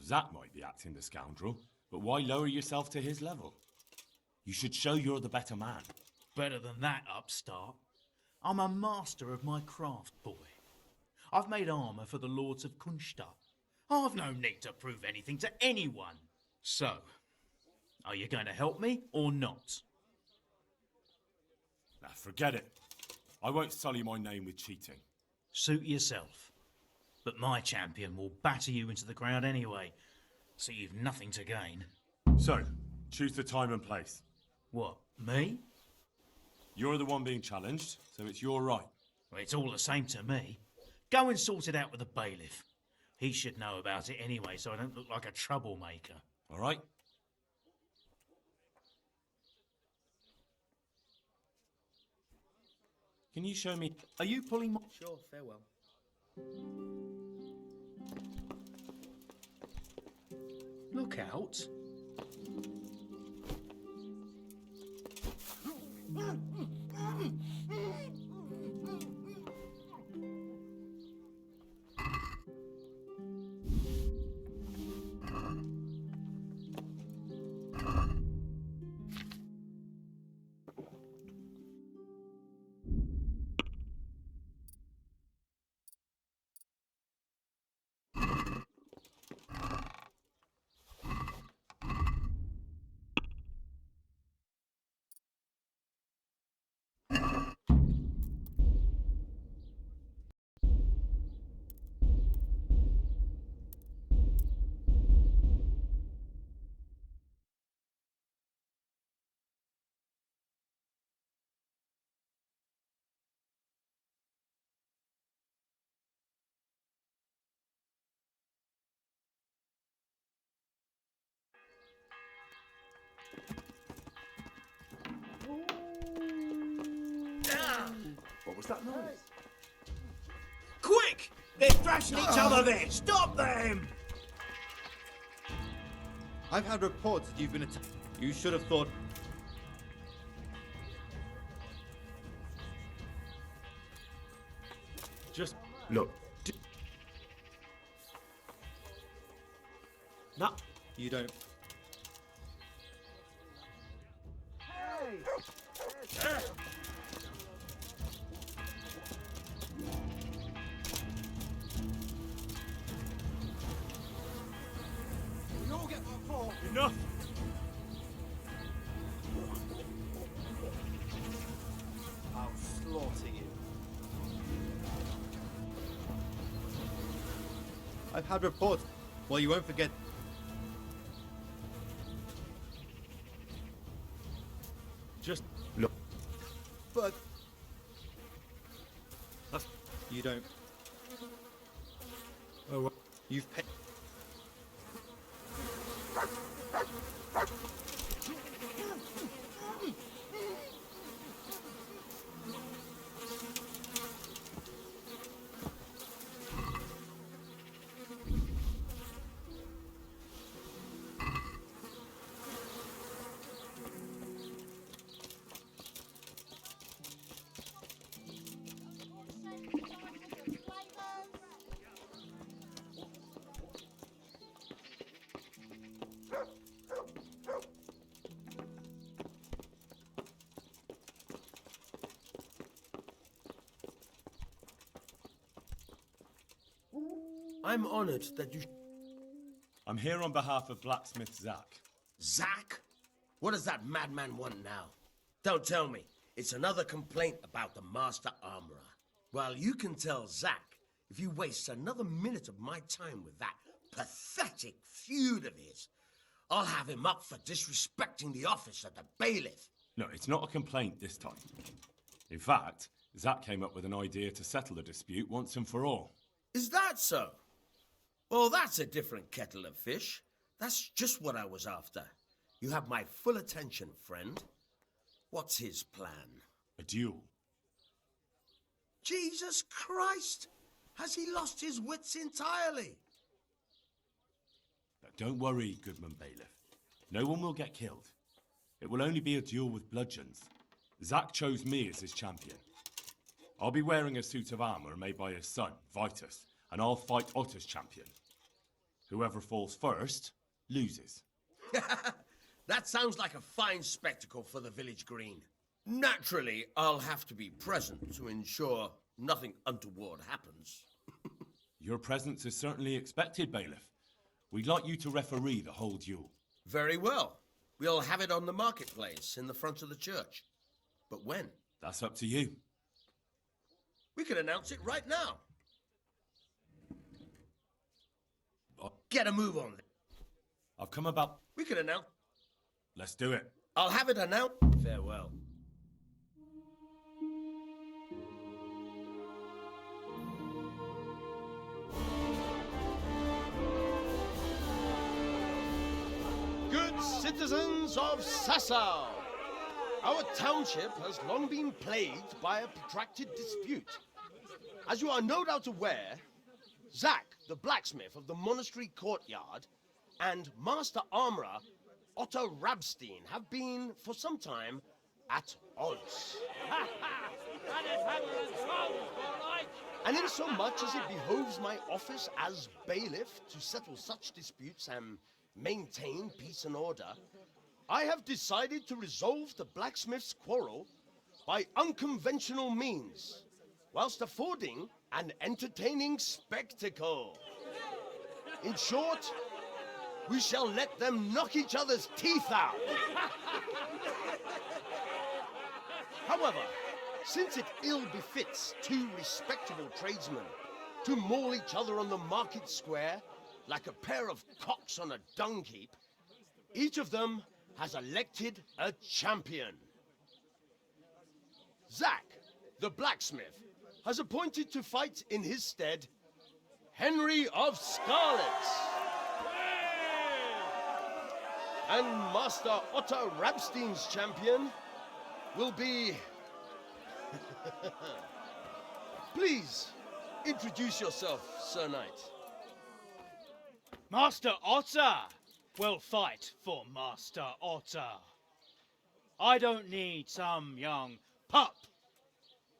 Zack might be acting the scoundrel, but why lower yourself to his level? You should show you're the better man. Better than that, upstart. I'm a master of my craft, boy. I've made armour for the lords of Kunstadt. I've no need to prove anything to anyone. So, are you going to help me or not? Now, forget it. I won't sully my name with cheating. Suit yourself. But my champion will batter you into the ground anyway, so you've nothing to gain. So, choose the time and place. What, me? You're the one being challenged, so it's your right. Well, it's all the same to me. Go and sort it out with the bailiff. He should know about it anyway, so I don't look like a troublemaker. All right? Can you show me... Are you pulling my... Sure, farewell. Look out. What was that noise? Quick! They're thrashing each other there! Stop them! I've had reports that you've been attacked. You should have thought... Just look. No. You don't... We all get that fall. Enough! I'll slaughter you. I've had reports. Well, you won't forget. Just look. But That's... you don't. Oh, well. You've paid. I'm honored that you... I'm here on behalf of blacksmith Zack. Zack? What does that madman want now? Don't tell me. It's another complaint about the master armorer. Well, you can tell Zack if he wastes another minute of my time with that pathetic feud of his. I'll have him up for disrespecting the office of the bailiff. No, it's not a complaint this time. In fact, Zack came up with an idea to settle the dispute once and for all. Is that so? Well, that's a different kettle of fish. That's just what I was after. You have my full attention, friend. What's his plan? A duel. Jesus Christ! Has he lost his wits entirely? But don't worry, Goodman Bailiff. No one will get killed. It will only be a duel with bludgeons. Zack chose me as his champion. I'll be wearing a suit of armour made by his son, Vitus, and I'll fight Otter's champion. Whoever falls first, loses. That sounds like a fine spectacle for the village green. Naturally, I'll have to be present to ensure nothing untoward happens. Your presence is certainly expected, Bailiff. We'd like you to referee the whole duel. Very well. We'll have it on the marketplace in the front of the church. But when? That's up to you. We can announce it right now. Get a move on. I've come about... We can announce... Let's do it. I'll have it announced. Farewell. Good citizens of Sasau, our township has long been plagued by a protracted dispute. As you are no doubt aware, Zack, the blacksmith of the monastery courtyard, and Master Armourer Otto Rabstein have been, for some time, at odds. And insomuch as it behoves my office as bailiff to settle such disputes and maintain peace and order, I have decided to resolve the blacksmith's quarrel by unconventional means, whilst affording an entertaining spectacle. In short, we shall let them knock each other's teeth out. However, since it ill befits two respectable tradesmen to maul each other on the market square like a pair of cocks on a dung heap, each of them has elected a champion. Zack, the blacksmith, has appointed to fight in his stead Henry of Scarlet. And Master Otto Rabstein's champion will be... Please, introduce yourself, Sir Knight. Master Otter will fight for Master Otter. I don't need some young pup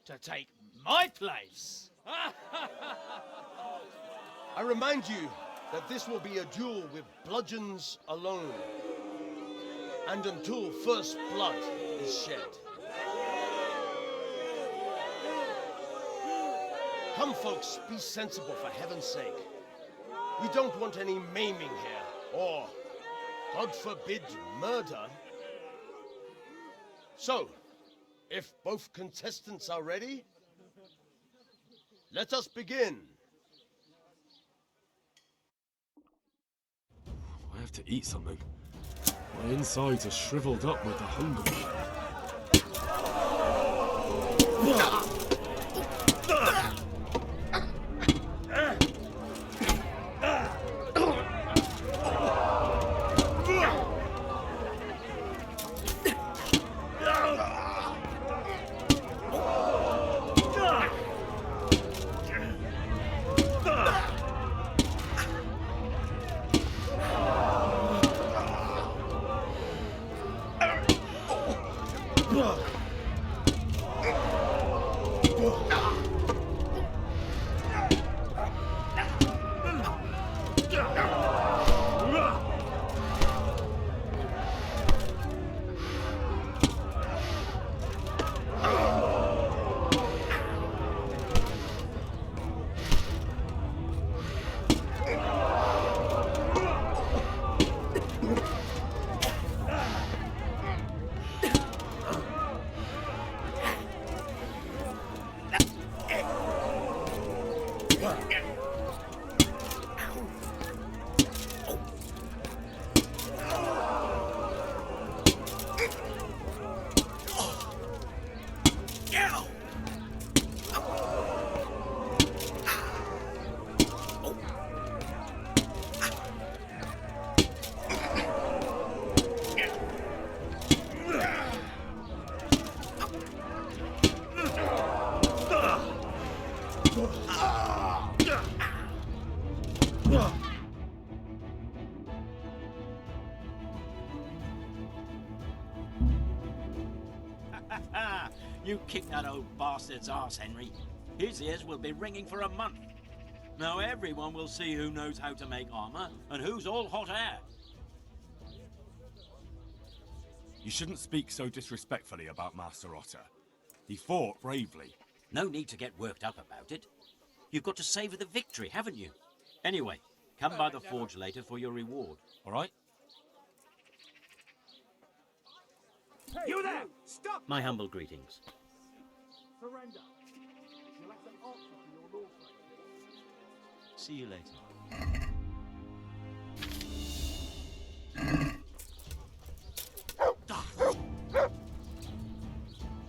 to take my place. I remind you that this will be a duel with bludgeons alone, and until first blood is shed. Come, folks, be sensible for heaven's sake. We don't want any maiming here, or, God forbid, murder. So, if both contestants are ready, let us begin. I have to eat something. My insides are shriveled up with the hunger. You kicked that old bastard's arse, Henry. His ears will be ringing for a month. Now everyone will see who knows how to make armor and who's all hot air. You shouldn't speak so disrespectfully about Master Otter. He fought bravely. No need to get worked up about it. You've got to savour the victory, haven't you? Anyway, come by the forge later for your reward. All right? You there! Stop! My humble greetings. Surrender. You'll have to answer for your lawful. See you later.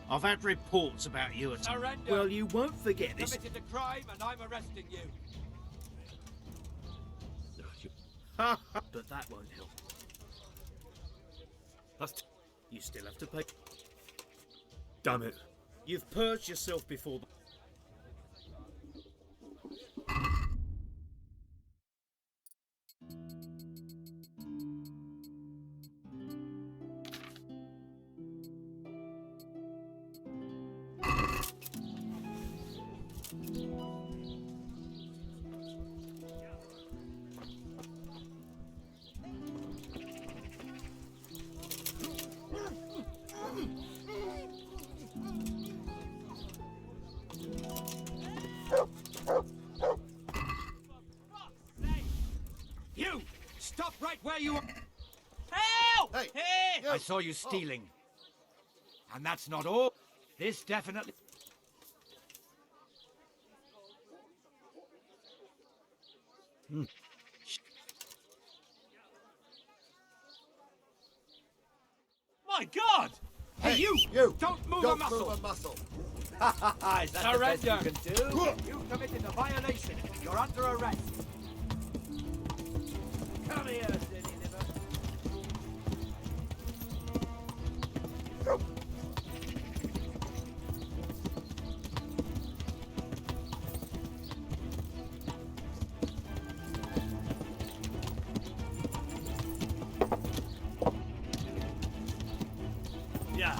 I've had reports about you. Surrender. Well, you won't forget this. Committed a crime, and I'm arresting you. But that won't help. You still have to pay. Damn it. You've purged yourself before. You! Stop right where you are! Help! Hey! I saw you stealing. And that's not all. This definitely... My God! Hey, you! Don't move a muscle! Is that surrender! The best you can do? You committed a violation. You're under arrest. Come here, silly liver. Yeah.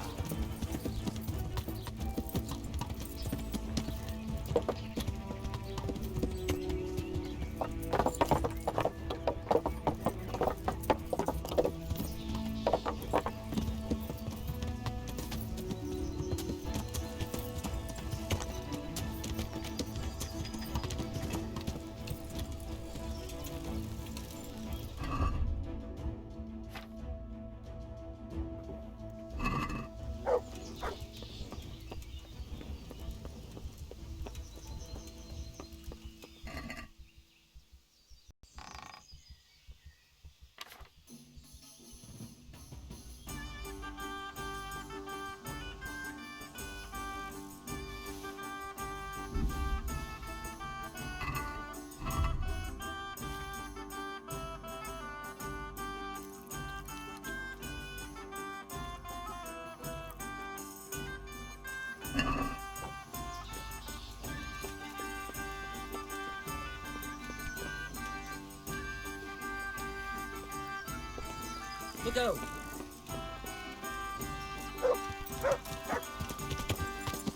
Look out!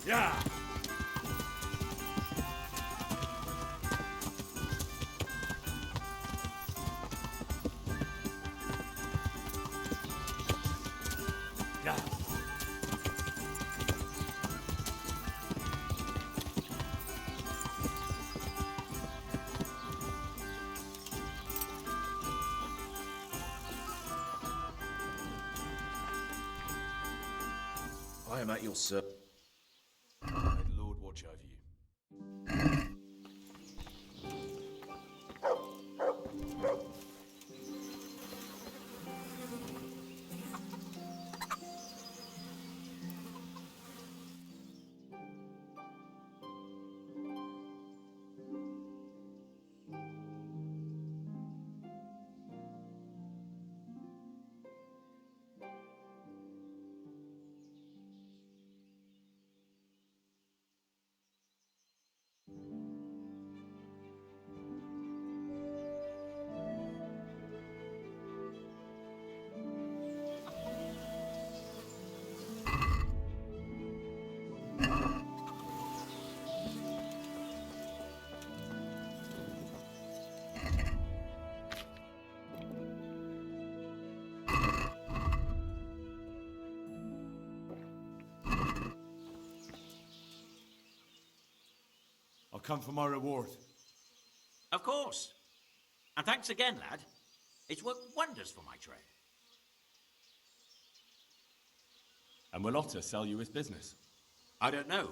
Yeah. Yeah. I am at your service. May the Lord watch over you. I'll come for my reward. Of course. And thanks again, lad. It's worked wonders for my trade. And will Otter sell you his business? I don't know,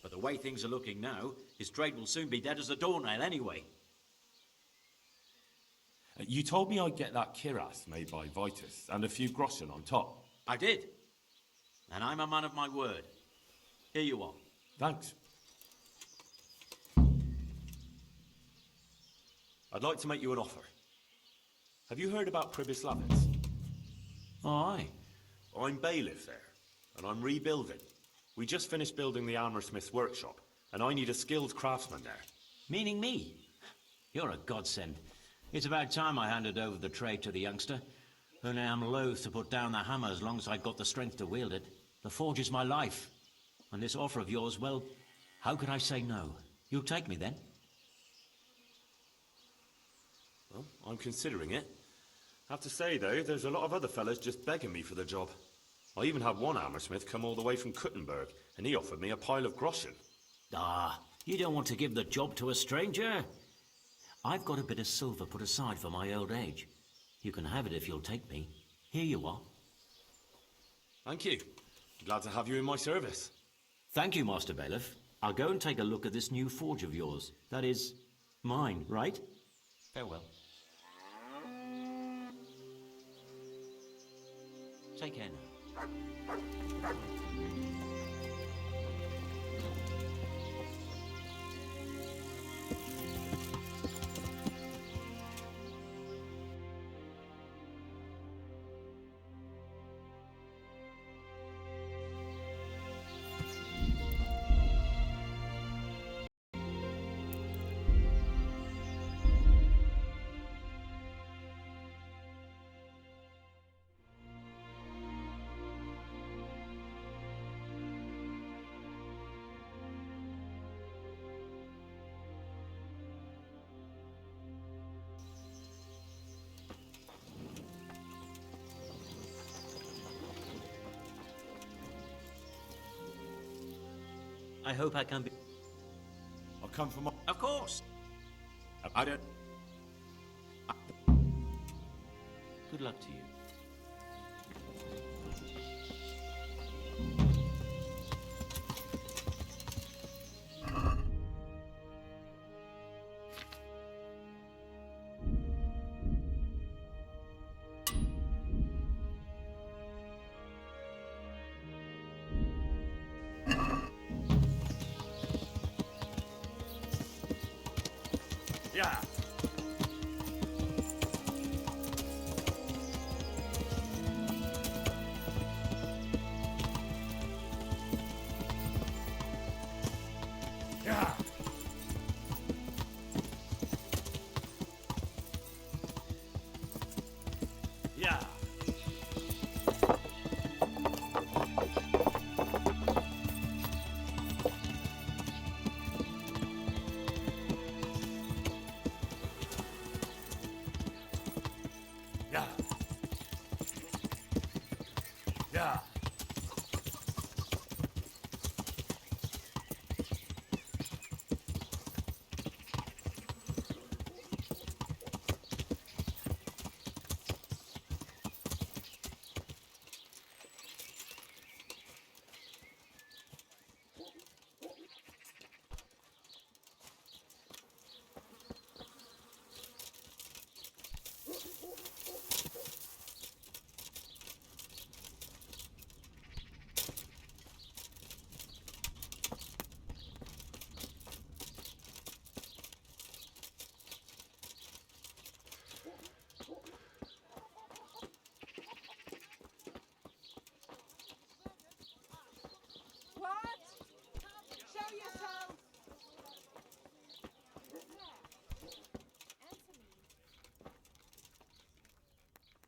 but the way things are looking now, his trade will soon be dead as a doornail anyway. You told me I'd get that kiras made by Vitus and a few groschen on top. I did. And I'm a man of my word. Here you are. Thanks. I'd like to make you an offer. Have you heard about Pribyslavitz? Aye. I'm bailiff there, and I'm rebuilding. We just finished building the armoursmith's workshop, and I need a skilled craftsman there. Meaning me? You're a godsend. It's about time I handed over the trade to the youngster. Only I'm loath to put down the hammer as long as I've got the strength to wield it. The forge is my life. And this offer of yours, well, how could I say no? You'll take me then? Well, I'm considering it. Have to say, though, there's a lot of other fellas just begging me for the job. I even had one armoursmith come all the way from Kuttenberg, and he offered me a pile of groschen. Ah, you don't want to give the job to a stranger. I've got a bit of silver put aside for my old age. You can have it if you'll take me. Here you are. Thank you. Glad to have you in my service. Thank you, Master Bailiff. I'll go and take a look at this new forge of yours. That is, mine, right? Farewell. Take care now. I hope I can be... I'll come for my... Of course. I don't... Good luck to you. Yeah. Yeah. Yeah. Yeah. Yeah.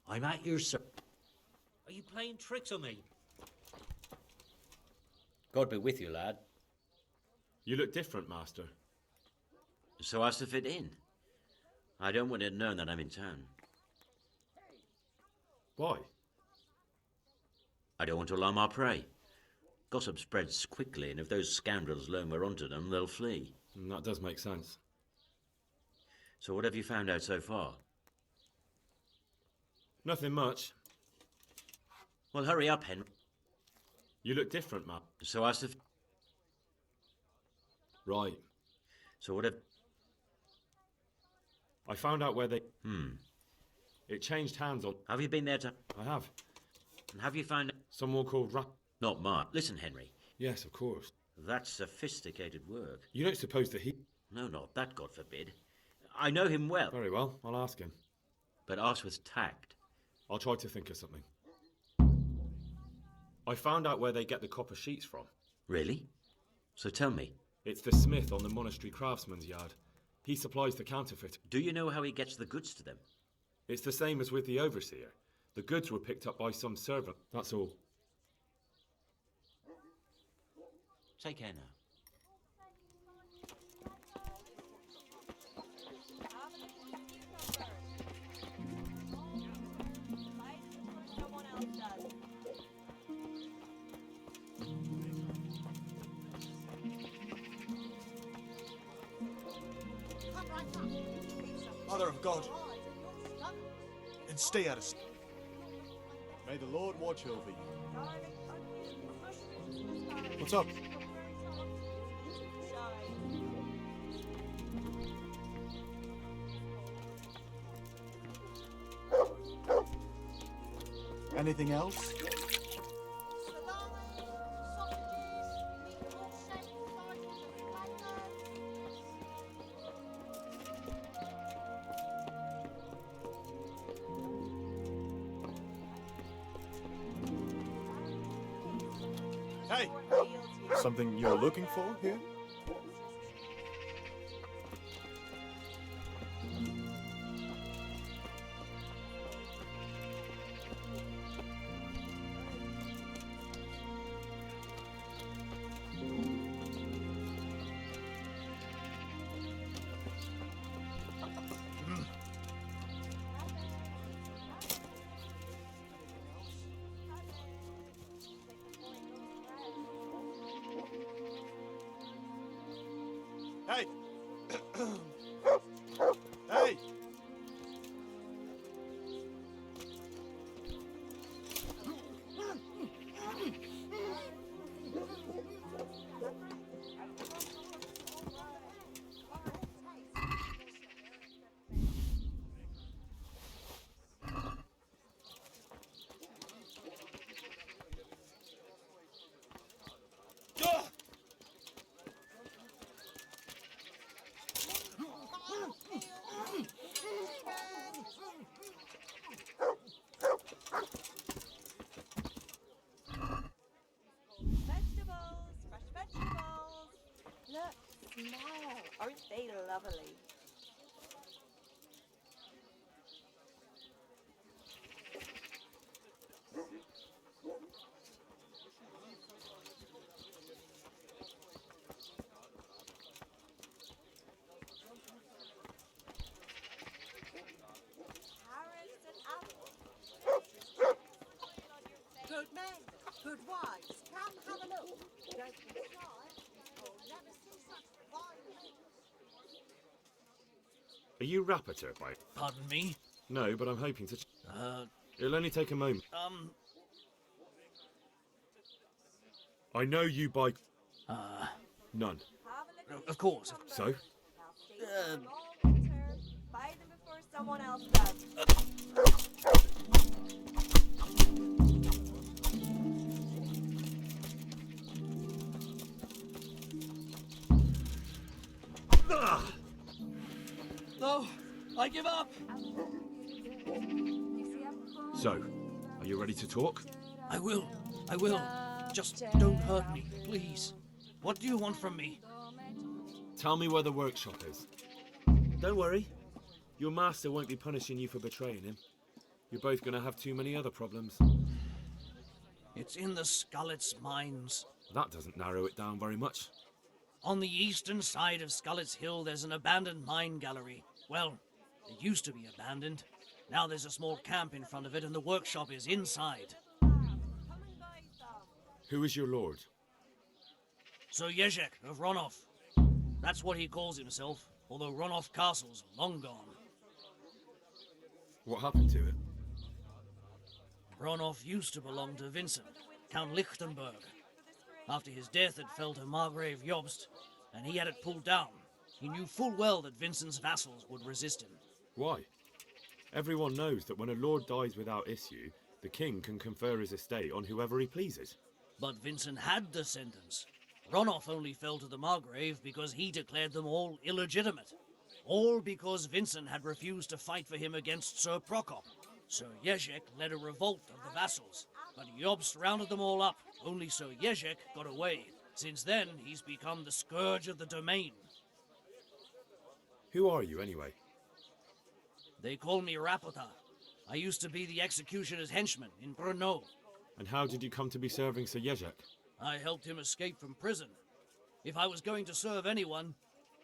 I'm at your service. Are you playing tricks on me? God be with you, lad. You look different, Master. So as to fit in. I don't want it known that I'm in town. Why? I don't want to alarm our prey. Gossip spreads quickly, and if those scoundrels learn we're onto them, they'll flee. That does make sense. So what have you found out so far? Nothing much. Well, hurry up, Henry. You look different, Matt. So as to... Right. So what have... I found out where they... Hmm. It changed hands on... Have you been there to... I have. And have you found... Someone called Not Mark. Listen, Henry. Yes, of course. That's sophisticated work. You don't suppose that he... No, not that, God forbid. I know him well. Very well, I'll ask him. But ask with tact. I'll try to think of something. I found out where they get the copper sheets from. Really? So tell me. It's the smith on the monastery craftsman's yard. He supplies the counterfeit. Do you know how he gets the goods to them? It's the same as with the overseer. The goods were picked up by some servant, that's all. Take care now. Mother of God, and stay out of sight. May the Lord watch over you. What's up? Anything else? Hey! Something you're looking for here? Hey! Hey! Smile. Aren't they lovely? Good men, good wives, come have a look. Don't be shy. You'll never see such violence. Are you Rapporteur, by... Pardon me? No, but I'm hoping to... It'll only take a moment. I know you by... None. Of course. So? Buy them before someone else does. No, I give up. So, are you ready to talk? I will. Just don't hurt me, please. What do you want from me? Tell me where the workshop is. Don't worry. Your master won't be punishing you for betraying him. You're both going to have too many other problems. It's in the Skullet's mines. That doesn't narrow it down very much. On the eastern side of Skullet's Hill, there's an abandoned mine gallery. Well, it used to be abandoned. Now there's a small camp in front of it, and the workshop is inside. Who is your lord? Sir Yezhek of Ronov. That's what he calls himself, although Run-Off Castle's long gone. What happened to it? Run-Off used to belong to Vincent, Count Lichtenberg. After his death, it fell to Margrave Jobst, and he had it pulled down. He knew full well that Vincent's vassals would resist him. Why? Everyone knows that when a lord dies without issue, the king can confer his estate on whoever he pleases. But Vincent had descendants. Run-Off only fell to the Margrave because he declared them all illegitimate. All because Vincent had refused to fight for him against Sir Prokop. Sir Jezek led a revolt of the vassals, but Jobst rounded them all up. Only Sir Jezek got away. Since then, he's become the scourge of the domain. Who are you, anyway? They call me Rapota. I used to be the executioner's henchman in Brno. And how did you come to be serving Sir Jezek? I helped him escape from prison. If I was going to serve anyone,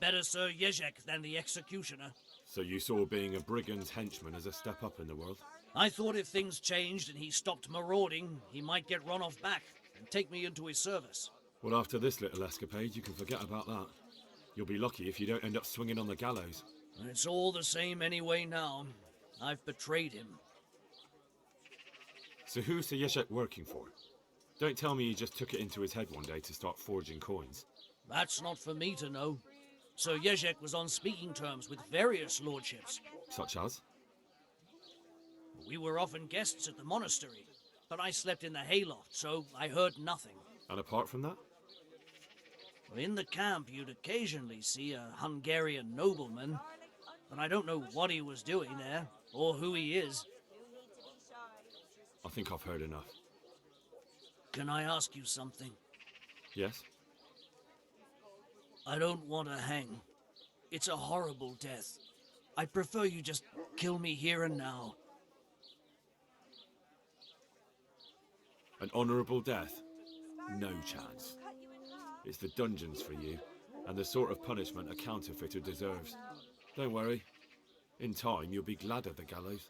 better Sir Jezek than the executioner. So you saw being a brigand's henchman as a step up in the world? I thought if things changed and he stopped marauding, he might get Run-Off back and take me into his service. Well, after this little escapade, you can forget about that. You'll be lucky if you don't end up swinging on the gallows. It's all the same anyway now. I've betrayed him. So who's Sir Jezek working for? Don't tell me he just took it into his head one day to start forging coins. That's not for me to know. Sir Jezek was on speaking terms with various lordships. Such as? We were often guests at the monastery, but I slept in the hayloft, so I heard nothing. And apart from that? In the camp, you'd occasionally see a Hungarian nobleman, but I don't know what he was doing there, or who he is. I think I've heard enough. Can I ask you something? Yes? I don't want to hang. It's a horrible death. I'd prefer you just kill me here and now. An honourable death? No chance. It's the dungeons for you, and the sort of punishment a counterfeiter deserves. Don't worry. In time, you'll be glad of the gallows.